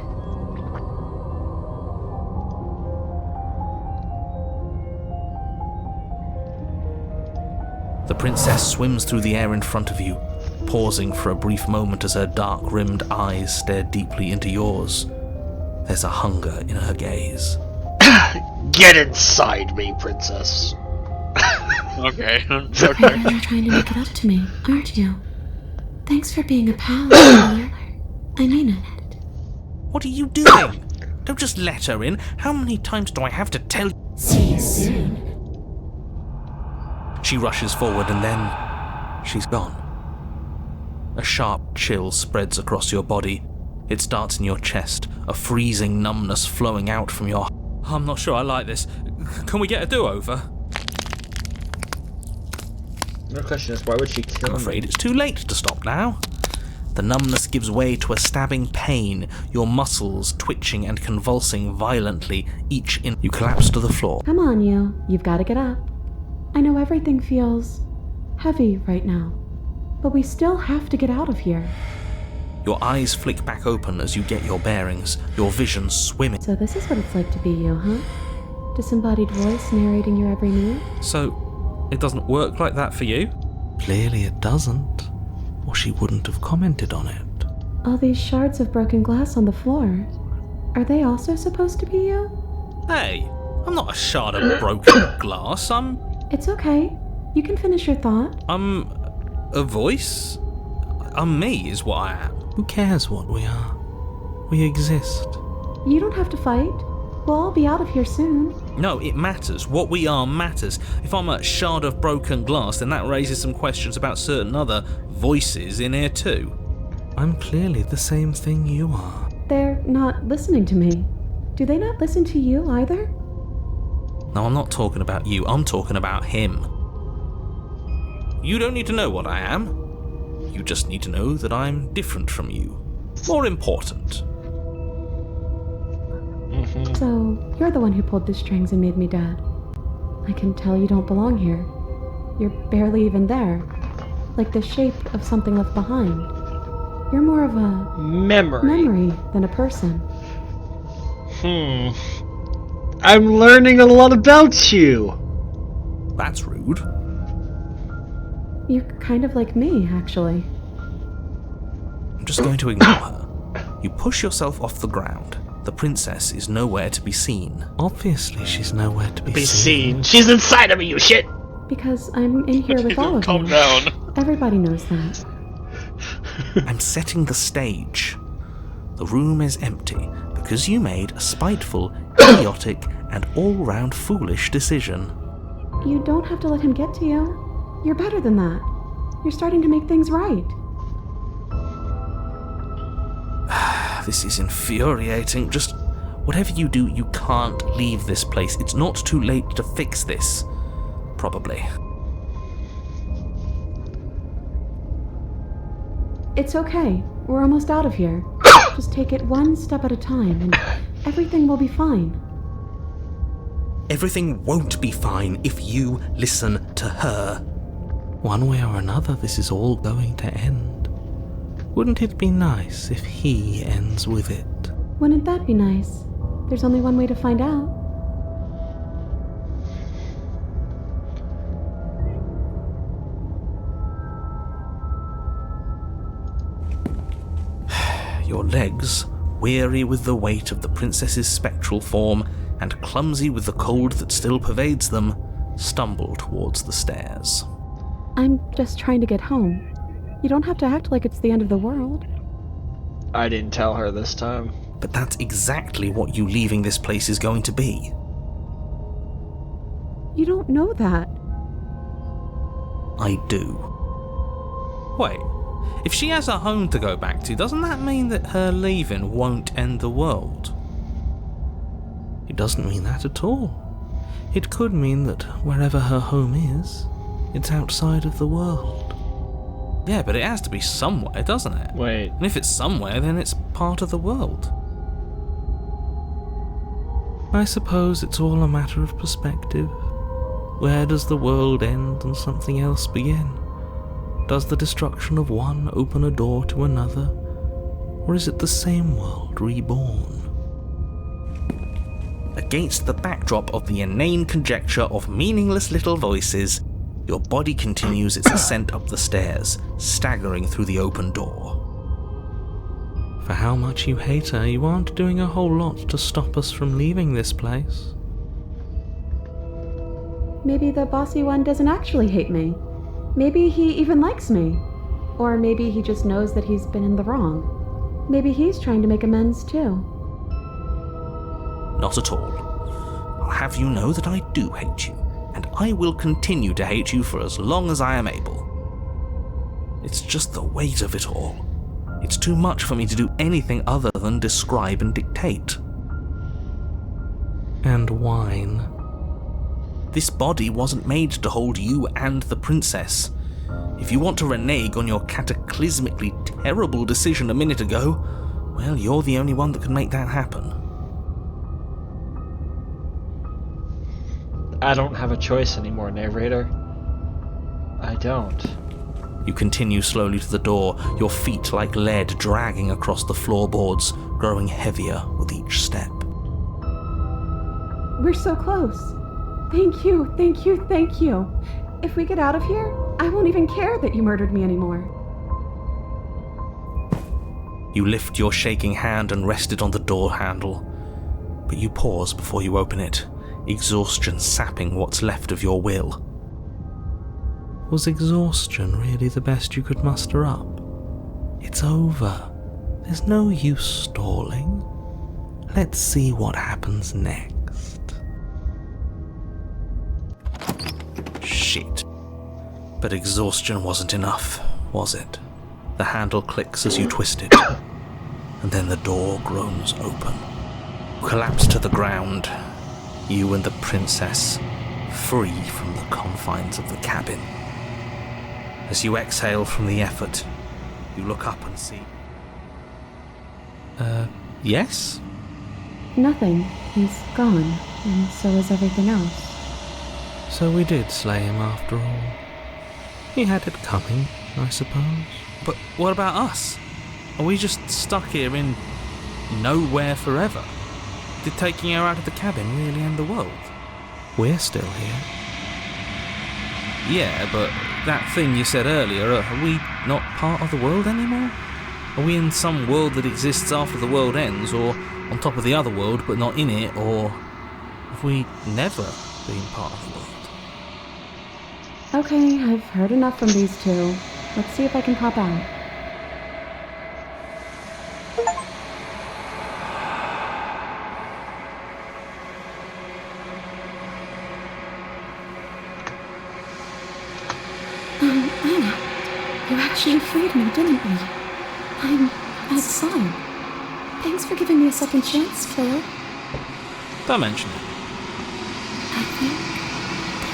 The princess swims through the air in front of you, pausing for a brief moment as her dark-rimmed eyes stare deeply into yours. There's a hunger in her gaze. Get inside me, princess. Okay. You're really trying to make it up to me, aren't you? Thanks for being a pal, Tyler. I mean it. What are you doing? Don't just let her in. How many times do I have to tell you? See you soon. She rushes forward and then she's gone. A sharp chill spreads across your body. It starts in your chest, a freezing numbness flowing out from your... I'm not sure I like this. Can we get a do-over? The question is, why would she kill I'm me? afraid it's too late to stop now. The numbness gives way to a stabbing pain, your muscles twitching and convulsing violently, each in... You collapse to the floor. Come on, you've got to get up. I know everything feels heavy right now, but we still have to get out of here. Your eyes flick back open as you get your bearings, your vision swimming. So this is what it's like to be you, huh? Disembodied voice narrating your every move? So, it doesn't work like that for you? Clearly it doesn't, or she wouldn't have commented on it. All these shards of broken glass on the floor, are they also supposed to be you? Hey, I'm not a shard of broken glass, It's okay. You can finish your thought. I'm a voice? I'm me is what I am. Who cares what we are? We exist. You don't have to fight. We'll all be out of here soon. No, it matters. What we are matters. If I'm a shard of broken glass, then that raises some questions about certain other voices in here too. I'm clearly the same thing you are. They're not listening to me. Do they not listen to you either? No, I'm not talking about you. I'm talking about him. You don't need to know what I am. You just need to know that I'm different from you. More important. So, you're the one who pulled the strings and made me dead. I can tell you don't belong here. You're barely even there. Like the shape of something left behind. You're more of a memory than a person. I'm learning a lot about you. That's rude. You're kind of like me, actually. I'm just going to ignore her. You push yourself off the ground. The princess is nowhere to be seen. Obviously, she's nowhere to be seen. She's inside of me, you shit! Because I'm in here with all of Calm you. down. Everybody knows that. I'm setting the stage. The room is empty because you made a spiteful, idiotic, and all-round foolish decision. You don't have to let him get to you. You're better than that. You're starting to make things right. This is infuriating. Just whatever you do, you can't leave this place. It's not too late to fix this. Probably. It's okay. We're almost out of here. Just take it one step at a time, and everything will be fine. Everything won't be fine if you listen to her. One way or another, this is all going to end. Wouldn't it be nice if he ends with it? Wouldn't that be nice? There's only one way to find out. Your legs, weary with the weight of the princess's spectral form and clumsy with the cold that still pervades them, stumble towards the stairs. I'm just trying to get home. You don't have to act like it's the end of the world. I didn't tell her this time. But that's exactly what you leaving this place is going to be. You don't know that. I do. Wait, if she has a home to go back to, doesn't that mean that her leaving won't end the world? It doesn't mean that at all. It could mean that wherever her home is, it's outside of the world. Yeah, but it has to be somewhere, doesn't it? Wait. And if it's somewhere, then it's part of the world. I suppose it's all a matter of perspective. Where does the world end and something else begin? Does the destruction of one open a door to another? Or is it the same world reborn? Against the backdrop of the inane conjecture of meaningless little voices, your body continues its ascent up the stairs, staggering through the open door. For how much you hate her, you aren't doing a whole lot to stop us from leaving this place. Maybe the bossy one doesn't actually hate me. Maybe he even likes me. Or maybe he just knows that he's been in the wrong. Maybe he's trying to make amends too. Not at all. I'll have you know that I do hate you, and I will continue to hate you for as long as I am able. It's just the weight of it all. It's too much for me to do anything other than describe and dictate. And whine. This body wasn't made to hold you and the princess. If you want to renege on your cataclysmically terrible decision a minute ago, well, you're the only one that can make that happen. I don't have a choice anymore, narrator. I don't. You continue slowly to the door, your feet like lead dragging across the floorboards, growing heavier with each step. We're so close. Thank you, thank you, thank you. If we get out of here, I won't even care that you murdered me anymore. You lift your shaking hand and rest it on the door handle, but you pause before you open it, exhaustion sapping what's left of your will. Was exhaustion really the best you could muster up? It's over. There's no use stalling. Let's see what happens next. Shit. But exhaustion wasn't enough, was it? The handle clicks as you twist it, and then the door groans open. You collapse to the ground, you and the princess, free from the confines of the cabin. As you exhale from the effort, you look up and see... Yes? Nothing. He's gone, and so is everything else. So we did slay him after all. He had it coming, I suppose. But what about us? Are we just stuck here in nowhere forever? Did taking her out of the cabin really end the world? We're still here. Yeah, but that thing you said earlier, are we not part of the world anymore? Are we in some world that exists after the world ends, or on top of the other world but not in it, or have we never been part of the world? Okay, I've heard enough from these two. Let's see if I can pop out. Anna, you actually freed me, didn't you? I'm outside. Thanks for giving me a second chance, killer. Don't mention it. I think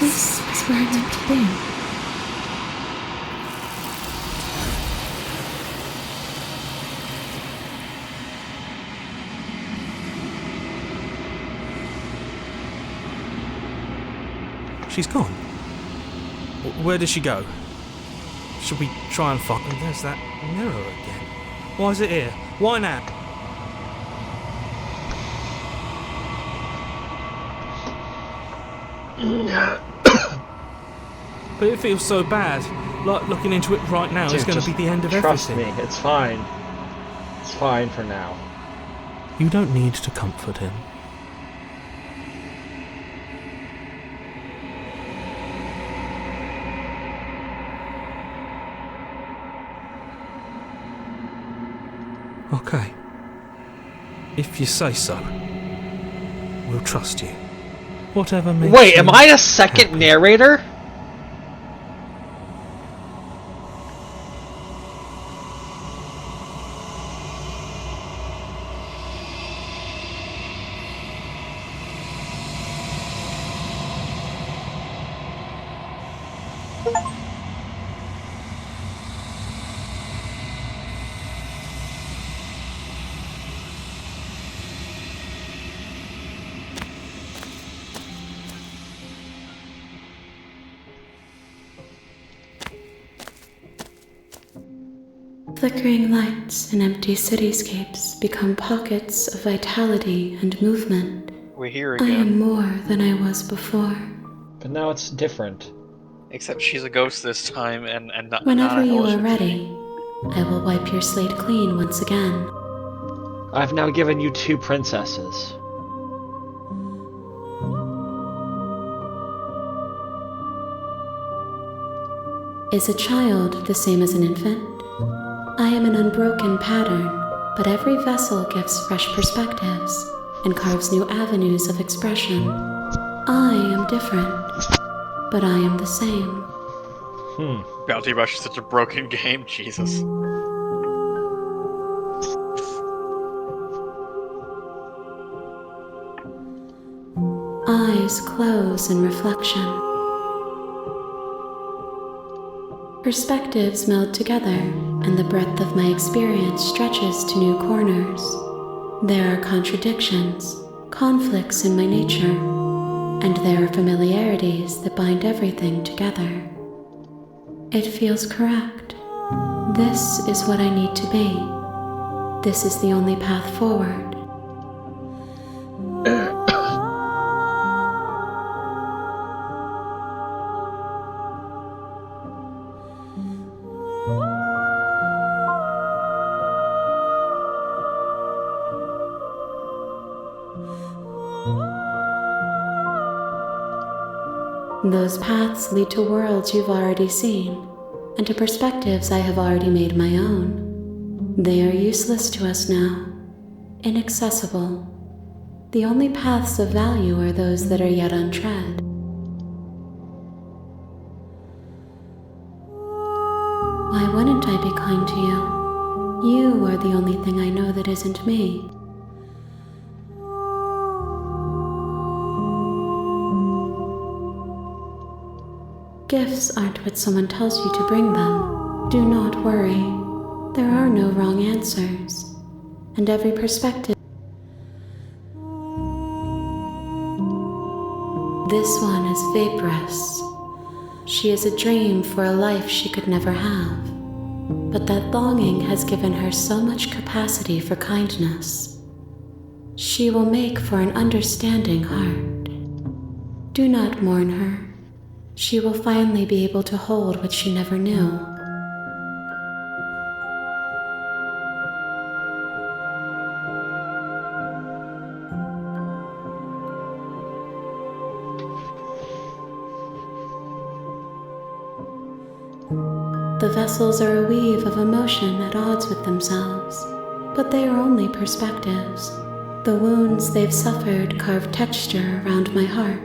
this is where I meant to be. She's gone. Where did she go? Should we try and find... And there's that mirror again. Why is it here? Why now? But it feels so bad. Like looking into it right now is going to be the end of trust everything. Trust me, it's fine. It's fine for now. You don't need to comfort him. Okay. If you say so, we'll trust you. Whatever makes Wait, you am I a second happy. narrator? Flickering lights in empty cityscapes become pockets of vitality and movement. We're here I am again. more than I was before. But now it's different. Except she's a ghost this time, and not Whenever not a you are hallucination. ready, I will wipe your slate clean once again. I've now given you 2 princesses. Is a child the same as an infant? I am an unbroken pattern, but every vessel gives fresh perspectives and carves new avenues of expression. I am different, but I am the same. Bounty Rush is such a broken game, Jesus. Eyes close in reflection. Perspectives meld together, and the breadth of my experience stretches to new corners. There are contradictions, conflicts in my nature, and there are familiarities that bind everything together. It feels correct. This is what I need to be. This is the only path forward. Those paths lead to worlds you've already seen, and to perspectives I have already made my own. They are useless to us now, inaccessible. The only paths of value are those that are yet untread. Why wouldn't I be kind to you? You are the only thing I know that isn't me. Gifts aren't what someone tells you to bring them. Do not worry. There are no wrong answers, and every perspective. This one is vaporous. She is a dream for a life she could never have. But that longing has given her so much capacity for kindness. She will make for an understanding heart. Do not mourn her. She will finally be able to hold what she never knew. The vessels are a weave of emotion at odds with themselves, but they are only perspectives. The wounds they've suffered carve texture around my heart.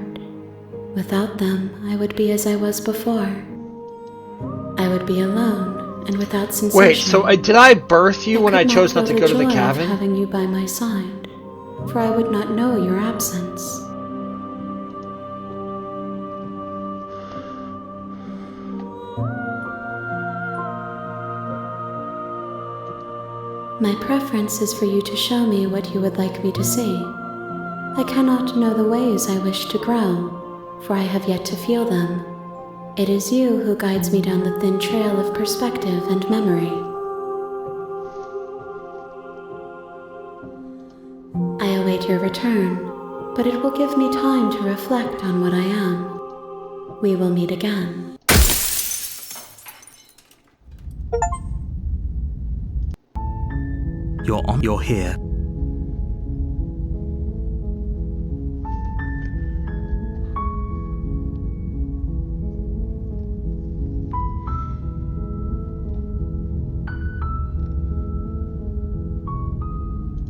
Without them, I would be as I was before. I would be alone and without sensation. Wait, so did I birth you when I chose not to go to the joy of cabin? having you by my side, for I would not know your absence. My preference is for you to show me what you would like me to see. I cannot know the ways I wish to grow, for I have yet to feel them. It is you who guides me down the thin trail of perspective and memory. I await your return, but it will give me time to reflect on what I am. We will meet again. You're here.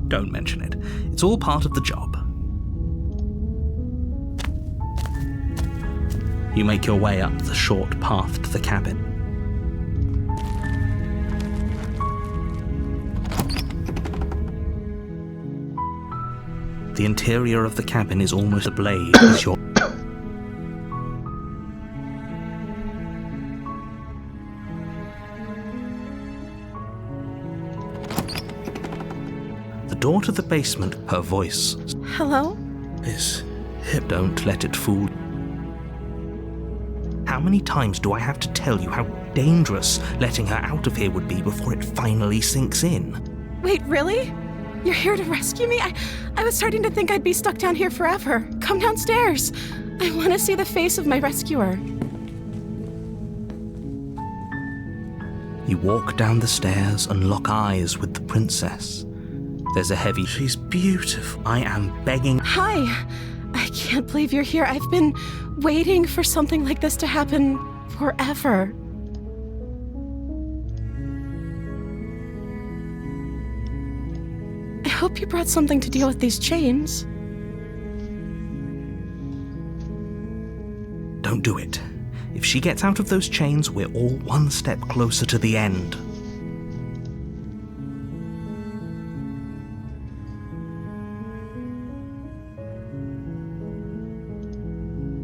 Don't mention it. It's all part of the job. You make your way up the short path to the cabin. The interior of the cabin is almost ablaze as your door to the basement, her voice. Hello? Is hip. Don't let it fool. How many times do I have to tell you how dangerous letting her out of here would be before it finally sinks in? Wait, really? You're here to rescue me? I was starting to think I'd be stuck down here forever. Come downstairs. I want to see the face of my rescuer. You walk down the stairs and lock eyes with the princess. There's a heavy... She's beautiful. I am begging... Hi! I can't believe you're here. I've been waiting for something like this to happen forever. I hope you brought something to deal with these chains. Don't do it. If she gets out of those chains, we're all one step closer to the end.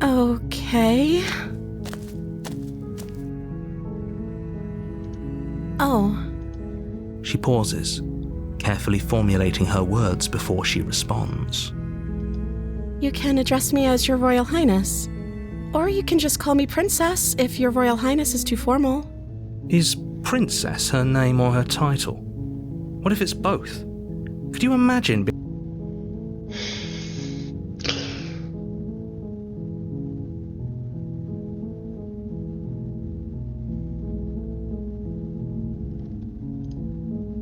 Okay. Oh. She pauses, carefully formulating her words before she responds. You can address me as Your Royal Highness. Or you can just call me Princess if Your Royal Highness is too formal. Is Princess her name or her title? What if it's both? Could you imagine...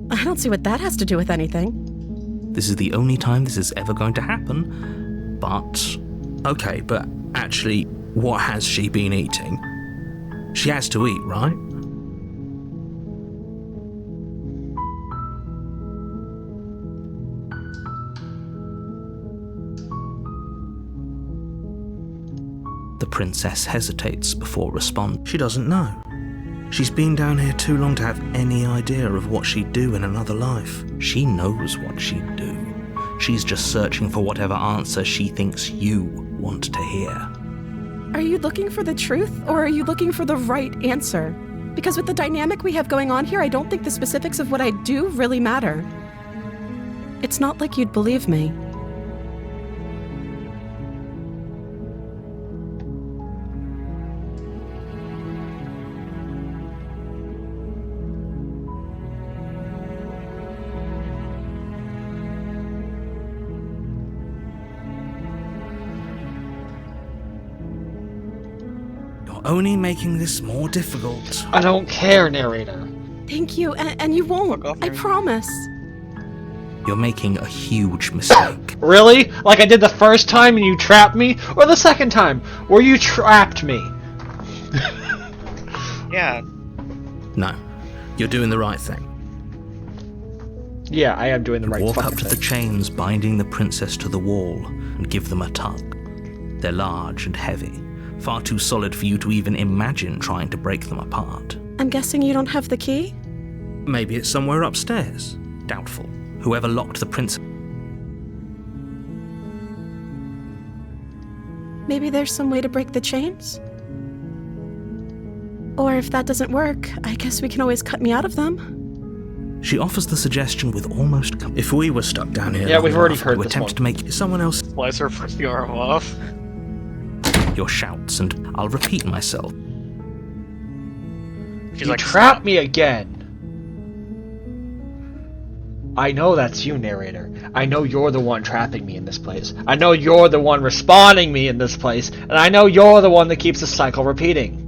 I don't see what that has to do with anything. This is the only time this is ever going to happen, but... Okay, but actually, what has she been eating? She has to eat, right? The princess hesitates before responding. She doesn't know. She's been down here too long to have any idea of what she'd do in another life. She knows what she'd do. She's just searching for whatever answer she thinks you want to hear. Are you looking for the truth, or are you looking for the right answer? Because with the dynamic we have going on here, I don't think the specifics of what I do really matter. It's not like you'd believe me. Only making this more difficult. I don't care, narrator. Thank you, and you won't. I promise. You're making a huge mistake. Really? Like I did the first time and you trapped me? Or the second time, where you trapped me? Yeah. No, you're doing the right thing. Yeah, I am doing the right Walk fucking up to the thing. chains binding the princess to the wall and give them a tug. They're large and heavy, far too solid for you to even imagine trying to break them apart. I'm guessing you don't have the key? Maybe it's somewhere upstairs. Doubtful. Whoever locked the princess... Maybe there's some way to break the chains? Or if that doesn't work, I guess we can always cut me out of them. She offers the suggestion with almost... If we were stuck down here... Yeah, we've already enough heard to this attempt one. to make someone else... Slice her freaking arm off. Your shouts, and I'll repeat myself. She's You like, trapped "Stop." me again. I know that's you, narrator. I know you're the one trapping me in this place. I know you're the one respawning me in this place. And I know you're the one that keeps the cycle repeating.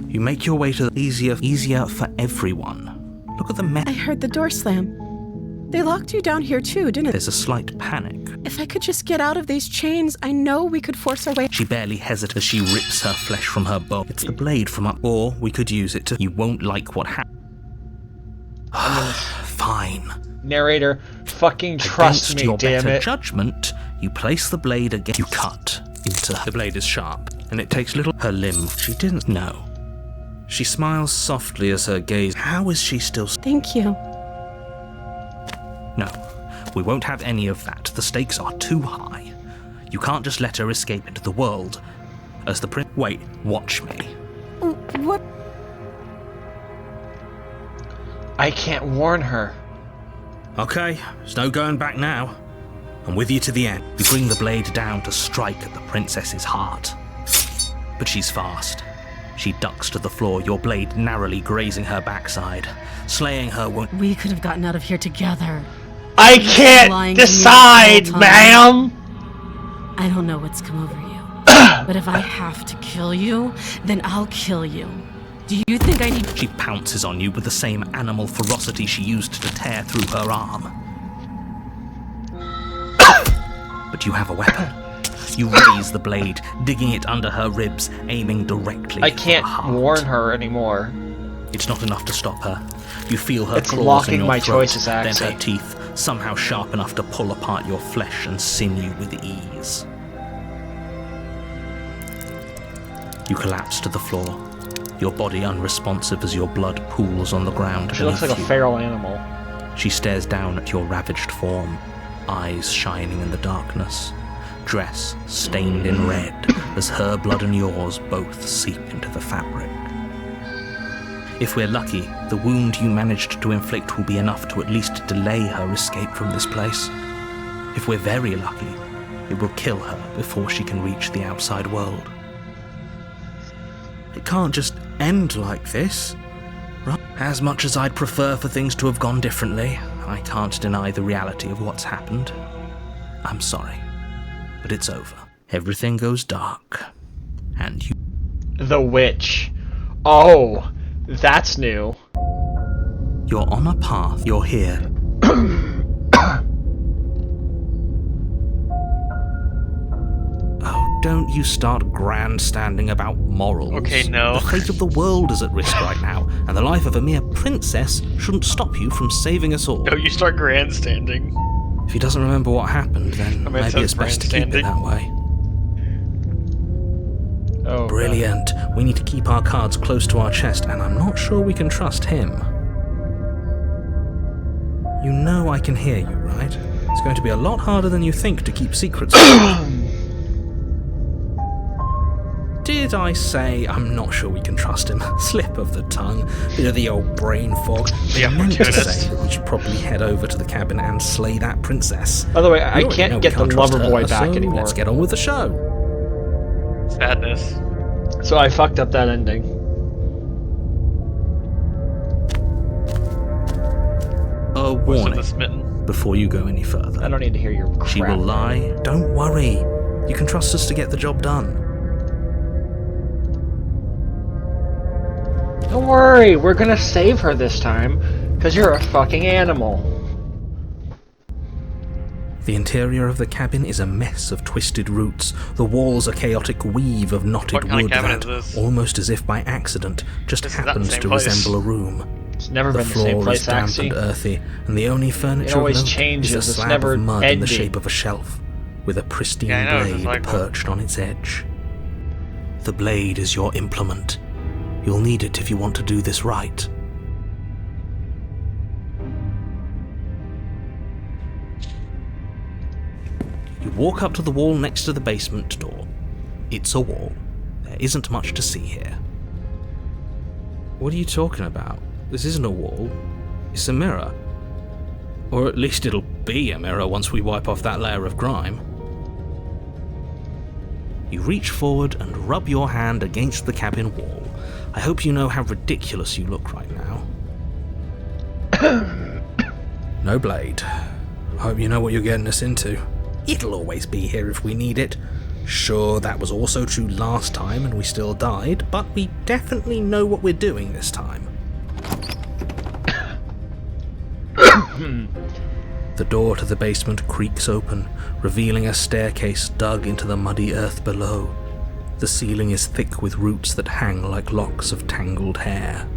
You make your way to the easier for everyone. Look at the mess. I heard the door slam. They locked you down here too, didn't they? There's a slight panic. If I could just get out of these chains, I know we could force our way. She barely hesitates as she rips her flesh from her bone. It's the blade from up, or we could use it to... You won't like what happens. Fine. Narrator, fucking trust Against me, your damn better it. judgment, you place the blade again. You cut into her. The blade is sharp, and it takes little... Her limb. She didn't know. She smiles softly as her gaze... How is she still... Thank you. No, we won't have any of that. The stakes are too high. You can't just let her escape into the world. As the prince... Wait, watch me. What? I can't warn her. Okay, there's no going back now. I'm with you to the end. You bring the blade down to strike at the princess's heart. But she's fast. She ducks to the floor, your blade narrowly grazing her backside. Slaying her won't... We could have gotten out of here together. I lying can't to me decide, the whole ma'am! I don't know what's come over you. But if I have to kill you, then I'll kill you. Do you think I need... She pounces on you with the same animal ferocity she used to tear through her arm. But you have a weapon. You raise the blade, digging it under her ribs, aiming directly I for can't the heart. warn her anymore. It's not enough to stop her. You feel her It's claws locking in your my throat, choices, then Axie. her teeth, somehow sharp enough to pull apart your flesh and sinew with ease. You collapse to the floor, your body unresponsive as your blood pools on the ground She looks beneath like a you. feral animal. She stares down at your ravaged form, eyes shining in the darkness, dress stained in red as her blood and yours both seep into the fabric. If we're lucky, the wound you managed to inflict will be enough to at least delay her escape from this place. If we're very lucky, it will kill her before she can reach the outside world. It can't just end like this. As much as I'd prefer for things to have gone differently, I can't deny the reality of what's happened. I'm sorry, but it's over. Everything goes dark, and you... The witch. Oh, that's new. You're on a path, you're here. Oh, don't you start grandstanding about morals. Okay, no. The fate of the world is at risk right now, and the life of a mere princess shouldn't stop you from saving us all. No, you start grandstanding. If he doesn't remember what happened, then I mean, it maybe says it's best to keep it grandstanding. that way. Oh, Brilliant. We need to keep our cards close to our chest, and I'm not sure we can trust him. You know I can hear you, right? It's going to be a lot harder than you think to keep secrets. Did I say I'm not sure we can trust him? Slip of the tongue, bit of the old brain fog. The I meant to opportunist. say that we should probably head over to the cabin and slay that princess. By the way, I You already know can't we get the trust lover her, boy back so anymore. Let's get on with the show. Sadness. So I fucked up that ending. A Voice of warning the smitten. before you go any further. I don't need to hear your crap. She will lie. Don't worry. You can trust us to get the job done. Don't worry, we're gonna save her this time, because you're a fucking animal. The interior of the cabin is a mess of twisted roots. The walls a chaotic weave of knotted What kind of wood cabin that, is this? almost as if by accident, just This is not the happens same to place. resemble a room. It's never The been the floor same place, is damp Axie. and earthy, and the only furniture always of note changes, is a it's slab never of mud in the ending. shape of a shelf, with a pristine Yeah, I know, it's blade like- perched on its edge. The blade is your implement. You'll need it if you want to do this right. You walk up to the wall next to the basement door. It's a wall. There isn't much to see here. What are you talking about? This isn't a wall. It's a mirror. Or at least it'll be a mirror once we wipe off that layer of grime. You reach forward and rub your hand against the cabin wall. I hope you know how ridiculous you look right now. No blade. I hope you know what you're getting us into. It'll always be here if we need it. Sure, that was also true last time and we still died, but we definitely know what we're doing this time. The door to the basement creaks open, revealing a staircase dug into the muddy earth below. The ceiling is thick with roots that hang like locks of tangled hair.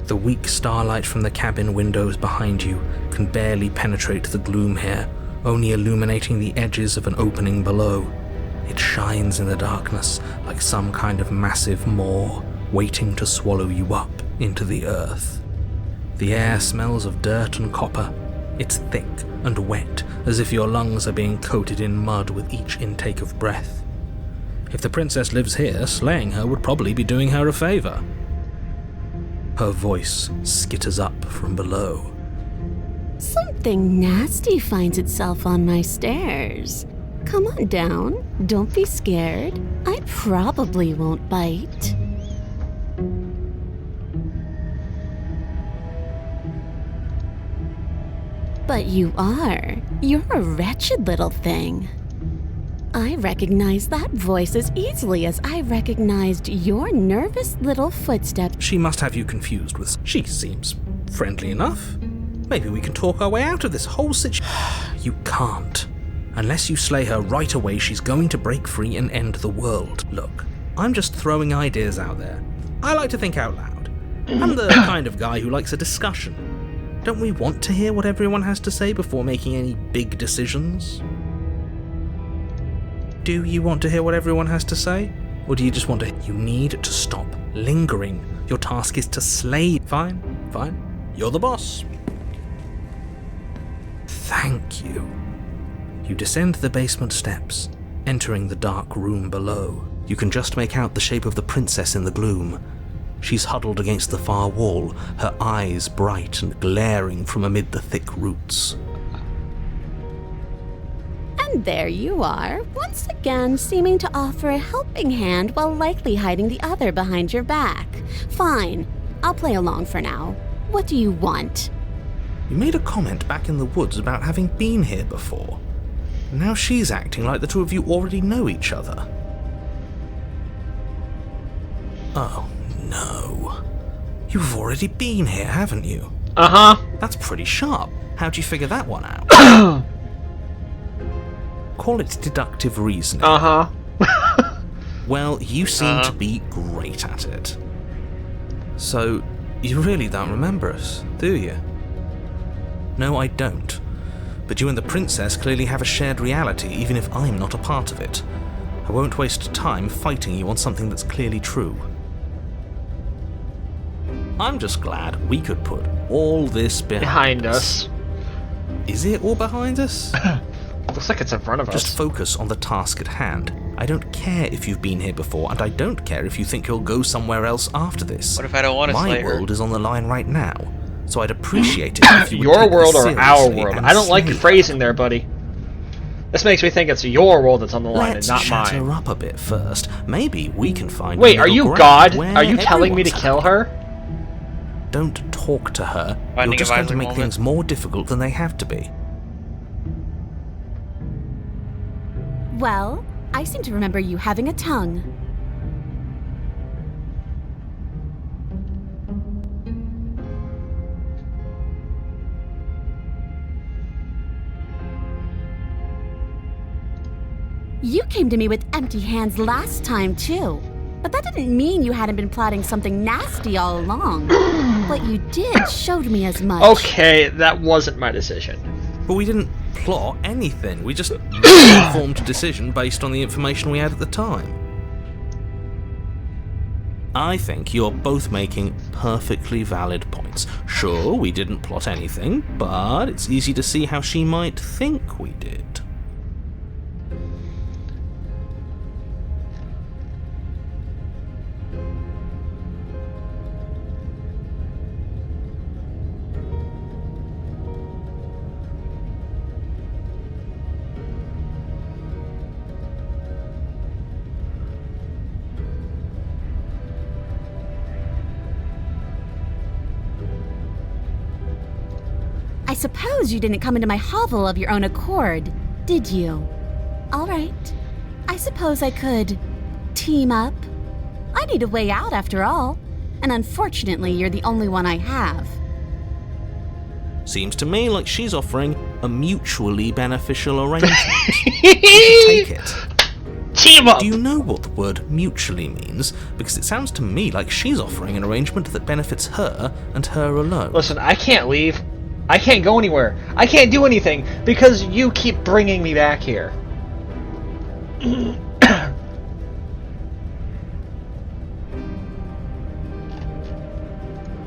The weak starlight from the cabin windows behind you can barely penetrate the gloom here, only illuminating the edges of an opening below. It shines in the darkness like some kind of massive maw, waiting to swallow you up into the earth. The air smells of dirt and copper. It's thick and wet, as if your lungs are being coated in mud with each intake of breath. If the princess lives here, slaying her would probably be doing her a favor. Her voice skitters up from below. Something nasty finds itself on my stairs. Come on down. Don't be scared. I probably won't bite. But you are. You're a wretched little thing. I recognize that voice as easily as I recognized your nervous little footsteps. She must have you confused with... She seems friendly enough. Maybe we can talk our way out of this whole situation. You can't. Unless you slay her right away, she's going to break free and end the world. Look, I'm just throwing ideas out there. I like to think out loud. I'm the kind of guy who likes a discussion. Don't we want to hear what everyone has to say before making any big decisions? Do you want to hear what everyone has to say? Or do you just want to... You need to stop lingering. Your task is to slay... Fine. You're the boss. Thank you. You descend the basement steps, entering the dark room below. You can just make out the shape of the princess in the gloom. She's huddled against the far wall, her eyes bright and glaring from amid the thick roots. And there you are, once again seeming to offer a helping hand while likely hiding the other behind your back. Fine, I'll play along for now. What do you want? You made a comment back in the woods about having been here before. Now she's acting like the two of you already know each other. Oh, no. You've already been here, haven't you? Uh-huh. That's pretty sharp. How'd you figure that one out? Call it deductive reasoning. Uh-huh. Well, you seem to be great at it. So, you really don't remember us, do you? No, I don't. But you and the princess clearly have a shared reality, even if I'm not a part of it. I won't waste time fighting you on something that's clearly true. I'm just glad we could put all this behind us. Is it all behind us? Looks like it's in front of us. Just focus on the task at hand. I don't care if you've been here before, and I don't care if you think you'll go somewhere else after this. What if I don't want to slay her? My world is on the line right now, so I'd appreciate it if you would your take world this or our seriously world? and I don't like slay your her. phrasing there, buddy. This makes me think it's your world that's on the line Let's and not shut mine. her up a bit first. Maybe we can find. Wait, a are middle you ground God? where Are you telling me to everyone's kill happy. her? Don't talk to her. Finding You're just a going to visor make moment. things more difficult than they have to be. Well, I seem to remember you having a tongue. You came to me with empty hands last time, too. But that didn't mean you hadn't been plotting something nasty all along. What you did showed me as much. Okay, that wasn't my decision. But we didn't plot anything. We just made an informed decision based on the information we had at the time. I think you're both making perfectly valid points. Sure, we didn't plot anything, but it's easy to see how she might think we did. I suppose you didn't come into my hovel of your own accord, did you? All right. I suppose I could team up. I need a way out after all, and unfortunately you're the only one I have. Seems to me like she's offering a mutually beneficial arrangement. You should take it. Team up! Do you know what the word mutually means? Because it sounds to me like she's offering an arrangement that benefits her and her alone. Listen, I can't leave. I can't go anywhere. I can't do anything because you keep bringing me back here.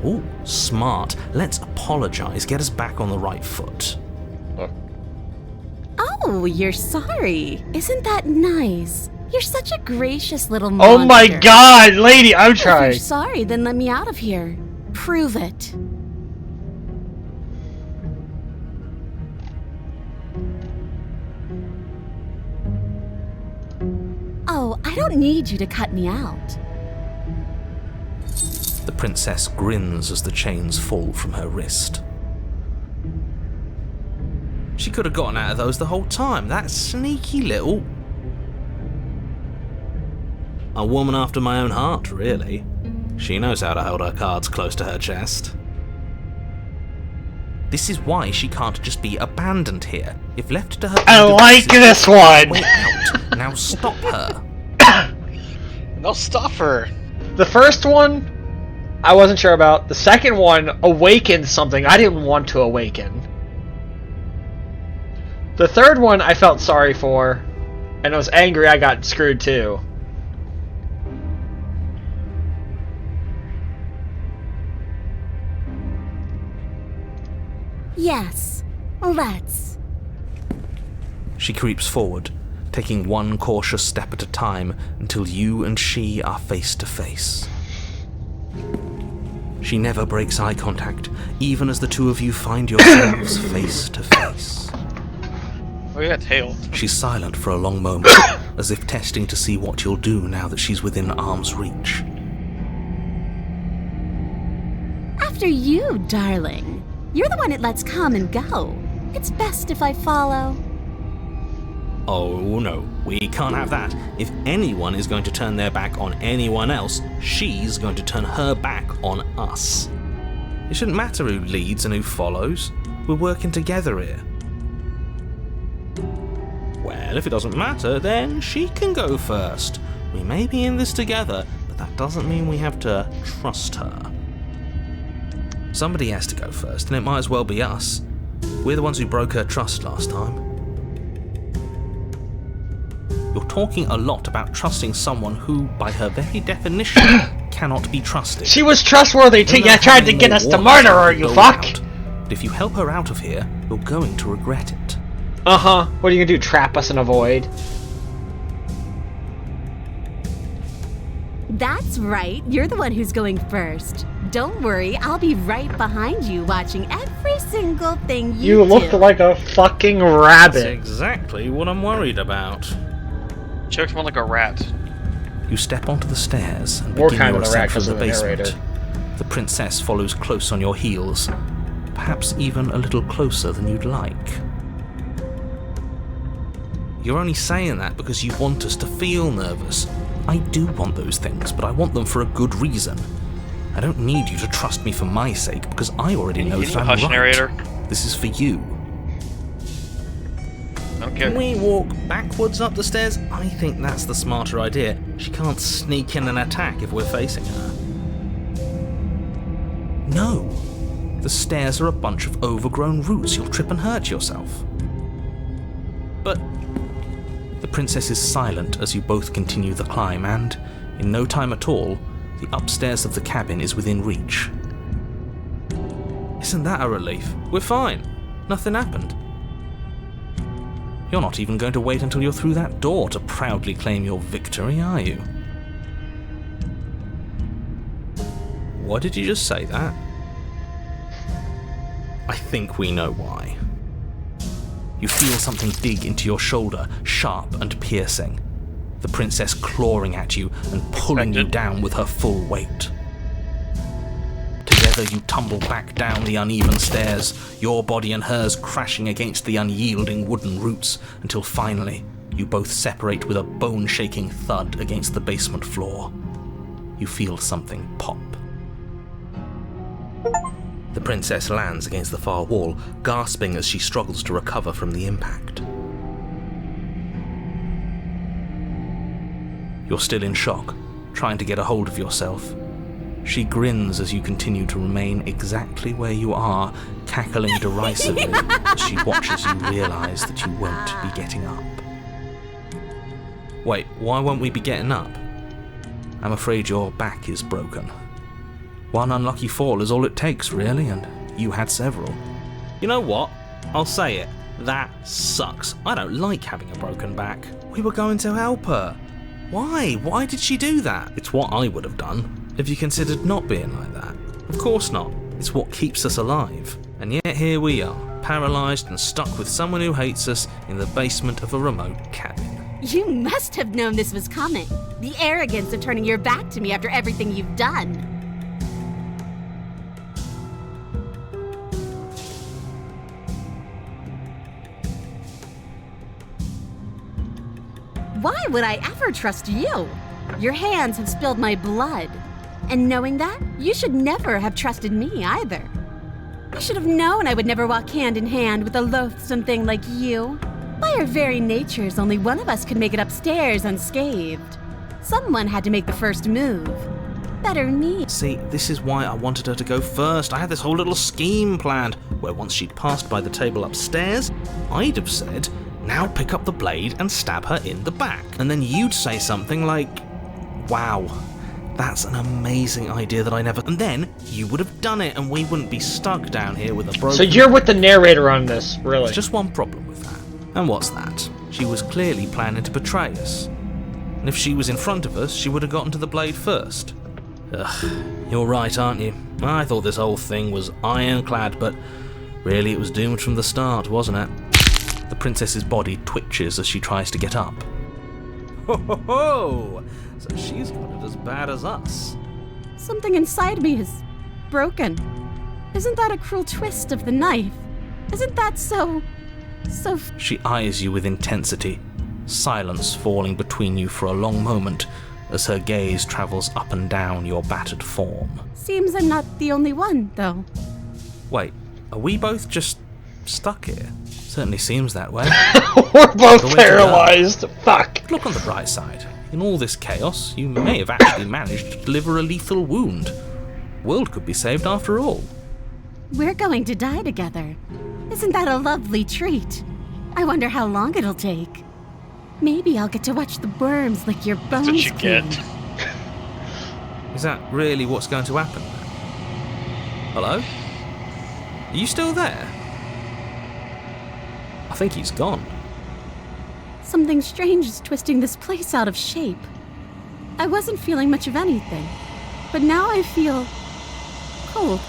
Ooh, smart. Let's apologize, get us back on the right foot. Oh, you're sorry. Isn't that nice? You're such a gracious little monster. Oh my god, lady, I'm If trying. you're sorry, then let me out of here. Prove it. Oh, I don't need you to cut me out. The princess grins as the chains fall from her wrist. She could have gotten out of those the whole time. That sneaky little... A woman after my own heart, really. She knows how to hold her cards close to her chest. This is why she can't just be abandoned here. If left to her I own like devices, this one! way out. Now stop her. No, stop her. The first one, I wasn't sure about. The second one awakened something I didn't want to awaken. The third one I felt sorry for, and I was angry I got screwed too. Yes, let's. She creeps forward, taking one cautious step at a time until you and she are face to face. She never breaks eye contact, even as the two of you find yourselves face to face. Oh, you got tail. She's silent for a long moment, as if testing to see what you'll do now that she's within arm's reach. After you, darling. You're the one it lets come and go. It's best if I follow. Oh no, we can't have that. If anyone is going to turn their back on anyone else, she's going to turn her back on us. It shouldn't matter who leads and who follows. We're working together here. Well, if it doesn't matter, then she can go first. We may be in this together, but that doesn't mean we have to trust her. Somebody has to go first, and it might as well be us. We're the ones who broke her trust last time. You're talking a lot about trusting someone who, by her very definition, cannot be trusted. She was trustworthy till you tried to get us to murder her, you fuck! But if you help her out of here, you're going to regret it. Uh-huh. What are you gonna do, trap us in a void? That's right. You're the one who's going first. Don't worry, I'll be right behind you watching every single thing you do. You look like a fucking That's rabbit. exactly what I'm worried about. She looks more like a rat. You step onto the stairs and More begin kind your of a rat ascent from 'cause the of the basement. narrator. The princess follows close on your heels, perhaps even a little closer than you'd like. You're only saying that because you want us to feel nervous. I do want those things, but I want them for a good reason. I don't need you to trust me for my sake, because I already know that I'm hush, right. narrator? This is for you. I don't care. Can we walk backwards up the stairs? I think that's the smarter idea. She can't sneak in and attack if we're facing her. No. The stairs are a bunch of overgrown roots. You'll trip and hurt yourself. But the princess is silent as you both continue the climb, and, in no time at all, the upstairs of the cabin is within reach. Isn't that a relief? We're fine. Nothing happened. You're not even going to wait until you're through that door to proudly claim your victory, are you? Why did you just say that? I think we know why. You feel something dig into your shoulder, sharp and piercing. The princess clawing at you and pulling you down with her full weight. Together you tumble back down the uneven stairs, your body and hers crashing against the unyielding wooden roots, until finally you both separate with a bone-shaking thud against the basement floor. You feel something pop. The princess lands against the far wall, gasping as she struggles to recover from the impact. You're still in shock, trying to get a hold of yourself. She grins as you continue to remain exactly where you are, cackling derisively as she watches you realise that you won't be getting up. Wait, why won't we be getting up? I'm afraid your back is broken. One unlucky fall is all it takes, really, and you had several. You know what? I'll say it. That sucks. I don't like having a broken back. We were going to help her. Why? Why did she do that? It's what I would have done. Have you considered not being like that? Of course not. It's what keeps us alive. And yet here we are, paralysed and stuck with someone who hates us in the basement of a remote cabin. You must have known this was coming. The arrogance of turning your back to me after everything you've done. Why would I ever trust you? Your hands have spilled my blood. And knowing that, you should never have trusted me either. You should have known I would never walk hand in hand with a loathsome thing like you. By our very natures, only one of us could make it upstairs unscathed. Someone had to make the first move. Better me. See, this is why I wanted her to go first. I had this whole little scheme planned, where once she'd passed by the table upstairs, I'd have said, now pick up the blade and stab her in the back. And then you'd say something like, wow, that's an amazing idea that I never... And then you would have done it and we wouldn't be stuck down here with a broken... So you're with the narrator on this, really? There's just one problem with that. And what's that? She was clearly planning to betray us. And if she was in front of us, she would have gotten to the blade first. Ugh, you're right, aren't you? I thought this whole thing was ironclad, but really it was doomed from the start, wasn't it? The princess's body twitches as she tries to get up. Ho ho ho! So she's got it as bad as us. Something inside me is broken. Isn't that a cruel twist of the knife? Isn't that so... She eyes you with intensity, silence falling between you for a long moment as her gaze travels up and down your battered form. Seems I'm not the only one, though. Wait, are we both just stuck here? Certainly seems that way. We're both paralyzed. Fuck. Look on the bright side. In all this chaos, you may have actually managed to deliver a lethal wound. The world could be saved after all. We're going to die together. Isn't that a lovely treat? I wonder how long it'll take. Maybe I'll get to watch the worms lick your bones. That's what you get. Is that really what's going to happen? Hello? Are you still there? I think he's gone. Something strange is twisting this place out of shape. I wasn't feeling much of anything, but now I feel cold.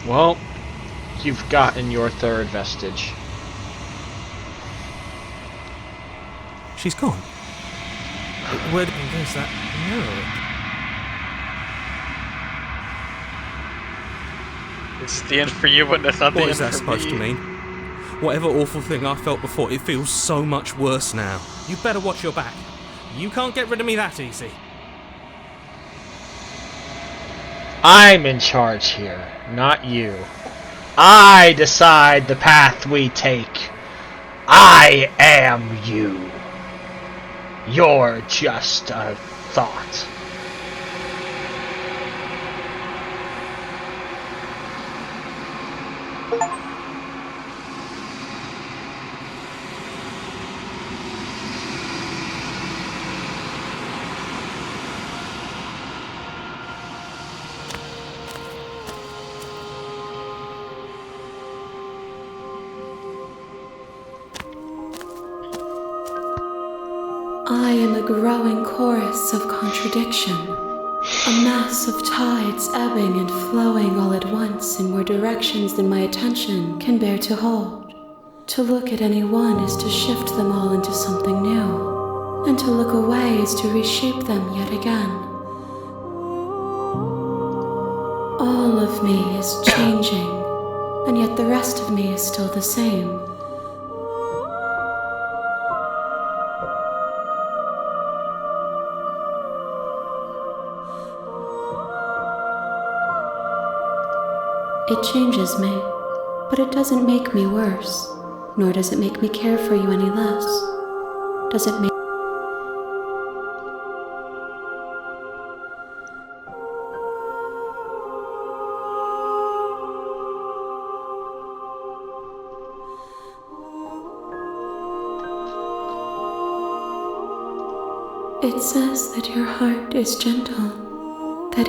Well, you've gotten your third vestige. She's gone. Where there's that mirror? It's the end for you, but that's not the What end is that for supposed me. to mean? Whatever awful thing I felt before, it feels so much worse now. You better watch your back. You can't get rid of me that easy. I'm in charge here, not you. I decide the path we take. I am you. You're just a thought. I am a growing chorus of contradiction, a mass of tides ebbing and flowing all at once in more directions than my attention can bear to hold. To look at any one is to shift them all into something new, and to look away is to reshape them yet again. All of me is changing, and yet the rest of me is still the same. It changes me, but it doesn't make me worse, nor does it make me care for you any less. Does it make... It says that your heart is gentle, that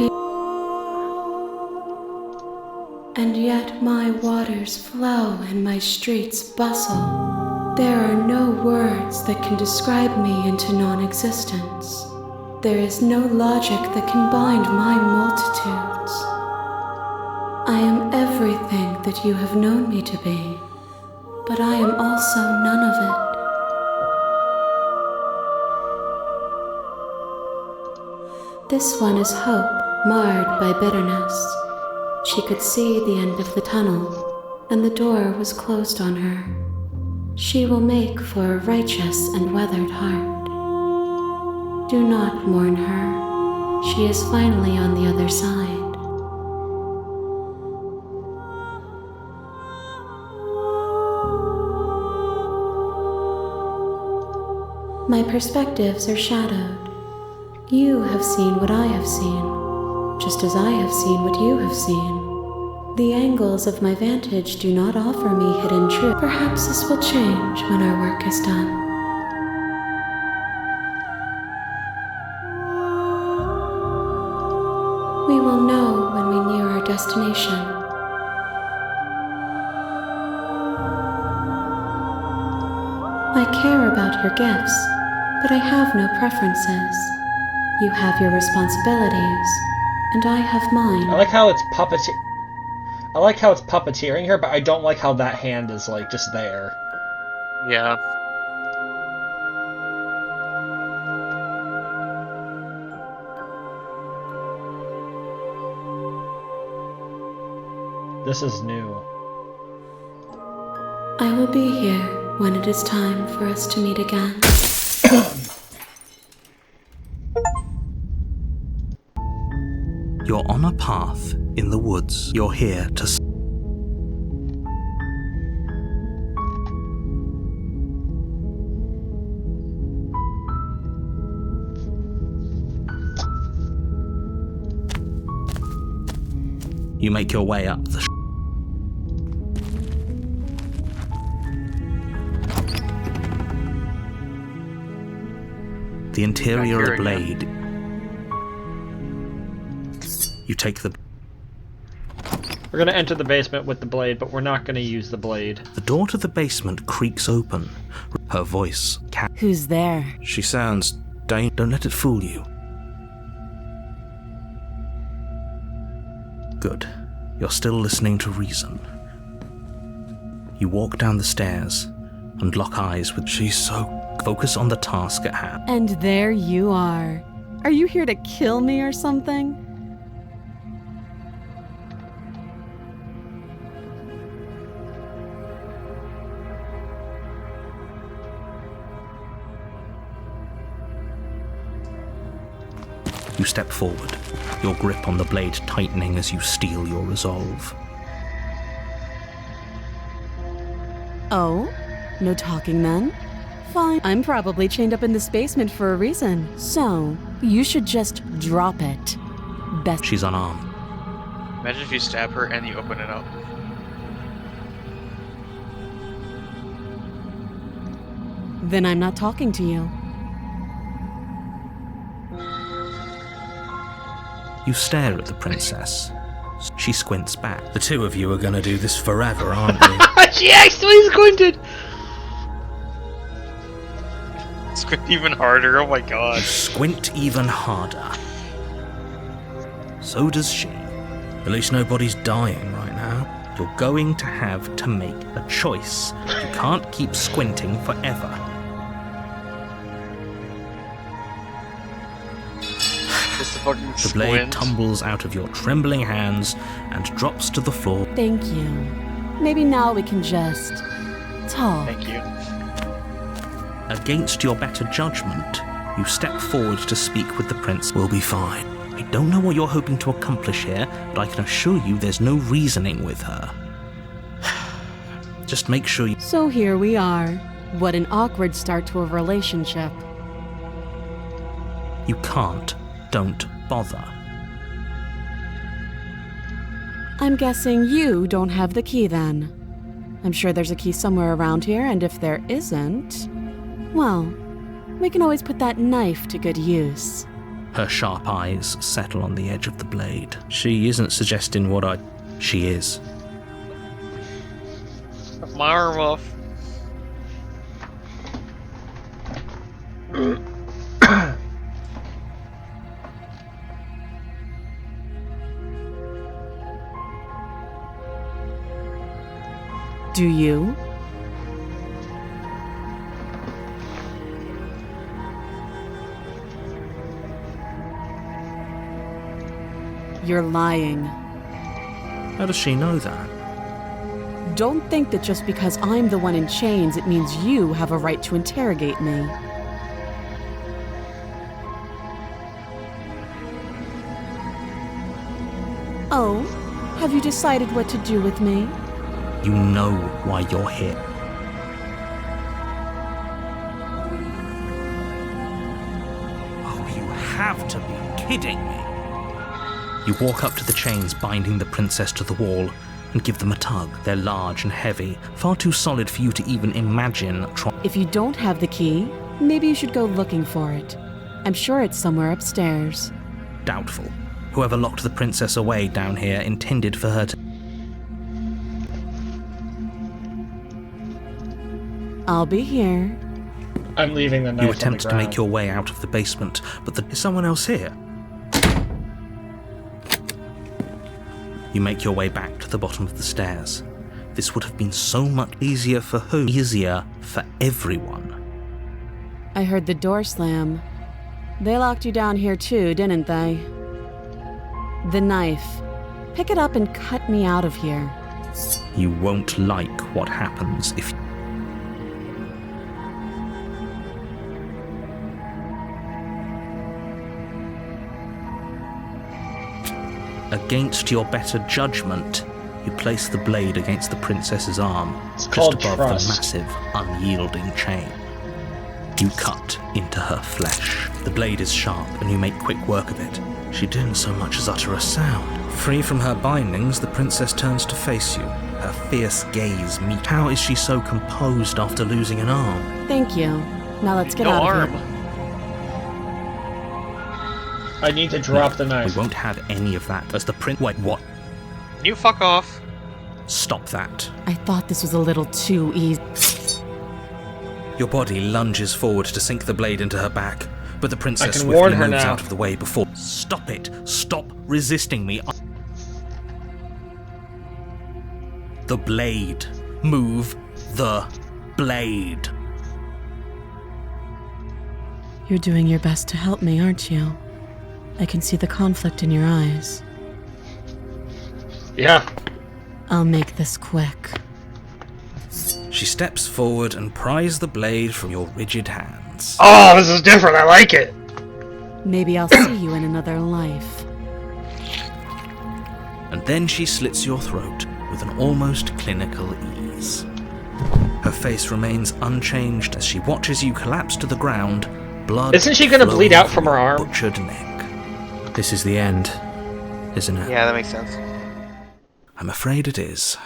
and yet my waters flow and my streets bustle. There are no words that can describe me into non-existence. There is no logic that can bind my multitudes. I am everything that you have known me to be, but I am also none of it. This one is hope, marred by bitterness. She could see the end of the tunnel, and the door was closed on her. She will make for a righteous and weathered heart. Do not mourn her. She is finally on the other side. My perspectives are shadowed. You have seen what I have seen, just as I have seen what you have seen. The angles of my vantage do not offer me hidden truth. Perhaps this will change when our work is done. We will know when we near our destination. I care about your gifts, but I have no preferences. You have your responsibilities, and I have mine. I like how it's puppeteering her, but I don't like how that hand is, like, just there. Yeah. This is new. I will be here when it is time for us to meet again. You're on a path in the woods. You're here to... You make your way up the... The interior of the blade. You take the... We're gonna enter the basement with the blade, but we're not gonna use the blade. The door to the basement creaks open. Her voice... Who's there? She sounds... Don't let it fool you. Good. You're still listening to reason. You walk down the stairs and lock eyes with... She's so... Focus on the task at hand. And there you are. Are you here to kill me or something? You step forward, your grip on the blade tightening as you steel your resolve. Oh? No talking then? Fine. I'm probably chained up in this basement for a reason. So, you should just drop it. Best. She's unarmed. Imagine if you stab her and you open it up. Then I'm not talking to you. You stare at the princess. She squints back. The two of you are going to do this forever, aren't you? She actually squinted! Squint even harder, oh my You god. squint even harder. So does she. At least nobody's dying right now. You're going to have to make a choice. You can't keep squinting forever. Just a fucking The blade squint. tumbles out of your trembling hands and drops to the floor. Thank you. Maybe now we can just talk. Thank you. Against your better judgment, you step forward to speak with the prince. We'll be fine. I don't know what you're hoping to accomplish here, but I can assure you there's no reasoning with her. Just make sure you... So here we are. What an awkward start to a relationship. You can't. Don't bother. I'm guessing you don't have the key then. I'm sure there's a key somewhere around here, and if there isn't, well, we can always put that knife to good use. Her sharp eyes settle on the edge of the blade. She isn't suggesting what I... She is. My arm off. Do you? You're lying. How does she know that? Don't think that just because I'm the one in chains, it means you have a right to interrogate me. Oh, have you decided what to do with me? You know why you're here. Oh, you have to be kidding me. You walk up to the chains binding the princess to the wall and give them a tug. They're large and heavy, far too solid for you to even imagine trying. If you don't have the key, maybe you should go looking for it. I'm sure it's somewhere upstairs. Doubtful. Whoever locked the princess away down here intended for her to... I'll be here. I'm leaving the knife. You attempt to make your way out of the basement, but is someone else here? You make your way back to the bottom of the stairs. This would have been so much easier for who? Easier for everyone. I heard the door slam. They locked you down here too, didn't they? The knife. Pick it up and cut me out of here. You won't like what happens if... Against your better judgment, you place the blade against the princess's arm, just above the massive, unyielding chain. You cut into her flesh. The blade is sharp, and you make quick work of it. She didn't so much as utter a sound. Free from her bindings, the princess turns to face you. Her fierce gaze meets. How is she so composed after losing an arm? Thank you. Now let's get No out arm. of here. I need to drop the knife. We won't have any of that as the Wait, what? You fuck off. Stop that. I thought this was a little too easy. Your body lunges forward to sink the blade into her back, but the princess I can warn swiftly her moves now. out of the way before. Stop it! Stop resisting me! The blade. Move the blade. You're doing your best to help me, aren't you? I can see the conflict in your eyes. Yeah. I'll make this quick. She steps forward and pries the blade from your rigid hands. Oh, this is different. I like it. Maybe I'll see you in another life. And then she slits your throat with an almost clinical ease. Her face remains unchanged as she watches you collapse to the ground, blood Isn't she gonna bleed out from her arm? butchered neck. This is the end, isn't it? Yeah, that makes sense. I'm afraid it is.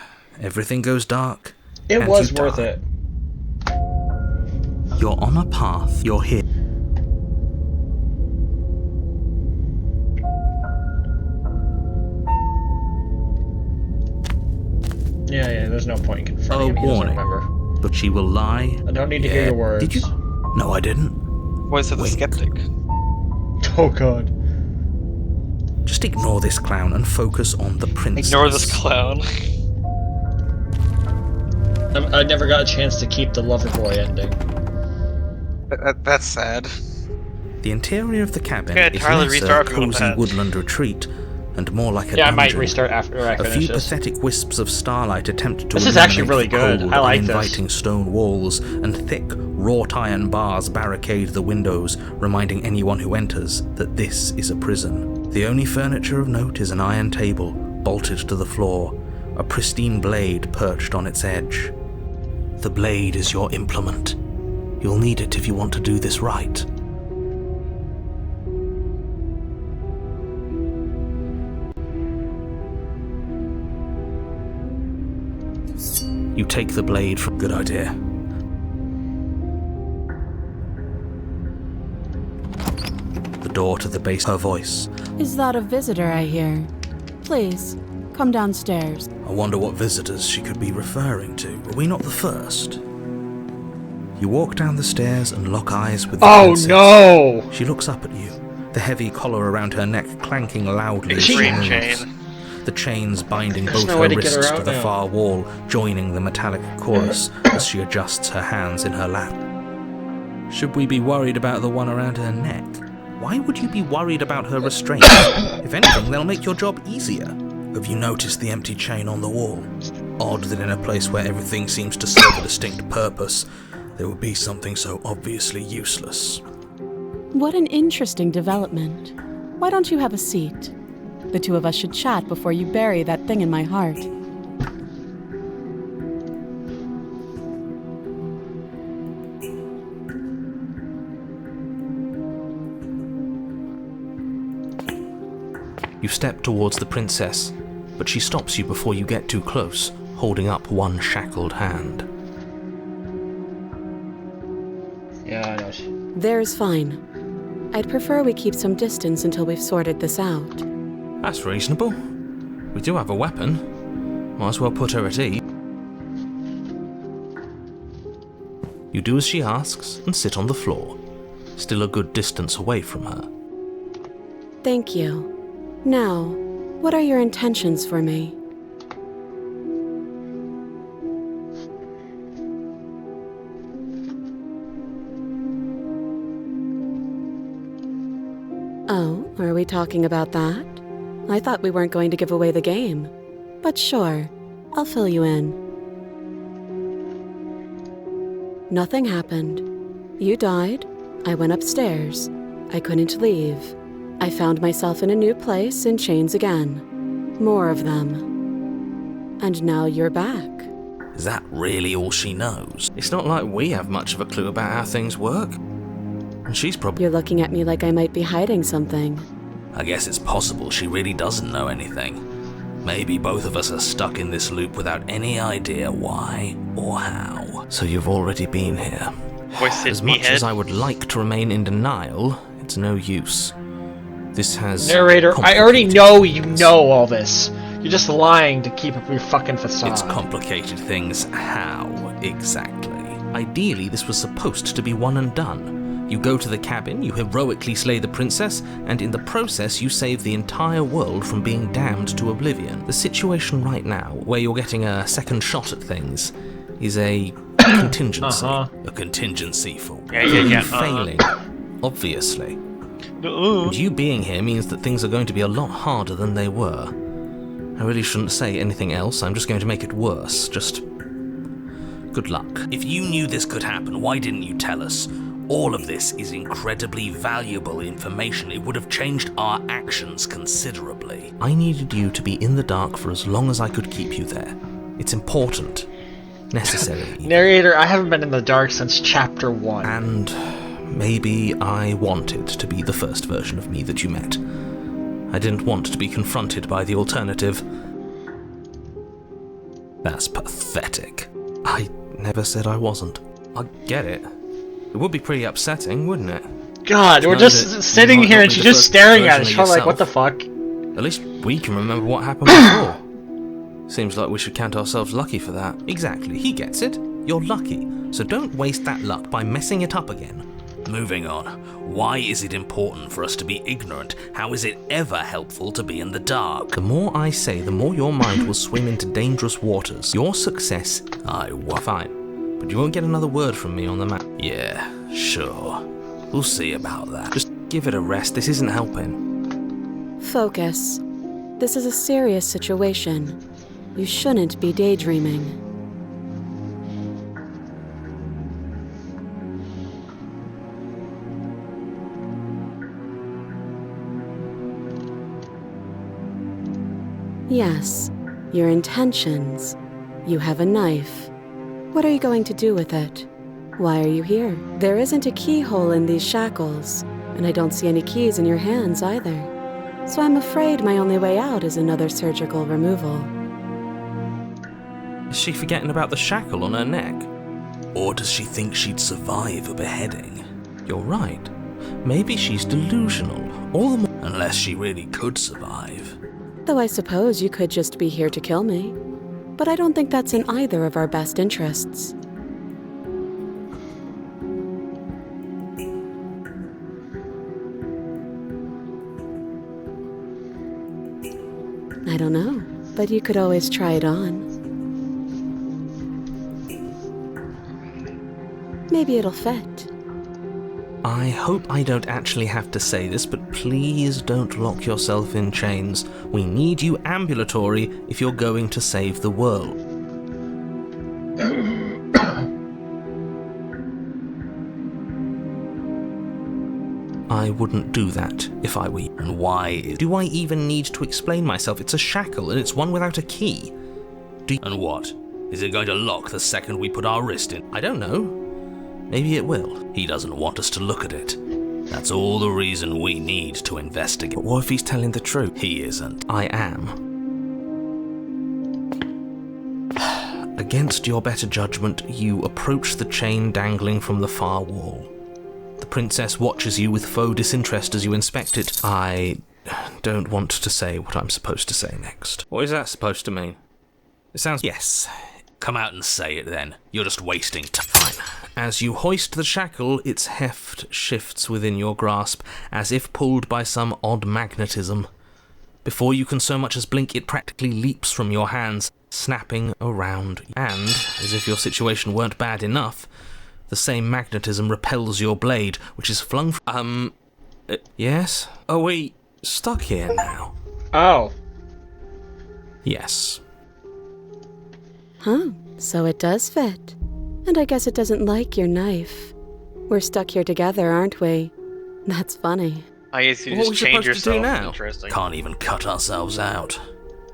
Everything goes dark. It and was you worth die. it. You're on a path. You're here. Yeah, there's no point in confronting him. He doesn't warning. remember. But she will lie. I don't need to hear your words. Did you? No, I didn't. Voice of the Wink. skeptic. Oh god. Just ignore this clown and focus on the princess. Ignore this clown. I never got a chance to keep the Loverboy ending. That's sad. The interior of the cabin Yeah, is entirely less a restart if you want cozy that. woodland retreat and more like a Yeah, I might dungeon. restart after I A finish few this. pathetic wisps of starlight attempt to This is actually illuminate really the good. cold, I like this. uninviting stone walls, and thick, wrought iron bars barricade the windows, reminding anyone who enters that this is a prison. The only furniture of note is an iron table, bolted to the floor, a pristine blade perched on its edge. The blade is your implement. You'll need it if you want to do this right. You take the blade from... Good idea. The door to the base... Her voice. Is that a visitor I hear? Please, come downstairs. I wonder what visitors she could be referring to. Were we not the first? You walk down the stairs and lock eyes with the princess. no! She looks up at you, the heavy collar around her neck clanking loudly as She- she Green moves. chain. The chains binding There's both no her way to get her wrists to out the now. far wall, joining the metallic chorus as she adjusts her hands in her lap. Should we be worried about the one around her neck? Why would you be worried about her restraints? If anything, they'll make your job easier. Have you noticed the empty chain on the wall? Odd that in a place where everything seems to serve a distinct purpose, there would be something so obviously useless. What an interesting development. Why don't you have a seat? The two of us should chat before you bury that thing in my heart. You step towards the princess, but she stops you before you get too close, holding up one shackled hand. Yeah, I know. There's fine. I'd prefer we keep some distance until we've sorted this out. That's reasonable. We do have a weapon. Might as well put her at ease. You do as she asks and sit on the floor, still a good distance away from her. Thank you. Now, what are your intentions for me? Oh, are we talking about that? I thought we weren't going to give away the game. But sure, I'll fill you in. Nothing happened. You died. I went upstairs. I couldn't leave. I found myself in a new place in chains again. More of them. And now you're back. Is that really all she knows? It's not like we have much of a clue about how things work. And she's probably... You're looking at me like I might be hiding something. I guess it's possible she really doesn't know anything. Maybe both of us are stuck in this loop without any idea why or how. So you've already been here. As much as I would like to remain in denial, it's no use. This has... Narrator, I already know you know all this. You're just lying to keep up your fucking facade. It's complicated things. How exactly? Ideally, this was supposed to be one and done. You go to the cabin, you heroically slay the princess, and in the process you save the entire world from being damned to oblivion. The situation right now, where you're getting a second shot at things, is a contingency. A contingency for failing, obviously. And you being here means that things are going to be a lot harder than they were. I really shouldn't say anything else, I'm just going to make it worse. Just... good luck. If you knew this could happen, why didn't you tell us? All of this is incredibly valuable information. It would have changed our actions considerably. I needed you to be in the dark for as long as I could keep you there. It's important. Necessary. Narrator, I haven't been in the dark since chapter 1. And maybe I wanted to be the first version of me that you met. I didn't want to be confronted by the alternative. That's pathetic. I never said I wasn't. I get it. It would be pretty upsetting, wouldn't it? God, we're just sitting here and she's just staring at us. She's like, what the fuck? At least we can remember what happened before. Seems like we should count ourselves lucky for that. Exactly, he gets it. You're lucky. So don't waste that luck by messing it up again. Moving on. Why is it important for us to be ignorant? How is it ever helpful to be in the dark? The more I say, the more your mind will swim into dangerous waters. Your success... Fine. But you won't get another word from me on the map. Yeah, sure. We'll see about that. Just give it a rest. This isn't helping. Focus. This is a serious situation. You shouldn't be daydreaming. Yes, your intentions. You have a knife. What are you going to do with it? Why are you here? There isn't a keyhole in these shackles, and I don't see any keys in your hands either. So I'm afraid my only way out is another surgical removal. Is she forgetting about the shackle on her neck? Or does she think she'd survive a beheading? You're right. Maybe she's delusional. All the more... Unless she really could survive. Though I suppose you could just be here to kill me. But I don't think that's in either of our best interests. I don't know, but you could always try it on. Maybe it'll fit. I hope I don't actually have to say this, but please don't lock yourself in chains. We need you ambulatory if you're going to save the world. I wouldn't do that if I were you. And why? Do I even need to explain myself? It's a shackle, and it's one without a key. And what? Is it going to lock the second we put our wrist in? I don't know. Maybe it will. He doesn't want us to look at it. That's all the reason we need to investigate. But what if he's telling the truth? He isn't. I am. Against your better judgment, you approach the chain dangling from the far wall. The princess watches you with faux disinterest as you inspect it. I don't want to say what I'm supposed to say next. What is that supposed to mean? It sounds... Yes. Come out and say it then. You're just wasting time. Fine. As you hoist the shackle, its heft shifts within your grasp, as if pulled by some odd magnetism. Before you can so much as blink, it practically leaps from your hands, snapping around. And, as if your situation weren't bad enough, the same magnetism repels your blade, which is flung yes? Are we stuck here now? Oh. Yes. Huh, so it does fit. And I guess it doesn't like your knife. We're stuck here together, aren't we? That's funny. I guess you What just are we change supposed to do yourself. now? Interesting. Can't even cut ourselves out.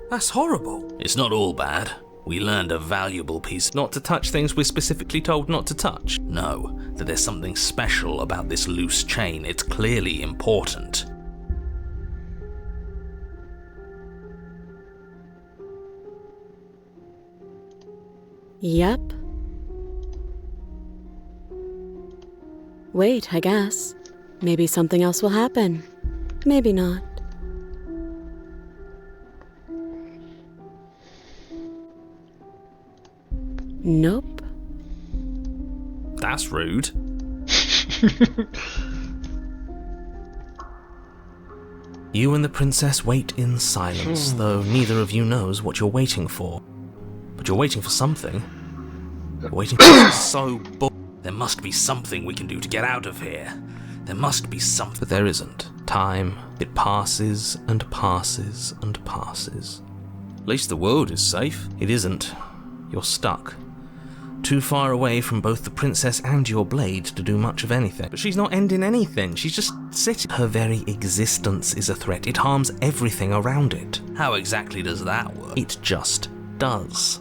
That's horrible. It's not all bad. We learned a valuable piece. Not to touch things we're specifically told not to touch. No, that there's something special about this loose chain. It's clearly important. Yep. Wait, I guess. Maybe something else will happen. Maybe not. Nope. That's rude. You and the princess wait in silence, though neither of you knows what you're waiting for. But you're waiting for something. You're waiting for so There must be something we can do to get out of here. There must be something. But there isn't. Time, it passes and passes and passes. At least the world is safe. It isn't. You're stuck. Too far away from both the princess and your blade to do much of anything. But she's not ending anything. She's just sitting. Her very existence is a threat. It harms everything around it. How exactly does that work? It just does.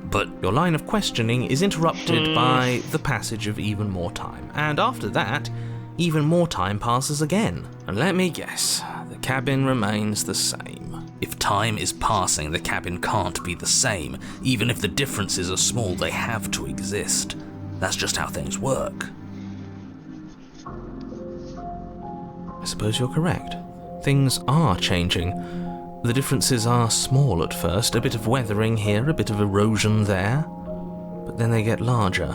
But your line of questioning is interrupted by the passage of even more time. And after that, even more time passes again. And let me guess, the cabin remains the same. If time is passing, the cabin can't be the same. Even if the differences are small, they have to exist. That's just how things work. I suppose you're correct. Things are changing. The differences are small at first, a bit of weathering here, a bit of erosion there, but then they get larger.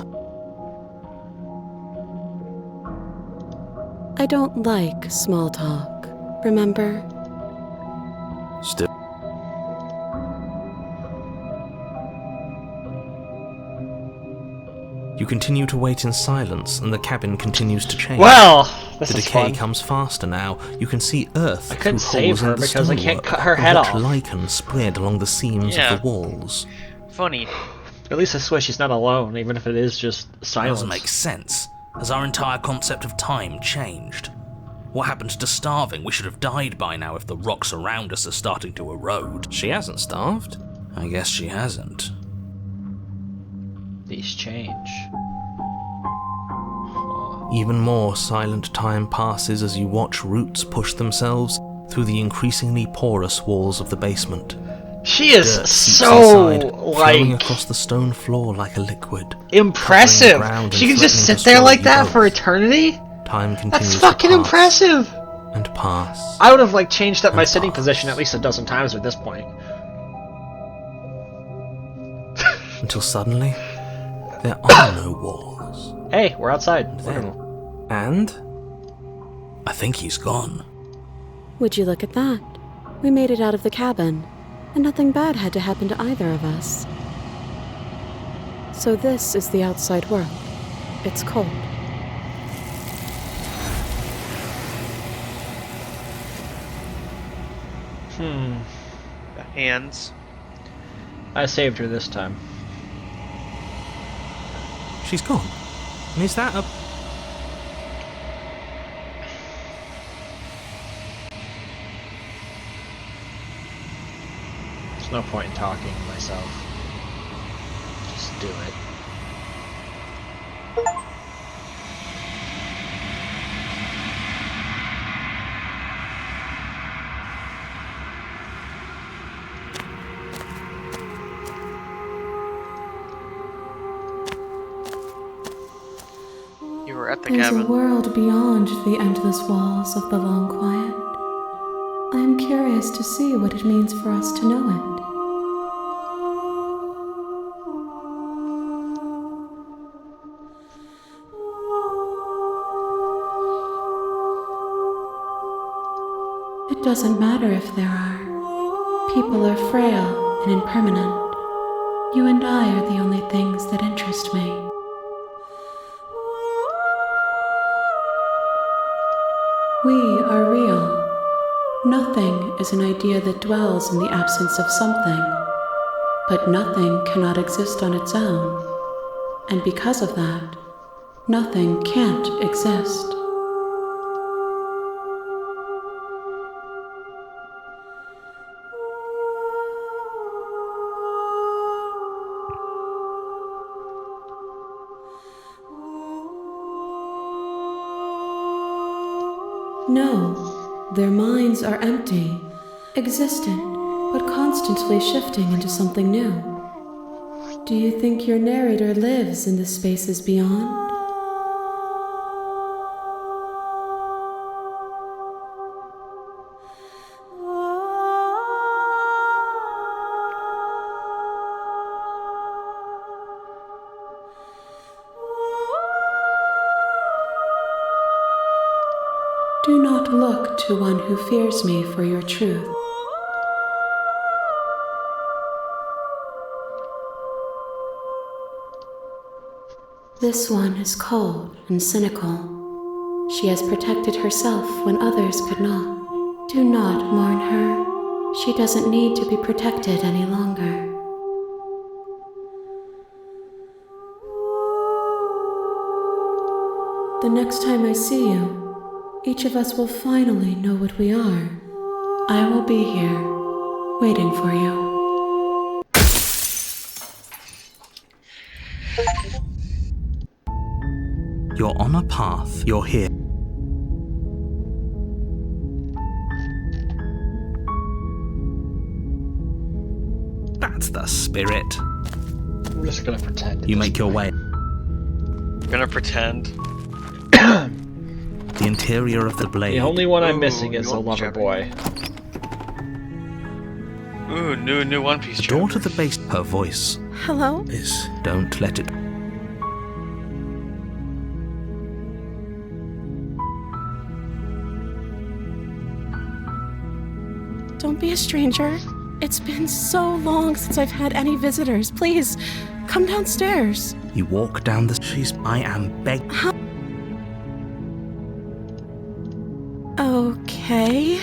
I don't like small talk, remember? Still. You continue to wait in silence, and the cabin continues to change. Well, this the is decay fun. comes faster now. You can see earth I couldn't through holes save her in the because I can't stonework, cut her and head watch off. lichen spread along the seams Yeah. of the walls. Funny. At least I swear she's not alone, even if it is just That silence. doesn't make sense. Has our entire concept of time changed? What happened to starving? We should have died by now if the rocks around us are starting to erode. She hasn't starved. I guess she hasn't. These change. Even more silent time passes as you watch roots push themselves through the increasingly porous walls of the basement. She is Dirt seeps so, inside, flowing like, across the stone floor like a liquid. impressive. covering the ground She and can just threatening sit to there swallow like you that both. for eternity? Time continues That's fucking to pass impressive. and pass. I would have, like, changed up my And sitting pass. position at least a dozen times at this point. Until suddenly, there are no walls. Hey, we're outside. And I think he's gone. Would you look at that? We made it out of the cabin, and nothing bad had to happen to either of us. So this is the outside world. It's cold. The hands. I saved her this time. She's gone. And is that a... There's no point in talking to myself. Just do it. You were at the There's a cabin. world beyond the endless walls of the long quiet. I am curious to see what it means for us to know it. It doesn't matter if there are. People are frail and impermanent. You and I are the only things that interest me. We are real. Nothing is an idea that dwells in the absence of something. But nothing cannot exist on its own. And because of that, nothing can't exist. No, their minds are empty, existent, but constantly shifting into something new. Do you think your narrator lives in the spaces beyond? Do not look to one who fears me for your truth. This one is cold and cynical. She has protected herself when others could not. Do not mourn her. She doesn't need to be protected any longer. The next time I see you, each of us will finally know what we are. I will be here, waiting for you. You're on a path, you're here. That's the spirit. I'm just gonna pretend. You make your way. I'm gonna pretend. The interior of the blade. The only one I'm Ooh, missing is you a won't be lover shopping. boy. Ooh, new One Piece The door chapter. to the base, her voice. Hello? Is don't let it. Don't be a stranger. It's been so long since I've had any visitors. Please, come downstairs. You walk down the. I am begging. Okay.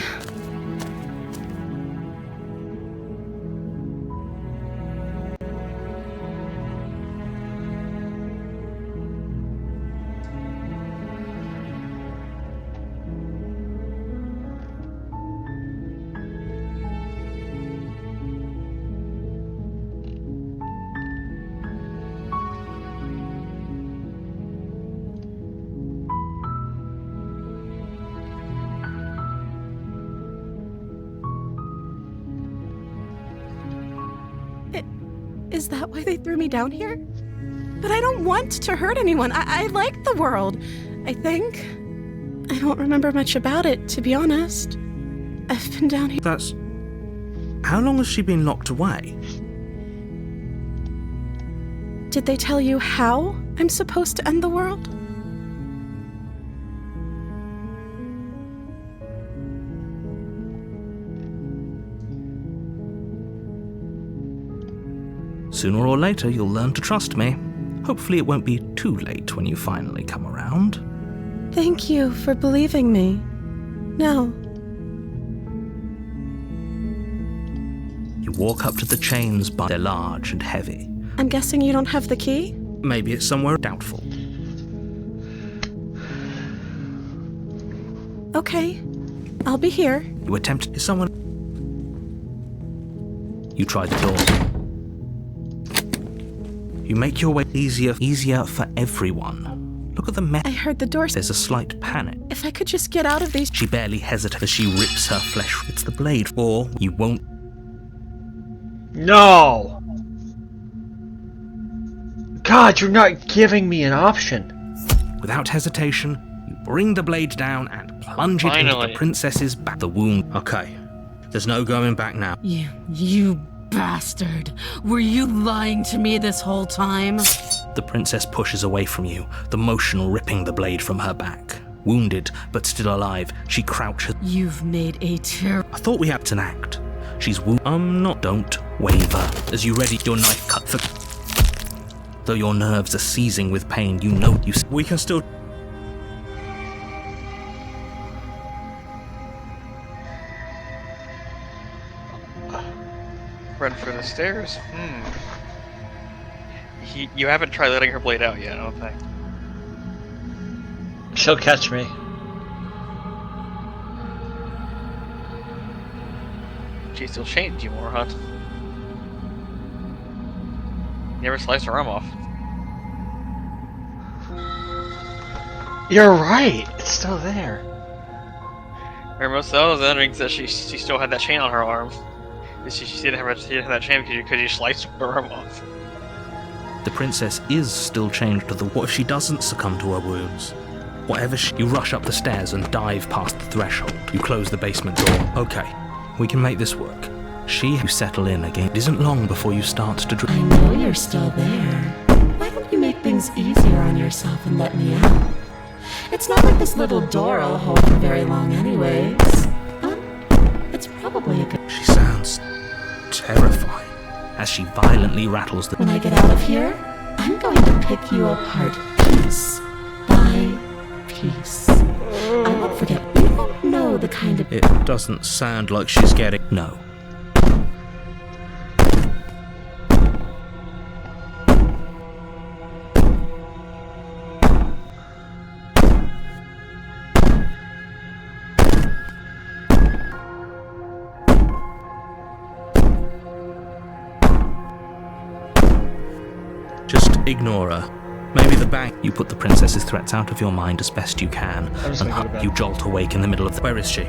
Is that why they threw me down here? But I don't want to hurt anyone. I like the world, I think. I don't remember much about it, to be honest. I've been down here. That's. How long has she been locked away? Did they tell you how I'm supposed to end the world? Sooner or later, you'll learn to trust me. Hopefully, it won't be too late when you finally come around. Thank you for believing me. Now, You walk up to the chains, but they're large and heavy. I'm guessing you don't have the key? Maybe it's somewhere doubtful. Okay, I'll be here. You attempt... Is someone... You try the door. You make your way easier for everyone. Look at the mess. I heard the door. There's a slight panic. If I could just get out of these... She barely hesitates as she rips her flesh. It's the blade, or you won't... No! God, you're not giving me an option. Without hesitation, you bring the blade down and plunge it into the princess's back. The wound. Okay. There's no going back now. You bastard. Were you lying to me this whole time? The princess pushes away from you, the motion ripping the blade from her back. Wounded, but still alive, she crouches. You've made a I thought we had an act. She's not. Don't waver. As you ready your knife cut for... Though your nerves are seizing with pain, you know you... We can still... Run for the stairs? You haven't tried letting her blade out yet, I don't think. She'll catch me. She still chained you more, huh? Never sliced her arm off. You're right. It's still there. Remember, most of those endings that she still had that chain on her arm. She didn't have that chain because you sliced her arm off. The princess is still chained to the... What if she doesn't succumb to her wounds? Whatever you rush up the stairs and dive past the threshold. You close the basement door. Okay, we can make this work. You settle in again. It isn't long before you start to I know you're still there. Why don't you make things easier on yourself and let me out? It's not like this little door will hold for very long anyways. It's probably a good... She sounds terrifying as she violently rattles the... When I get out of here, I'm going to pick you apart piece by piece. I won't forget. You don't know the kind of... It doesn't sound like she's getting... No. Ignore her. Maybe the bank. You put the princess's threats out of your mind as best you can, and you jolt awake in the middle of the... Where is she?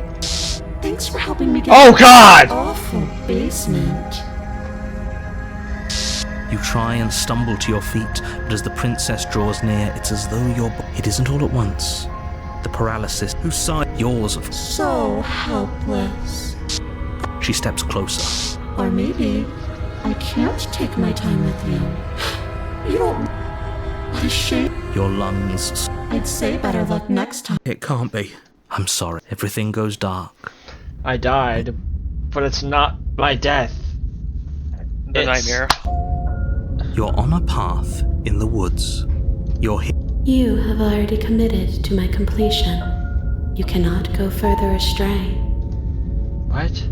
Thanks for helping me get... Oh God! Awful basement. You try and stumble to your feet, but as the princess draws near, it's as though your... It isn't all at once. The paralysis, whose side yours of... So helpless. She steps closer. Or maybe I can't take my time with you. You don't... What a shame. Your lungs... I'd say better luck next time. It can't be. I'm sorry. Everything goes dark. I died, but it's not my death. The nightmare. You're on a path in the woods. You're here. You have already committed to my completion. You cannot go further astray. What?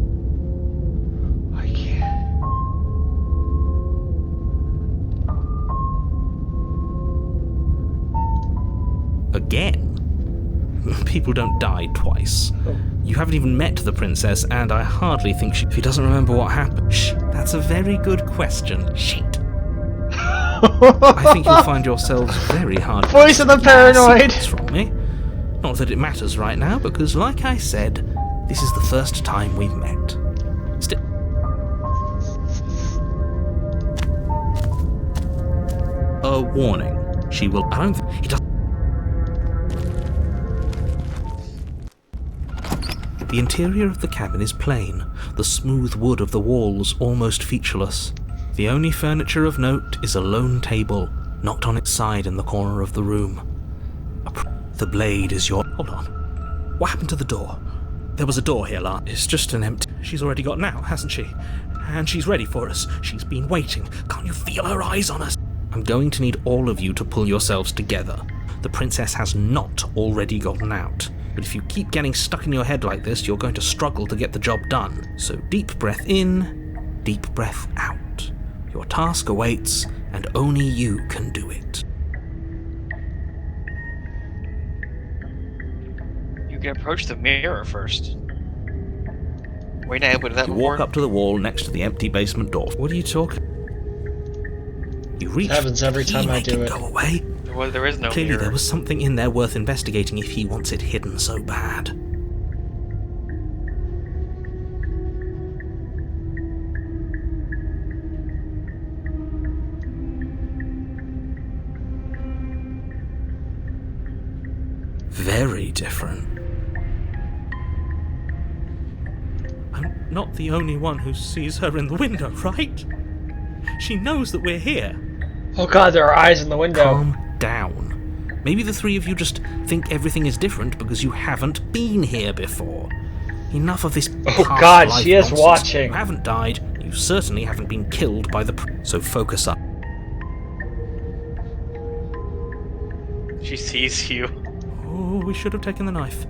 I can't. Again? People don't die twice. You haven't even met the princess, and I hardly think she doesn't remember what happened. Shh, that's a very good question. Shit. I think you'll find yourselves very hard. Voice of the paranoid! From me. Not that it matters right now, because like I said, this is the first time we've met. A warning. She will... I don't think... He doesn't... The interior of the cabin is plain, the smooth wood of the walls almost featureless. The only furniture of note is a lone table, knocked on its side in the corner of the room. The blade is your... Hold on. What happened to the door? There was a door here last... It's just an empty... She's already got out, hasn't she? And she's ready for us. She's been waiting. Can't you feel her eyes on us? I'm going to need all of you to pull yourselves together. The princess has not already gotten out. But if you keep getting stuck in your head like this, you're going to struggle to get the job done. So deep breath in, deep breath out. Your task awaits, and only you can do it. can approach the mirror first. Were you not able to do that You before? walk up to the wall next to the empty basement door. What are you talking? You reach. It happens every Did he time I make do it it. go away? There is no Clearly, mirror. there was something in there worth investigating if he wants it hidden so bad. Very different. I'm not the only one who sees her in the window, right? She knows that we're here. Oh god, there are eyes in the window. Calm down. Maybe the three of you just think everything is different because you haven't been here before. Enough of this. Oh past god, life she is nonsense. watching. You haven't died. You certainly haven't been killed by the. So focus up. She sees you. Oh, we should have taken the knife.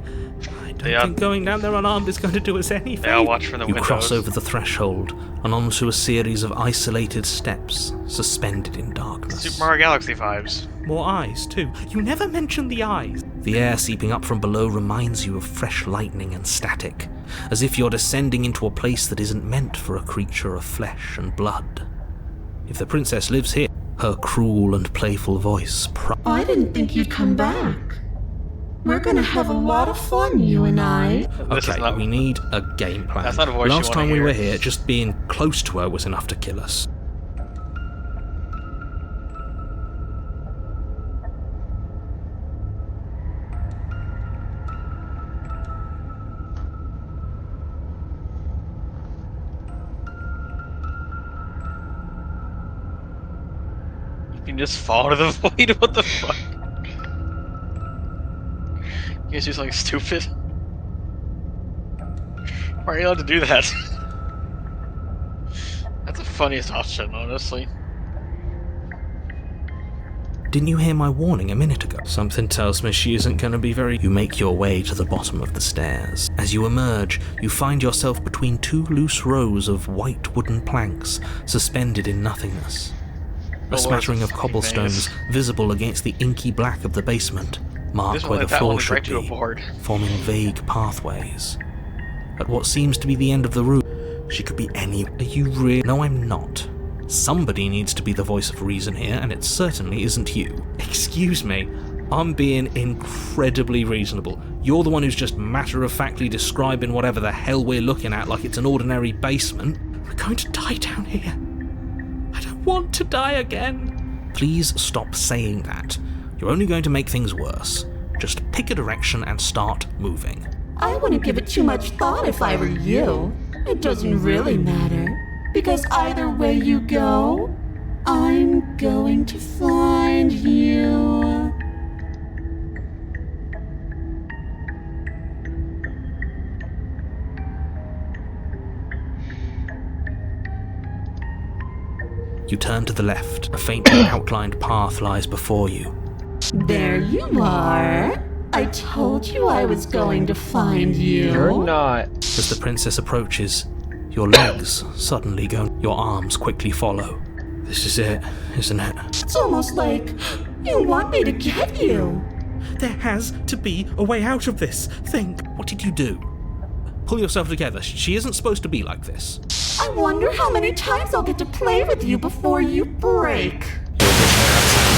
I don't Yeah. think going down there unarmed is going to do us any They all favour. watch from the You windows. cross over the threshold and onto a series of isolated steps suspended in darkness. Super Mario Galaxy vibes. More eyes, too. You never mentioned the eyes. The air seeping up from below reminds you of fresh lightning and static, as if you're descending into a place that isn't meant for a creature of flesh and blood. If the princess lives here, her cruel and playful voice I didn't think you'd come back. We're gonna have a lot of fun, you and I. This is Okay, not- we need a game plan. That's not a voice you Last wanna time we hear. were here, just being close to her was enough to kill us. You can just fall to the void. What the fuck? You guys do something stupid? Why are you allowed to do that? That's the funniest option, honestly. Didn't you hear my warning a minute ago? Something tells me she isn't going to be very... You make your way to the bottom of the stairs. As you emerge, you find yourself between two loose rows of white wooden planks suspended in nothingness. A smattering of cobblestones visible against the inky black of the basement mark This one where the like that floor one is should right to a be, board. forming vague pathways. At what seems to be the end of the room, she could be any... Are you really... No, I'm not. Somebody needs to be the voice of reason here, and it certainly isn't you. Excuse me, I'm being incredibly reasonable. You're the one who's just matter-of-factly describing whatever the hell we're looking at like it's an ordinary basement. We're going to die down here. I don't want to die again. Please stop saying that. You're only going to make things worse. Just pick a direction and start moving. I wouldn't give it too much thought if I were you. It doesn't really matter. Because either way you go, I'm going to find you. You turn to the left. A faintly outlined path lies before you. There you are. I told you I was going to find you. You're not. As the princess approaches, your legs suddenly go. Your arms quickly follow. This is it, isn't it? It's almost like you want me to get you. There has to be a way out of this. Think. What did you do? Pull yourself together. She isn't supposed to be like this. I wonder how many times I'll get to play with you before you break.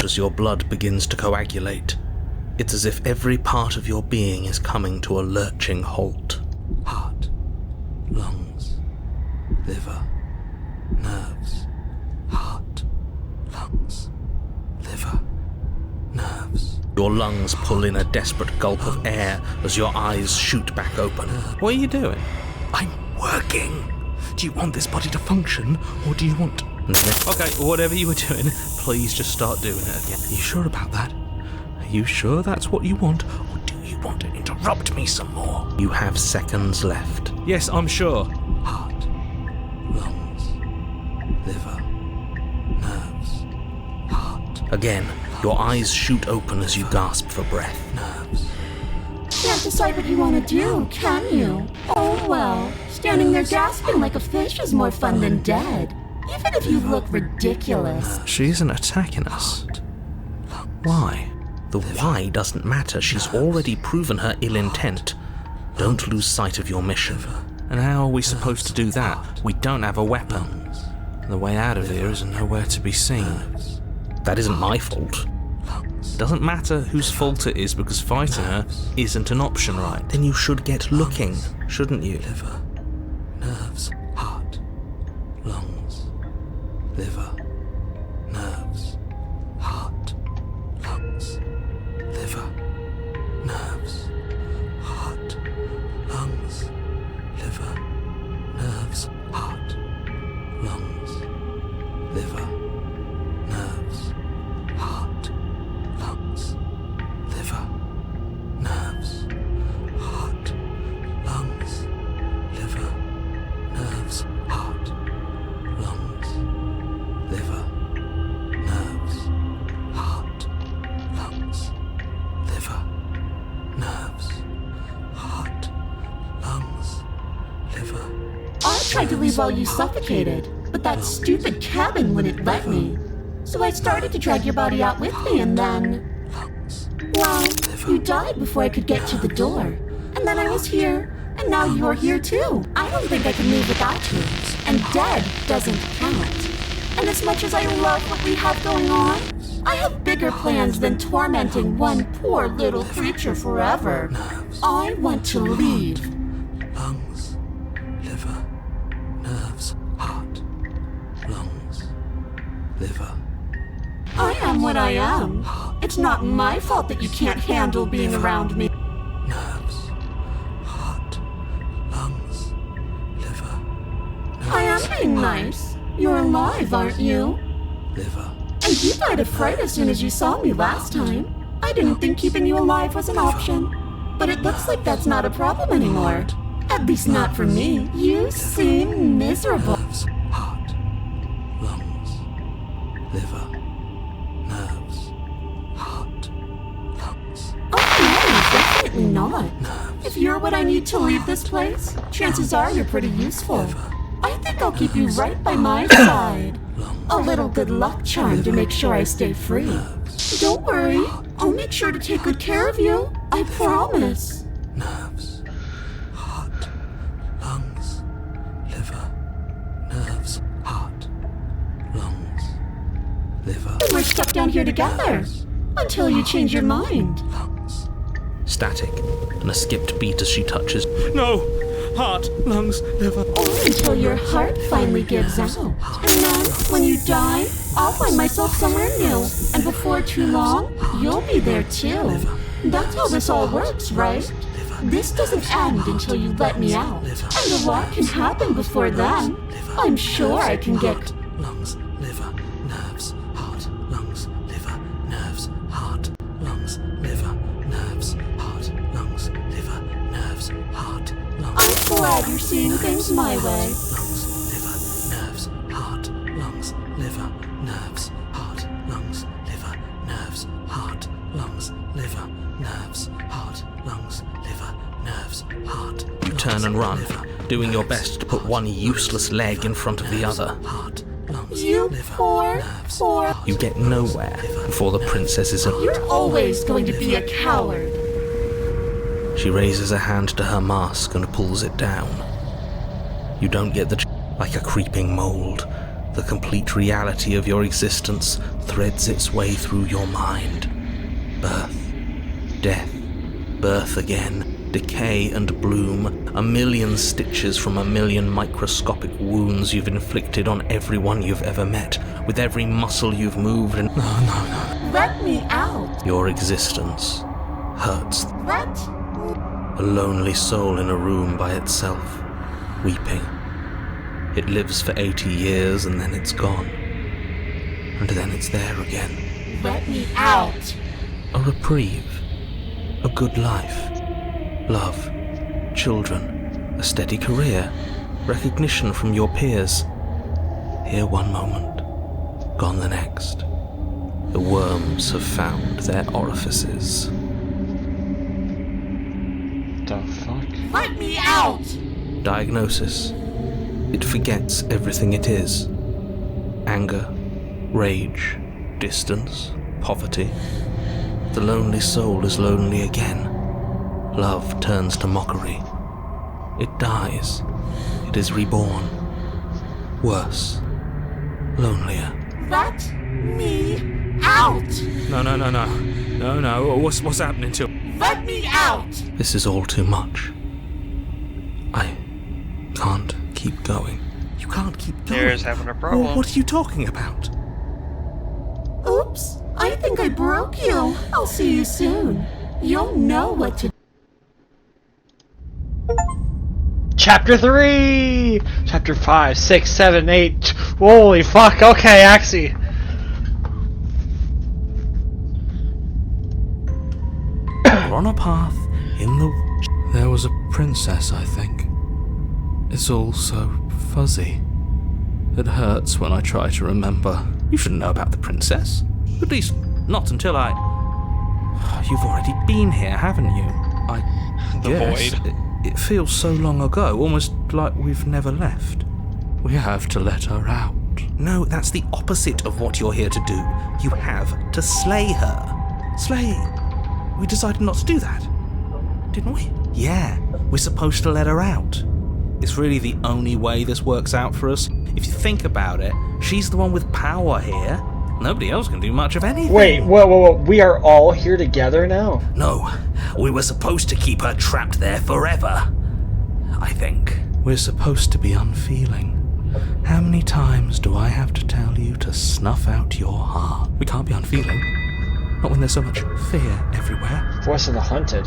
As your blood begins to coagulate, it's as if every part of your being is coming to a lurching halt. Heart, lungs, liver, nerves. Heart, lungs, liver, nerves. Your lungs pull in a desperate gulp of air as your eyes shoot back open. What are you doing? I'm working. Do you want this body to function, or do you want... Okay, whatever you were doing, please just start doing it again. Are you sure about that? Are you sure that's what you want, or do you want to interrupt me some more? You have seconds left. Yes, I'm sure. Heart, lungs, liver, nerves, heart. Again, your eyes shoot open as you gasp for breath. Nerves. Can't decide what you want to do, can you? Oh well, standing there gasping like a fish is more fun than dead. Even if you look ridiculous. She isn't attacking us. Why? The why doesn't matter. She's already proven her ill intent Don't lose sight of your mission. And how are we supposed to do that? We don't have a weapon. The way out of here is nowhere to be seen. That isn't my fault. Doesn't matter whose fault it is, because fighting her isn't an option, right? Then you should get looking, shouldn't you? Liver, nerves, heart, lungs, liver, nerves, heart, lungs, liver, nerves, heart, lungs, liver, nerves, heart, lungs, liver, nerves, heart, lungs, liver, nerves, heart, lungs, liver, nerves, heart, lungs, liver, nerves, heart, lungs, liver, nerves, heart, lungs, liver. I tried to leave while you suffocated, but that stupid cabin wouldn't let me. So I started to drag your body out with me, and then... Well, you died before I could get to the door. And then I was here, and now you're here too. I don't think I can move without you. And dead doesn't count. And as much as I love what we have going on, I have bigger plans than tormenting one poor little creature forever. I want to leave. Lungs, liver, nerves, heart, lungs, liver. I am what I am. It's not my fault that you can't handle being around me. Nerves, heart, lungs, liver, I am being nice. You're alive, aren't you? liver, And you died of fright as soon as you saw me last time. I didn't think keeping you alive was an option. But it looks like that's not a problem anymore. At least not for me. You seem miserable. nerves, heart, lungs, liver, nerves, heart, lungs, Oh no, definitely not. If you're what I need to leave this place, chances are you're pretty useful. I think I'll keep you right by my side. A little good luck charm to make sure I stay free. Don't worry, I'll make sure to take good care of you. I promise. nerves, heart, lungs, liver, nerves, heart, lungs, liver, We're stuck down here together. Until you change your mind. lungs. Static, and a skipped beat as she touches. No! Heart, lungs, liver. Or until your heart finally gives out. And then, when you die, I'll find myself somewhere new. And before too long, you'll be there too. That's how this all works, right? This doesn't end until you let me out. And a lot can happen before then. I'm sure I can get... Lungs, liver, nerves, heart, lungs, liver, nerves, heart, lungs, liver, nerves, heart, lungs, liver, nerves, heart, lungs. I'm glad you're seeing things my way. Lungs, liver, nerves, heart, lungs, liver, nerves, heart, lungs, liver, nerves, heart, lungs, liver, nerves, heart, lungs, liver, nerves, heart. You turn and run, doing your best to put one useless leg in front of the other. Heart, lungs, You liver, poor, nerves, poor... You get nowhere before the princess is up. You're always going to be a coward. She raises a hand to her mask and pulls it down. You don't get like a creeping mold. The complete reality of your existence threads its way through your mind. Birth, death, birth again, decay and bloom, a million stitches from a million microscopic wounds you've inflicted on everyone you've ever met, with every muscle you've moved, and Let me out. your existence hurts. Let... A lonely soul in a room by itself, weeping. It lives for 80 years and then it's gone. And then it's there again. Let me out. A reprieve. A good life. Love. Children. A steady career. Recognition from your peers. Here one moment. Gone the next. The worms have found their orifices. The fuck? Let me out. Diagnosis. It forgets everything it is. Anger, rage, distance, poverty. The lonely soul is lonely again. Love turns to mockery. It dies. It is reborn. Worse. Lonelier. Let me out! No. What's happening to him? Let me out! This is all too much. I can't keep going. You can't keep going. There's having a problem. Well, what are you talking about? Oops, I think I broke you. I'll see you soon. You'll know what to do. Chapter 3! Chapter 5, 6, 7, 8. Holy fuck, okay, Axie. We're on a path in the... There was a princess, I think. It's all so fuzzy. It hurts when I try to remember. You shouldn't know about the princess. At least, not until I... You've already been here, haven't you? The Yes, void. it feels so long ago, almost like we've never left. We have to let her out. No, that's the opposite of what you're here to do. You have to slay her. Slay? We decided not to do that, didn't we? Yeah, we're supposed to let her out. It's really the only way this works out for us. If you think about it, she's the one with power here. Nobody else can do much of anything. Wait, whoa, we are all here together now? No, we were supposed to keep her trapped there forever. I think. We're supposed to be unfeeling. How many times do I have to tell you to snuff out your heart? We can't be unfeeling. Not when there's so much fear everywhere. Voice of the Hunted.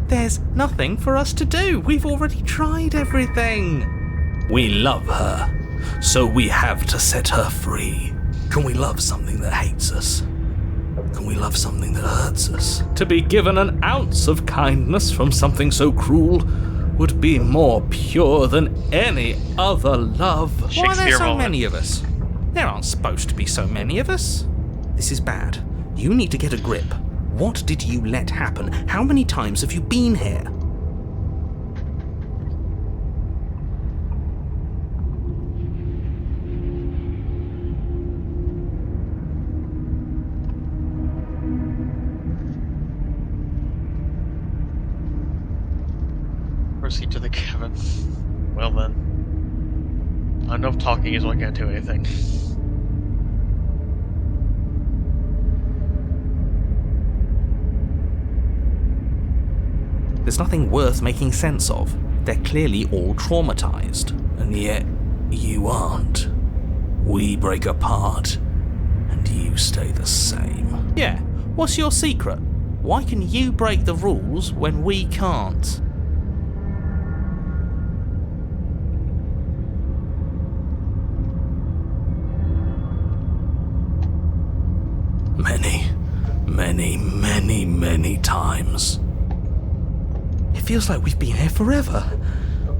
There's nothing for us to do. We've already tried everything. We love her, so we have to set her free. Can we love something that hates us? Can we love something that hurts us? To be given an ounce of kindness from something so cruel would be more pure than any other love. Why are Shakespeare there so moment. many of us? There aren't supposed to be so many of us. This is bad. You need to get a grip. What did you let happen? How many times have you been here? Proceed to the cabin. Well then. Enough talking is not gonna do anything. There's nothing worth making sense of. They're clearly all traumatized. And yet, you aren't. We break apart, and you stay the same. Yeah, what's your secret? Why can you break the rules when we can't? Many times. It feels like we've been here forever.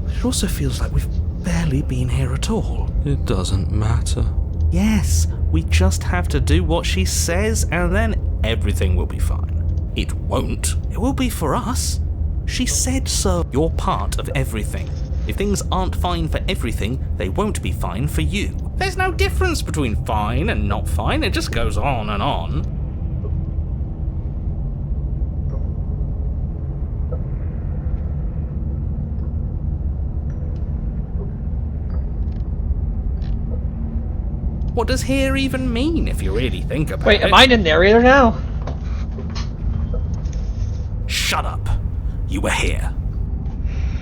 It also feels like we've barely been here at all. It doesn't matter. Yes, we just have to do what she says and then everything will be fine. It won't. It will be for us. She said so. You're part of everything. If things aren't fine for everything, they won't be fine for you. There's no difference between fine and not fine. It just goes on and on. What does here even mean if you really think about it? Wait, am I the narrator now? Shut up. You were here.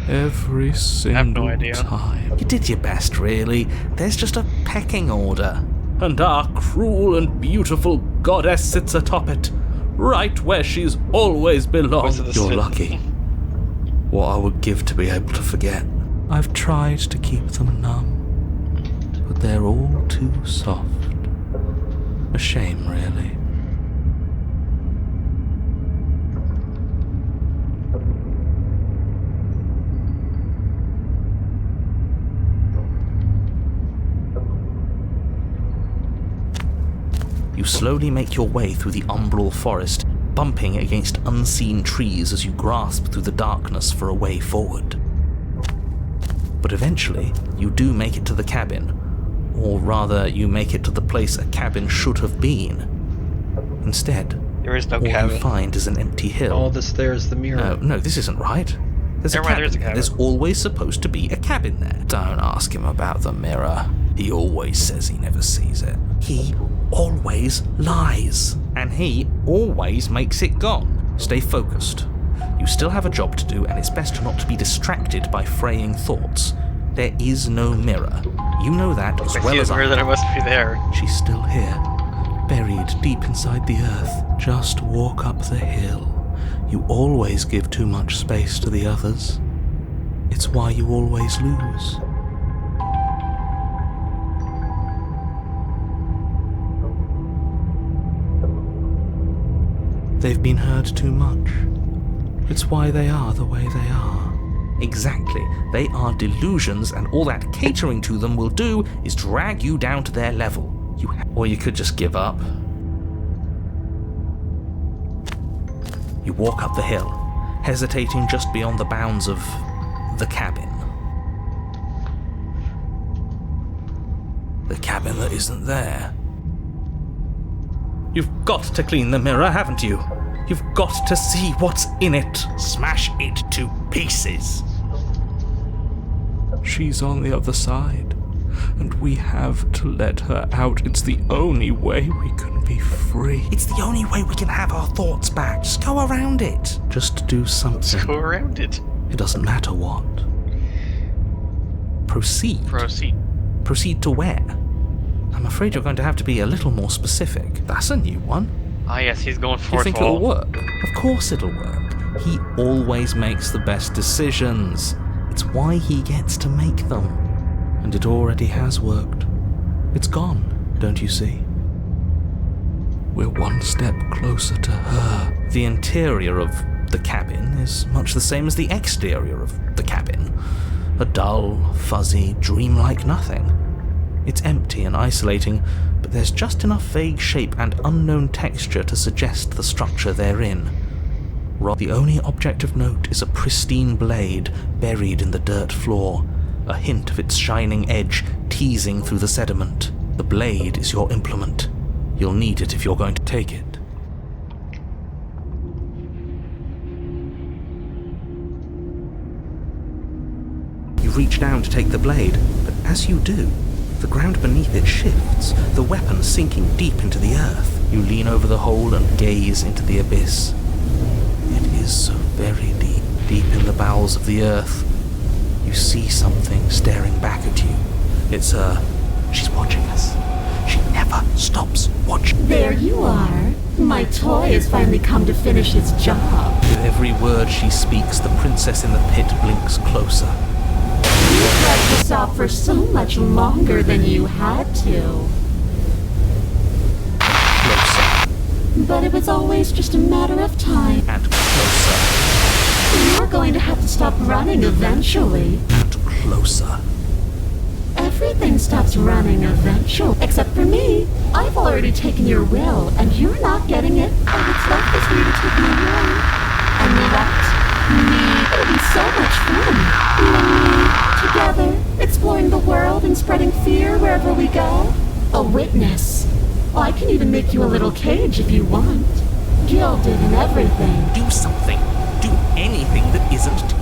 Every single idea. time. You did your best, really. There's just a pecking order. And our cruel and beautiful goddess sits atop it, right where she's always belonged. Voice of the You're Smith. lucky. What I would give to be able to forget. I've tried to keep them numb, but they're all too soft. A shame, really. You slowly make your way through the umbral forest, bumping against unseen trees as you grasp through the darkness for a way forward. But eventually, you do make it to the cabin. Or rather, you make it to the place a cabin should have been. Instead, There is no all you cabin. find is an empty hill. All this there is the mirror. No, this isn't right. There's Never mind, there is a cabin. There's always supposed to be a cabin there. Don't ask him about the mirror. He always says he never sees it. He always lies. And he always makes it gone. Stay focused. You still have a job to do, and it's best not to be distracted by fraying thoughts. There is no mirror. You know that as well as I. That it must be there. She's still here, buried deep inside the earth. Just walk up the hill. You always give too much space to the others. It's why you always lose. They've been hurt too much. It's why they are the way they are. Exactly. They are delusions, and all that catering to them will do is drag you down to their level. Or you could just give up. You walk up the hill, hesitating just beyond the bounds of the cabin. The cabin that isn't there. You've got to clean the mirror, haven't you? You've got to see what's in it. Smash it to pieces. She's on the other side, and we have to let her out. It's the only way we can be free. It's the only way we can have our thoughts back. Just go around it. Just do something. Let's go around it. It doesn't matter what. Proceed. Proceed to where? I'm afraid you're going to have to be a little more specific. That's a new one. Ah, yes, he's going You fourth think wall. it'll work? Of course it'll work. He always makes the best decisions. It's why he gets to make them. And it already has worked. It's gone, don't you see? We're one step closer to her. The interior of the cabin is much the same as the exterior of the cabin. A dull, fuzzy, dreamlike nothing. It's empty and isolating, but there's just enough vague shape and unknown texture to suggest the structure they're in. The only object of note is a pristine blade buried in the dirt floor, a hint of its shining edge teasing through the sediment. The blade is your implement. You'll need it if you're going to take it. You reach down to take the blade, but as you do, the ground beneath it shifts, the weapon sinking deep into the earth. You lean over the hole and gaze into the abyss. It is so very deep, deep in the bowels of the earth. You see something staring back at you. It's her. She's watching us. She never stops watching. There you are. My toy has finally come to finish its job. With every word she speaks, the princess in the pit blinks closer. You dragged this out for so much longer than you had to. Closer But it was always just a matter of time. and closer You're going to have to stop running eventually. and closer. Everything stops running eventually. Except for me. I've already taken your will, and you're not getting it. All that's left is for you to take me away. And let me. It'll be so much fun. You and me, together, exploring the world and spreading fear wherever we go. A witness. I can even make you a little cage if you want. Gilded and everything. Do something. Do anything that isn't.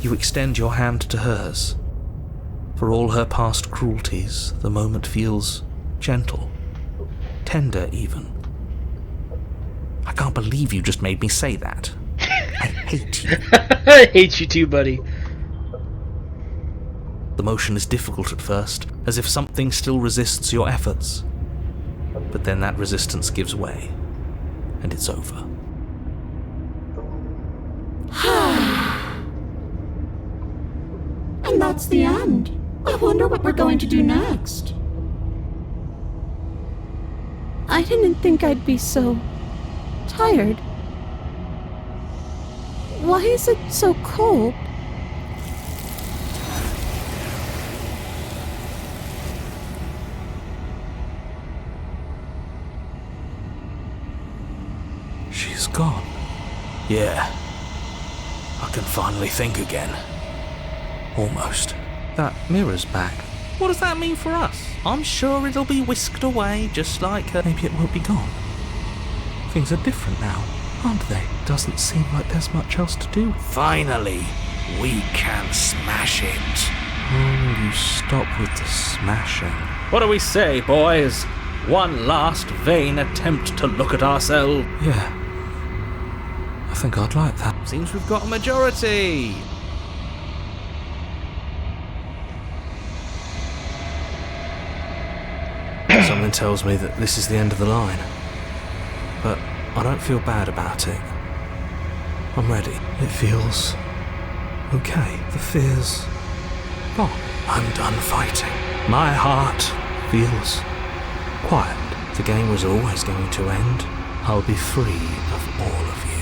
You extend your hand to hers. For all her past cruelties, the moment feels gentle, tender even. I can't believe you just made me say that. I hate you. I hate you too, buddy. The motion is difficult at first, as if something still resists your efforts. But then that resistance gives way, and it's over. And that's the end. I wonder what we're going to do next. I didn't think I'd be so tired. Why is it so cold? She's gone. Yeah. I can finally think again. Almost. That mirror's back. What does that mean for us? I'm sure it'll be whisked away, just like Maybe it won't be gone. Things are different now, aren't they? Doesn't seem like there's much else to do. Finally, we can smash it. Oh, will you stop with the smashing? What do we say, boys? One last vain attempt to look at ourselves. Yeah. I think I'd like that. Seems we've got a majority. Something tells me that this is the end of the line. But I don't feel bad about it. I'm ready. It feels okay. The fear's gone. I'm done fighting. My heart feels quiet. The game was always going to end. I'll be free of all of you.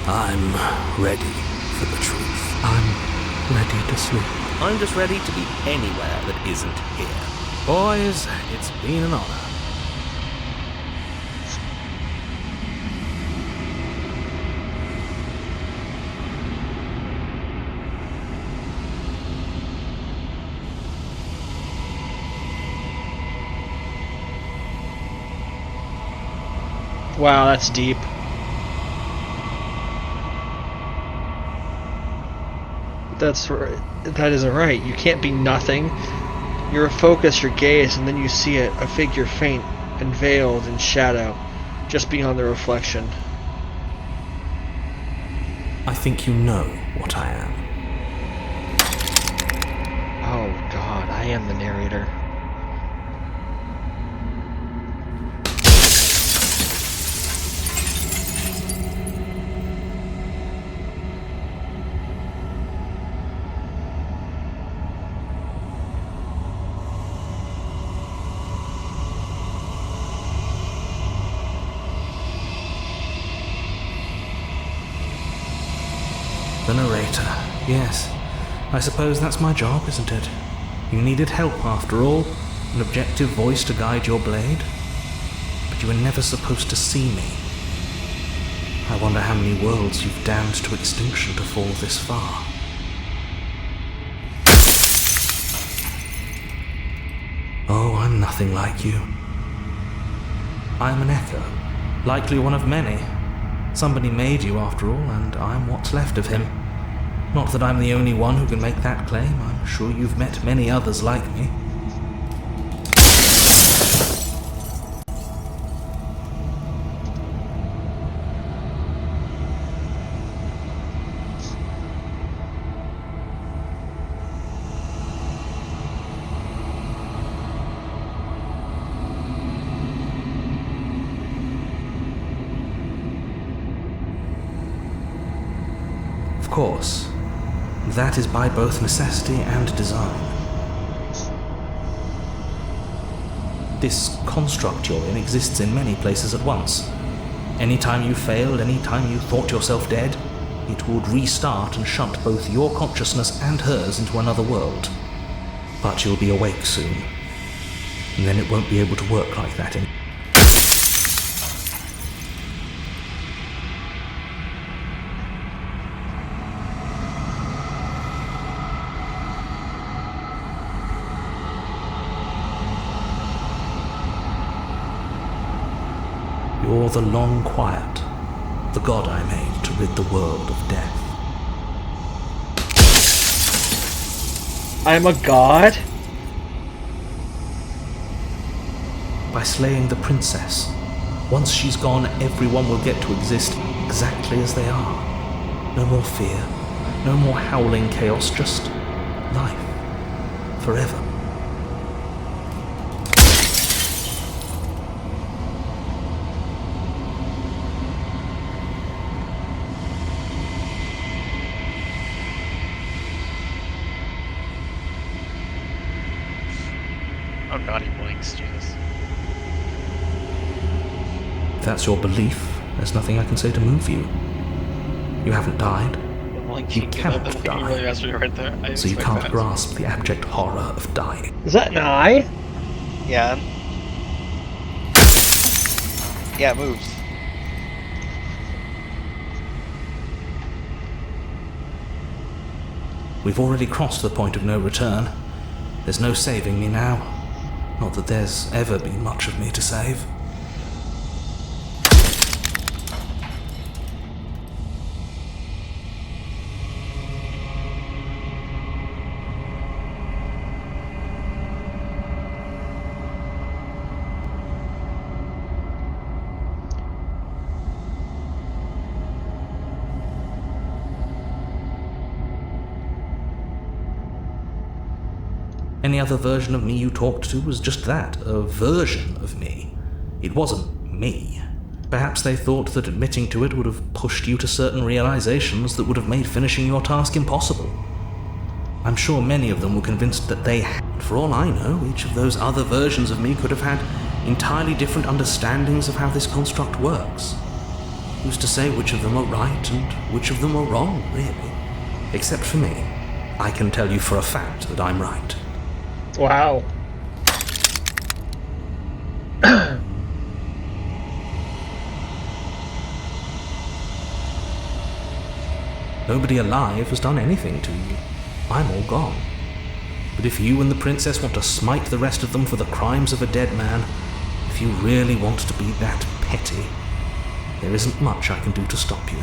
I'm ready for the truth. I'm ready to sleep. I'm just ready to be anywhere that isn't here. Boys, it's been an honor. Wow, that's deep. That's right. That isn't right. You can't be nothing. You're focused your gaze, and then you see it, a figure faint and veiled in shadow, just beyond the reflection. I think you know what I am. Oh God, I am the narrator. The narrator. Yes. I suppose that's my job, isn't it? You needed help after all. An objective voice to guide your blade. But you were never supposed to see me. I wonder how many worlds you've damned to extinction to fall this far. Oh, I'm nothing like you. I'm an echo. Likely one of many. Somebody made you after all, and I'm what's left of him. Not that I'm the only one who can make that claim. I'm sure you've met many others like me. Of course, that is by both necessity and design. This construct you're in exists in many places at once. Anytime you failed, anytime you thought yourself dead, it would restart and shunt both your consciousness and hers into another world. But you'll be awake soon, and then it won't be able to work like that anymore. You're the long quiet, the god I made to rid the world of death. I'm a god? By slaying the princess, once she's gone, everyone will get to exist exactly as they are. No more fear, no more howling chaos, just life. Forever. Oh god, he blinks, Jesus. If that's your belief, there's nothing I can say to move you. You haven't died, The blink You did cannot that. die. He really asked me right there. I didn't so you expect can't that. grasp the abject horror of dying. Is that an eye? Yeah. Yeah, it moves. We've already crossed the point of no return. There's no saving me now. Not that there's ever been much of me to save. Any other version of me you talked to was just that, a version of me. It wasn't me. Perhaps they thought that admitting to it would have pushed you to certain realizations that would have made finishing your task impossible. I'm sure many of them were convinced that they had. For all I know, each of those other versions of me could have had entirely different understandings of how this construct works. Who's to say which of them are right and which of them are wrong, really? Except for me. I can tell you for a fact that I'm right. Wow. Nobody alive has done anything to you. I'm all gone. But if you and the princess want to smite the rest of them for the crimes of a dead man, if you really want to be that petty, there isn't much I can do to stop you.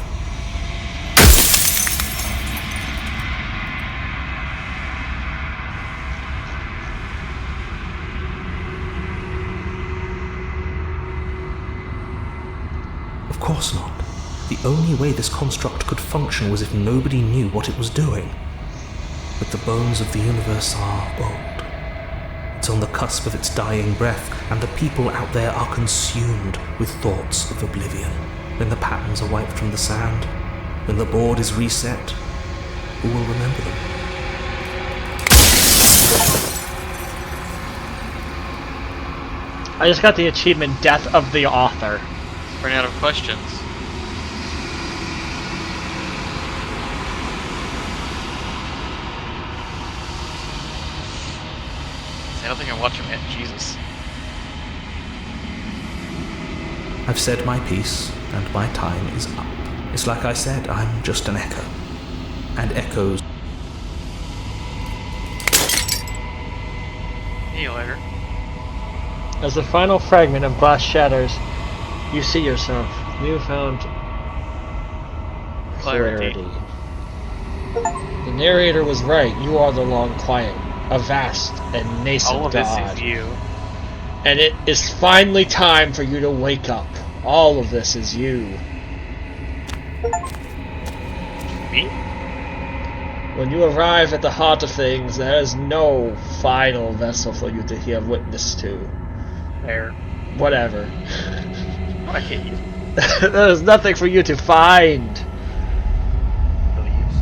Of course not. The only way this construct could function was if nobody knew what it was doing. But the bones of the universe are old. It's on the cusp of its dying breath, and the people out there are consumed with thoughts of oblivion. When the patterns are wiped from the sand, when the board is reset, who will remember them? I just got the achievement Death of the Author. Running out of questions. I don't think I'm watching it. Jesus. I've said my piece, and my time is up. It's like I said, I'm just an echo. And echoes... See you later. As the final fragment of glass shatters, you see yourself. Newfound clarity. The narrator was right. You are the long quiet, a vast and nascent All of god. this is you. And it is finally time for you to wake up. All of this is you. Me? When you arrive at the heart of things, there is no final vessel for you to give witness to. There. Whatever. I hate you. There is nothing for you to find. Please.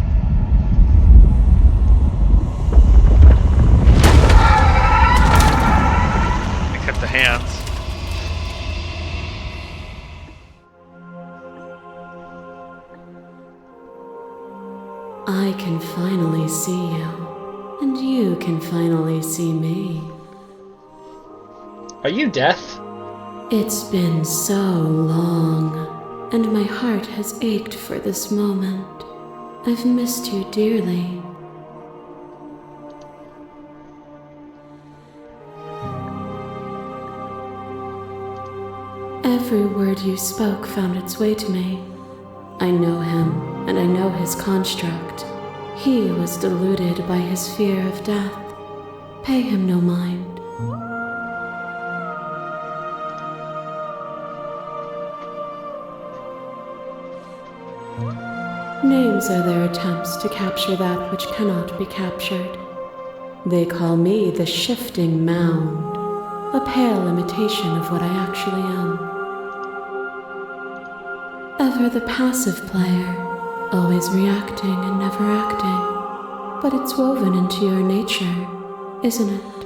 Except the hands. I can finally see you, and you can finally see me. Are you deaf? It's been so long, and my heart has ached for this moment. I've missed you dearly. Every word you spoke found its way to me. I know him, and I know his construct. He was deluded by his fear of death. Pay him no mind. Names are their attempts to capture that which cannot be captured. They call me the shifting mound, a pale imitation of what I actually am. Ever the passive player, always reacting and never acting. But it's woven into your nature, isn't it?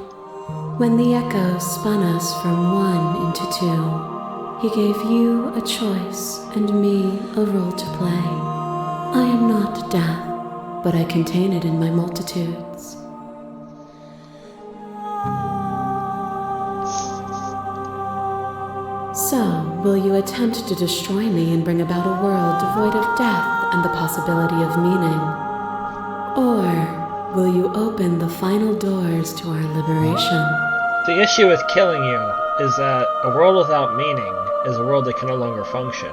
When the echoes spun us from one into two, he gave you a choice and me a role to play. I am not death, but I contain it in my multitudes. So, will you attempt to destroy me and bring about a world devoid of death and the possibility of meaning? Or will you open the final doors to our liberation? The issue with killing you is that a world without meaning is a world that can no longer function.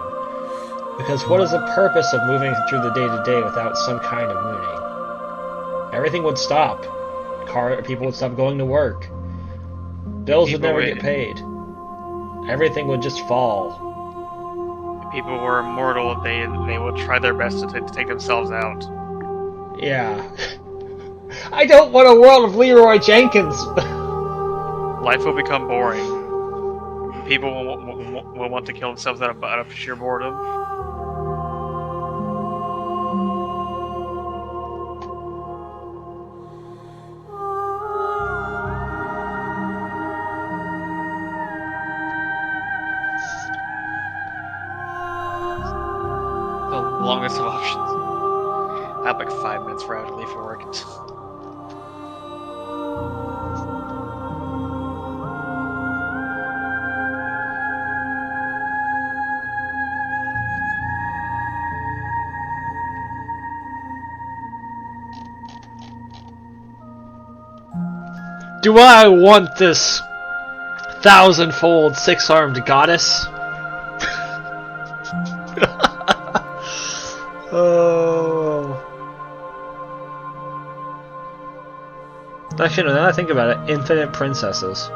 Because what is the purpose of moving through the day-to-day without some kind of meaning? Everything would stop. People would stop going to work. Bills would never get paid. Everything would just fall. People were immortal. They would try their best to take themselves out. Yeah. I don't want a world of Leroy Jenkins! Life will become boring. People will want to kill themselves out of sheer boredom. The longest of options. I have like 5 minutes for I to leave for work. Do I want this thousand-fold six-armed goddess? Oh. Actually, no, now that I think about it, infinite princesses.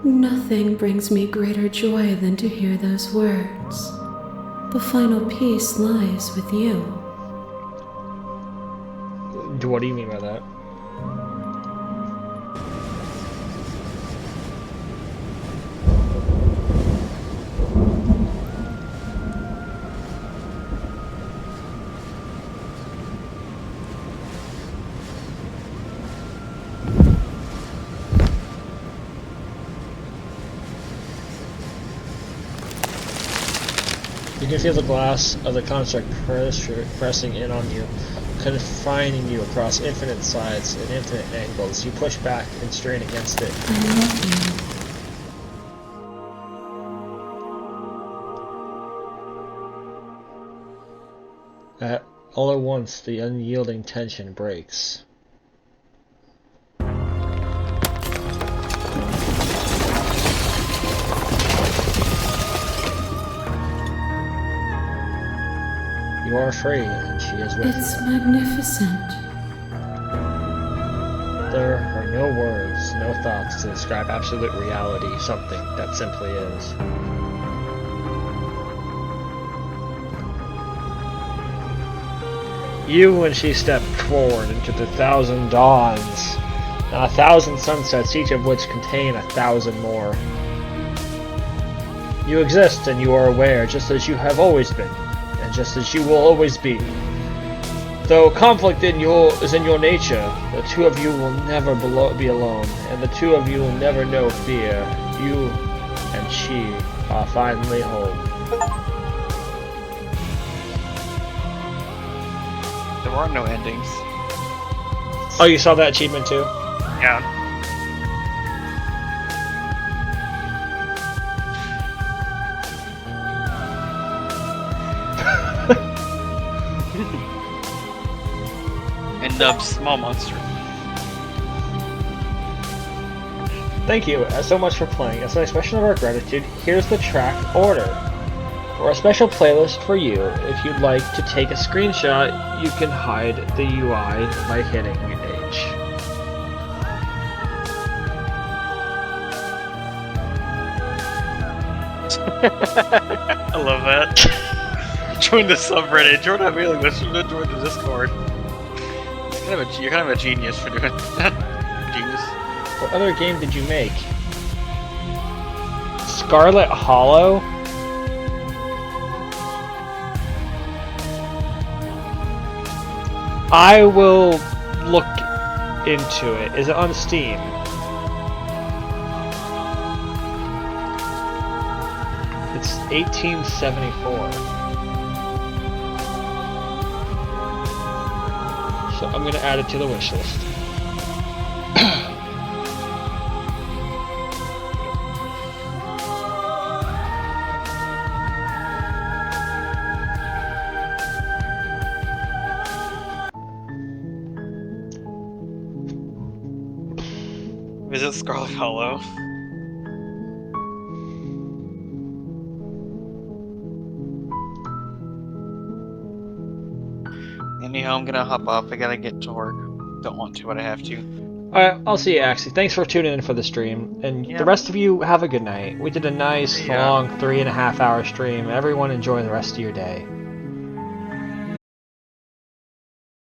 Nothing brings me greater joy than to hear those words. The final peace lies with you. What do you mean by that? You can feel the glass of the construct pressing in on you, confining you across infinite sides and infinite angles. You push back and strain against it. I love you. All at once, the unyielding tension breaks. You are free, and she is with It's you. magnificent. There are no words, no thoughts to describe absolute reality, something that simply is. You and she stepped forward into the 1,000 dawns, and 1,000 sunsets, each of which contain 1,000 more. You exist and you are aware, just as you have always been, and just as you will always be. Though conflict is in your nature, the two of you will never be alone, and the two of you will never know fear. You and she are finally home. There are no endings. Oh, you saw that achievement too? Yeah. And Nub's small monster. Thank you so much for playing. As an expression of our gratitude, here's the track order. Or a special playlist for you. If you'd like to take a screenshot, you can hide the UI by hitting H. I love that. Join the subreddit. Jordan, I really wish you would join the Discord. You're kind of a genius for doing that. Genius. What other game did you make? Scarlet Hollow? I will look into it. Is it on Steam? It's 1874. So I'm gonna add it to the wish list. Visit Scarlet Hollow. Anyhow, I'm gonna hop off. I gotta get to work. Don't want to, but I have to. Alright, I'll see you, Axie. Thanks for tuning in for the stream. And the rest of you, have a good night. We did a nice, long 3.5 hour stream. Everyone enjoy the rest of your day.